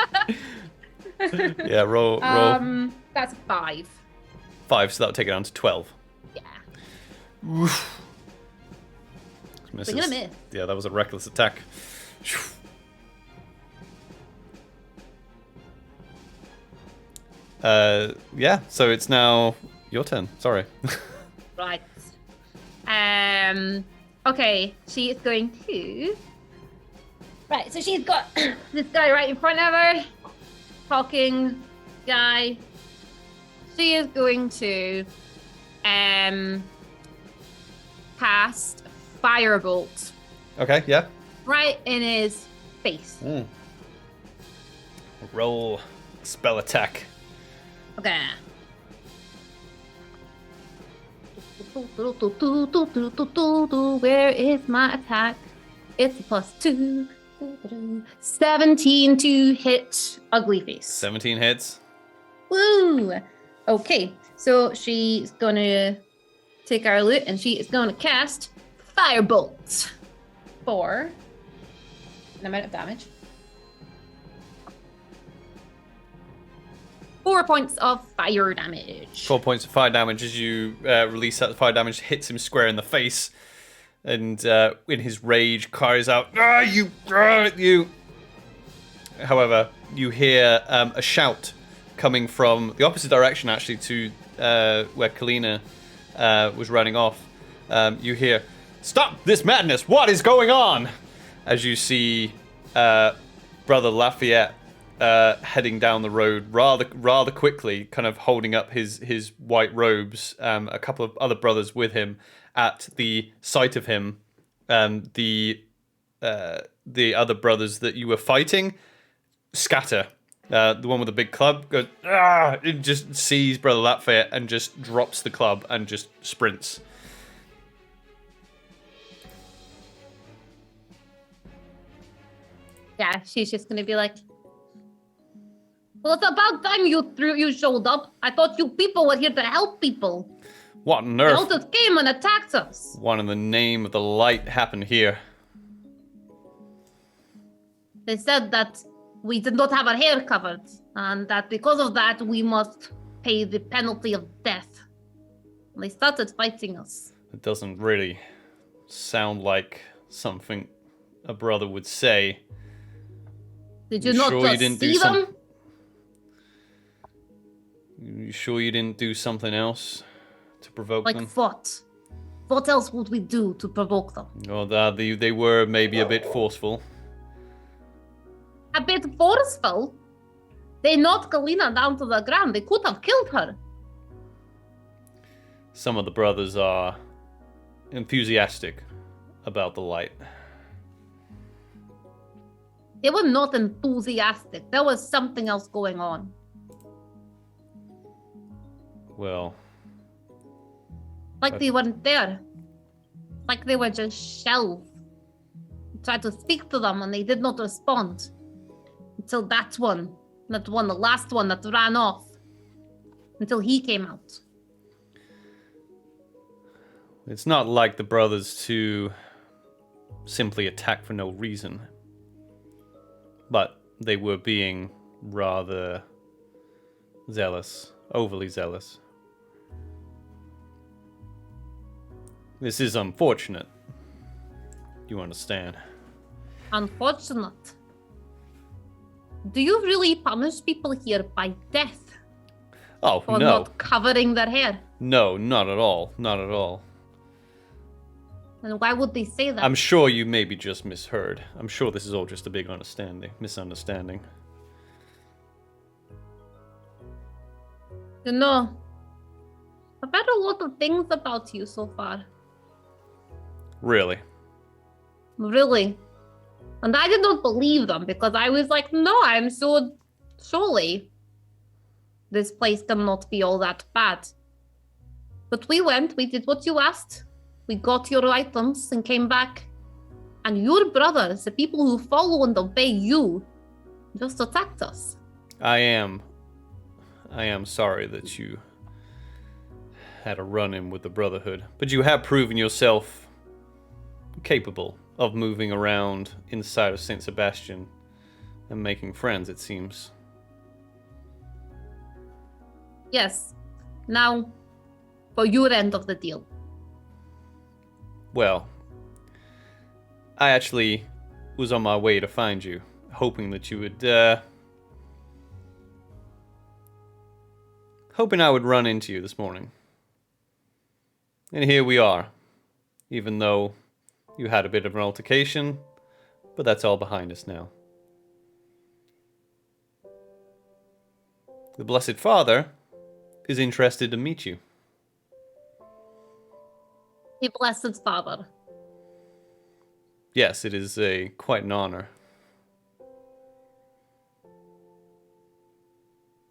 [SPEAKER 1] Yeah, roll.
[SPEAKER 3] That's 5.
[SPEAKER 1] 5, so that'll take it down to 12.
[SPEAKER 3] Yeah.
[SPEAKER 1] Oof.
[SPEAKER 3] We're gonna miss.
[SPEAKER 1] Yeah, that was a reckless attack. Yeah, so it's now your turn. Sorry.
[SPEAKER 3] Right. Okay, she is going to... Right, so she's got this guy right in front of her. Talking guy. She is going to cast Firebolt
[SPEAKER 1] Okay, yeah.
[SPEAKER 3] right in his face.
[SPEAKER 1] Roll spell attack.
[SPEAKER 3] Okay. Where is my attack? It's a +2. 17 to hit Ugly Face.
[SPEAKER 1] 17 hits.
[SPEAKER 3] Woo! Okay, so she's gonna take our loot and she is gonna cast Firebolt for an amount of damage. 4 points of fire damage.
[SPEAKER 1] 4 points of fire damage as you release that fire damage, hits him square in the face, and in his rage cries out, you! However, you hear a shout coming from the opposite direction, actually, to where Kalina was running off. You hear, "Stop this madness! What is going on?" As you see Brother Lafayette heading down the road rather quickly, kind of holding up his white robes. A couple of other brothers with him. At the sight of him, the other brothers that you were fighting scatter. The one with the big club goes, it just sees Brother Lafayette and just drops the club and just sprints.
[SPEAKER 3] Yeah, she's just gonna be like, well, it's about time you showed up. I thought you people were here to help people.
[SPEAKER 1] What on
[SPEAKER 3] The
[SPEAKER 1] earth?
[SPEAKER 3] Elders came and attacked us.
[SPEAKER 1] What in the name of the light happened here?
[SPEAKER 3] They said that we did not have our hair covered, and that because of that, we must pay the penalty of death. And they started fighting us.
[SPEAKER 1] It doesn't really sound like something a brother would say.
[SPEAKER 3] Did you
[SPEAKER 1] You
[SPEAKER 3] not
[SPEAKER 1] sure you
[SPEAKER 3] just
[SPEAKER 1] didn't do
[SPEAKER 3] see
[SPEAKER 1] some-
[SPEAKER 3] them?
[SPEAKER 1] You sure you didn't do something else to provoke
[SPEAKER 3] Like
[SPEAKER 1] them?
[SPEAKER 3] what? What else would we do to provoke them?
[SPEAKER 1] Oh, they were maybe a bit forceful.
[SPEAKER 3] A bit forceful? They knocked Kalina down to the ground. They could have killed her.
[SPEAKER 1] some of the brothers are enthusiastic about the light.
[SPEAKER 3] They were not enthusiastic. There was something else going on.
[SPEAKER 1] Well,
[SPEAKER 3] Like they weren't there. Like they were just shelved. I tried to speak to them and they did not respond. Until the last one that ran off. Until he came out.
[SPEAKER 1] it's not like the brothers to simply attack for no reason. But they were being rather zealous, overly zealous. This is unfortunate. You understand?
[SPEAKER 3] Unfortunate. Do you really punish people here by death?
[SPEAKER 1] Oh,
[SPEAKER 3] Or
[SPEAKER 1] no.
[SPEAKER 3] not covering their hair?
[SPEAKER 1] No, not at all. Not at all.
[SPEAKER 3] And why would they say that?
[SPEAKER 1] I'm sure you maybe just misheard. I'm sure this is all just a big misunderstanding.
[SPEAKER 3] You know, I've heard a lot of things about you so far.
[SPEAKER 1] Really?
[SPEAKER 3] Really. And I did not believe them because I was like, no, surely this place cannot be all that bad. But we did what you asked. We got your items and came back. And your brothers, the people who follow and obey you, just attacked us.
[SPEAKER 1] I am sorry that you had a run-in with the Brotherhood. But you have proven yourself capable of moving around inside of St. Sebastian and making friends, it seems.
[SPEAKER 3] Yes. Now, for your end of the deal.
[SPEAKER 1] Well, I actually was on my way to find you, hoping that you would, hoping I would run into you this morning. And here we are, even though you had a bit of an altercation, but that's all behind us now. The Blessed Father is interested to meet you.
[SPEAKER 3] The Blessed Father.
[SPEAKER 1] Yes, it is quite an honor.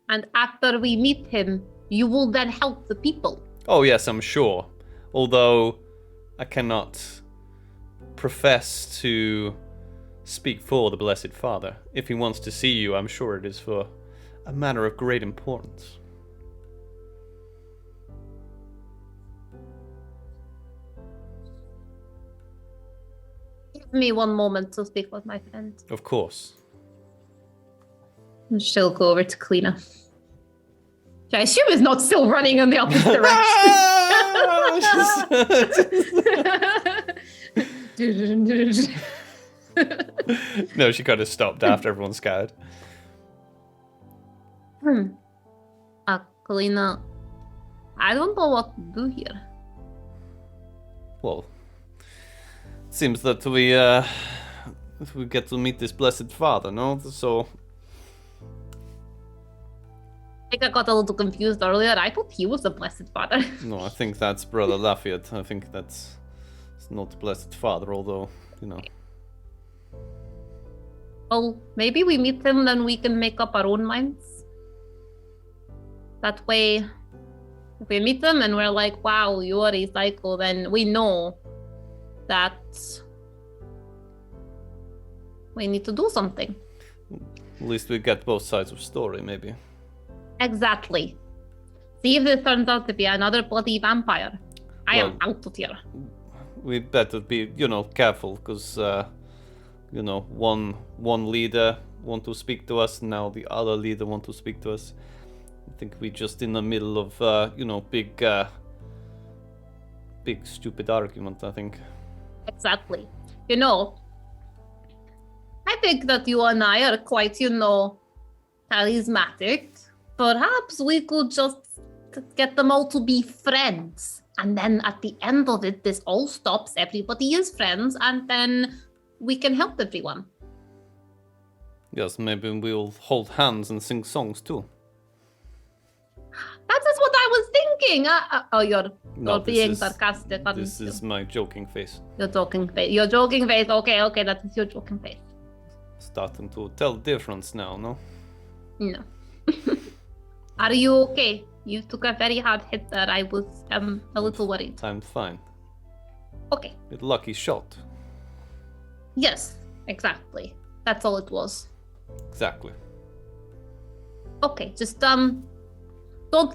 [SPEAKER 3] And after we meet him, you will then help the people.
[SPEAKER 1] Oh yes, I'm sure. Although I cannot profess to speak for the Blessed Father. If he wants to see you, I'm sure it is for a matter of great importance.
[SPEAKER 3] Give me one moment to speak with my friend.
[SPEAKER 1] Of course.
[SPEAKER 3] And she'll go over to Kalina. Which I assume is not still running in the opposite direction.
[SPEAKER 1] No, she kind of stopped after everyone scattered.
[SPEAKER 3] Kalina, I don't know what to do here.
[SPEAKER 1] Well, it seems that we get to meet this Blessed Father, no? So
[SPEAKER 3] I think I got a little confused earlier. I thought he was the Blessed Father.
[SPEAKER 1] no, I think that's Brother Lafayette. I think it's not the Blessed Father, although, you know.
[SPEAKER 3] Well, maybe we meet him, then we can make up our own minds. That way, if we meet him and we're like, wow, you are a psycho, then we know that we need to do something.
[SPEAKER 1] At least we get both sides of story, maybe.
[SPEAKER 3] Exactly. See if this turns out to be another bloody vampire. I am
[SPEAKER 1] Well,
[SPEAKER 3] out of here.
[SPEAKER 1] We better be, careful, because, one leader want to speak to us, now the other leader want to speak to us. I think we just in the middle of, big stupid argument, I think.
[SPEAKER 3] Exactly. I think that you and I are quite, charismatic. Perhaps we could just get them all to be friends. And then at the end of it, this all stops, everybody is friends, and then we can help everyone.
[SPEAKER 1] Yes, maybe we'll hold hands and sing songs too.
[SPEAKER 3] That is what I was joking. You're
[SPEAKER 1] this
[SPEAKER 3] being sarcastic.
[SPEAKER 1] This is my joking face.
[SPEAKER 3] Your joking face. Your joking face. Okay, that is your joking face.
[SPEAKER 1] Starting to tell the difference now, no?
[SPEAKER 3] No. Are you okay? You took a very hard hit there. I was a little worried.
[SPEAKER 1] I'm fine.
[SPEAKER 3] Okay.
[SPEAKER 1] A lucky shot.
[SPEAKER 3] Yes, exactly. That's all it was.
[SPEAKER 1] Exactly.
[SPEAKER 3] Okay, just don't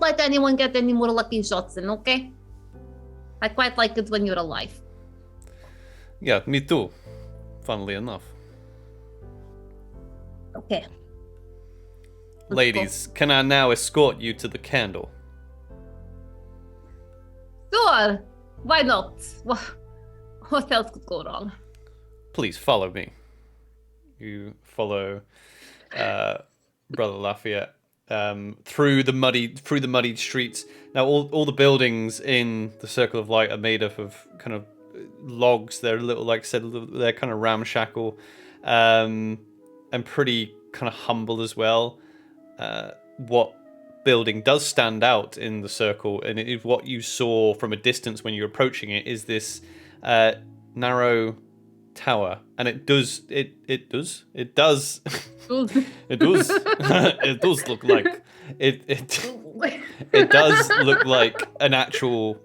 [SPEAKER 3] let anyone get any more lucky shots in, okay? I quite like it when you're alive.
[SPEAKER 1] Yeah, me too. Funnily enough.
[SPEAKER 3] Okay.
[SPEAKER 1] Ladies, can I now escort you to the candle?
[SPEAKER 3] Sure. Why not? What else could go wrong?
[SPEAKER 1] Please follow me. You follow Brother Lafayette through the muddied streets. Now all the buildings in the Circle of Light are made up of kind of logs. They're a little, like I said, they're kind of ramshackle and pretty kind of humble as well. What building does stand out in the circle, and it is what you saw from a distance when you're approaching it, is this narrow tower, and it does it does it does look like it does look like an actual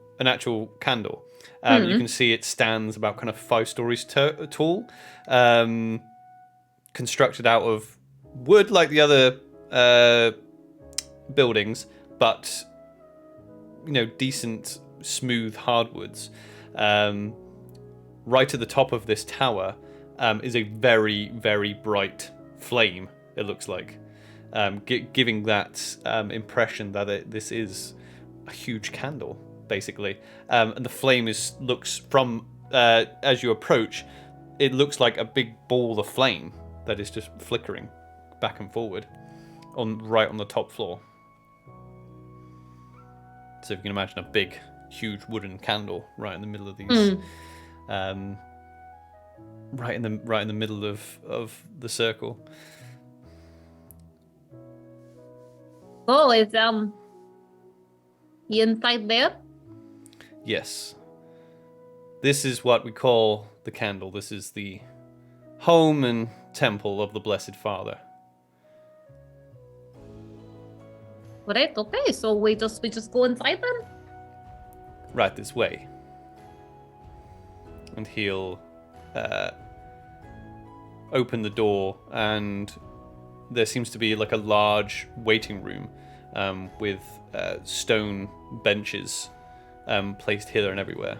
[SPEAKER 1] candle. You can see it stands about kind of 5 stories tall, constructed out of wood like the other buildings, but decent smooth hardwoods. Right at the top of this tower is a very, very bright flame, it looks like, giving that impression that this is a huge candle, basically. And the flame looks from, as you approach, it looks like a big ball of flame that is just flickering back and forward right on the top floor. So if you can imagine a big, huge wooden candle right in the middle of these, right in the middle of the circle.
[SPEAKER 3] Oh, is he inside there?
[SPEAKER 1] Yes. This is what we call the candle. This is the home and temple of the Blessed Father.
[SPEAKER 3] Right, okay, so we just go inside then?
[SPEAKER 1] Right this way. And he'll open the door, and there seems to be like a large waiting room with stone benches placed here and everywhere.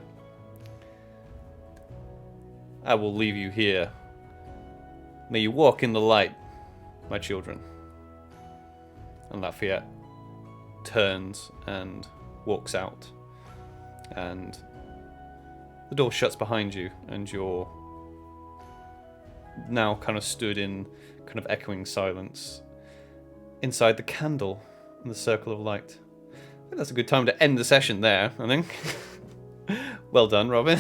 [SPEAKER 1] I will leave you here. May you walk in the light, my children. And Lafayette turns and walks out, and the door shuts behind you, and you're now kind of stood in kind of echoing silence inside the candle in the Circle of Light. I think that's a good time to end the session there, I think. Well done, Robin.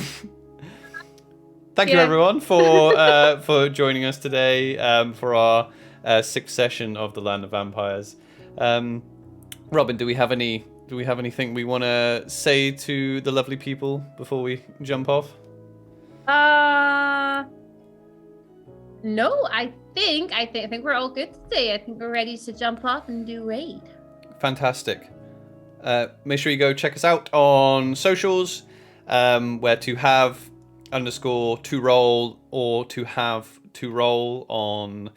[SPEAKER 1] Thank you everyone for joining us today for our 6th session of the Land of Vampires. Robin, do we have anything we want to say to the lovely people before we jump off?
[SPEAKER 3] No, I think we're all good today. I think we're ready to jump off and do raid.
[SPEAKER 1] Fantastic. Make sure you go check us out on socials, where to have _to_roll or to have to roll on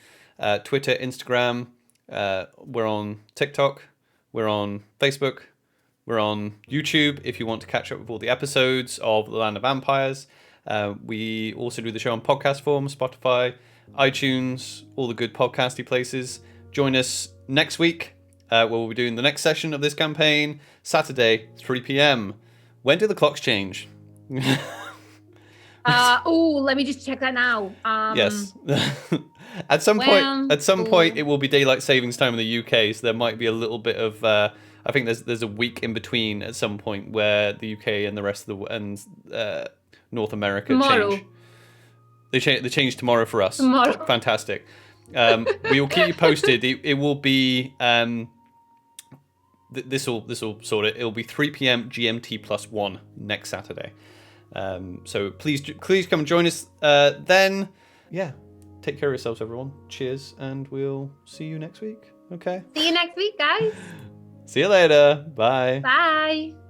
[SPEAKER 1] Twitter, Instagram. We're on TikTok. We're on Facebook. We're on YouTube if you want to catch up with all the episodes of The Land of Vampires. We also do the show on podcast form, Spotify, iTunes, all the good podcasty places. Join us next week where we'll be doing the next session of this campaign, Saturday, 3 p.m. When do the clocks change?
[SPEAKER 3] Let me just check that now.
[SPEAKER 1] Yes. At some point, it will be daylight savings time in the UK, so there might be a little bit of. I think there's a week in between at some point where the UK and the rest of the North America
[SPEAKER 3] tomorrow.
[SPEAKER 1] change. They change tomorrow for us.
[SPEAKER 3] Tomorrow.
[SPEAKER 1] Fantastic. We will keep you posted. It will be this will sort it. It'll be 3 p.m. GMT +1 next Saturday. So please come and join us then. Yeah, take care of yourselves, everyone. Cheers, and we'll see you next week. Okay.
[SPEAKER 3] See you next week, guys.
[SPEAKER 1] See you later. Bye.
[SPEAKER 3] Bye.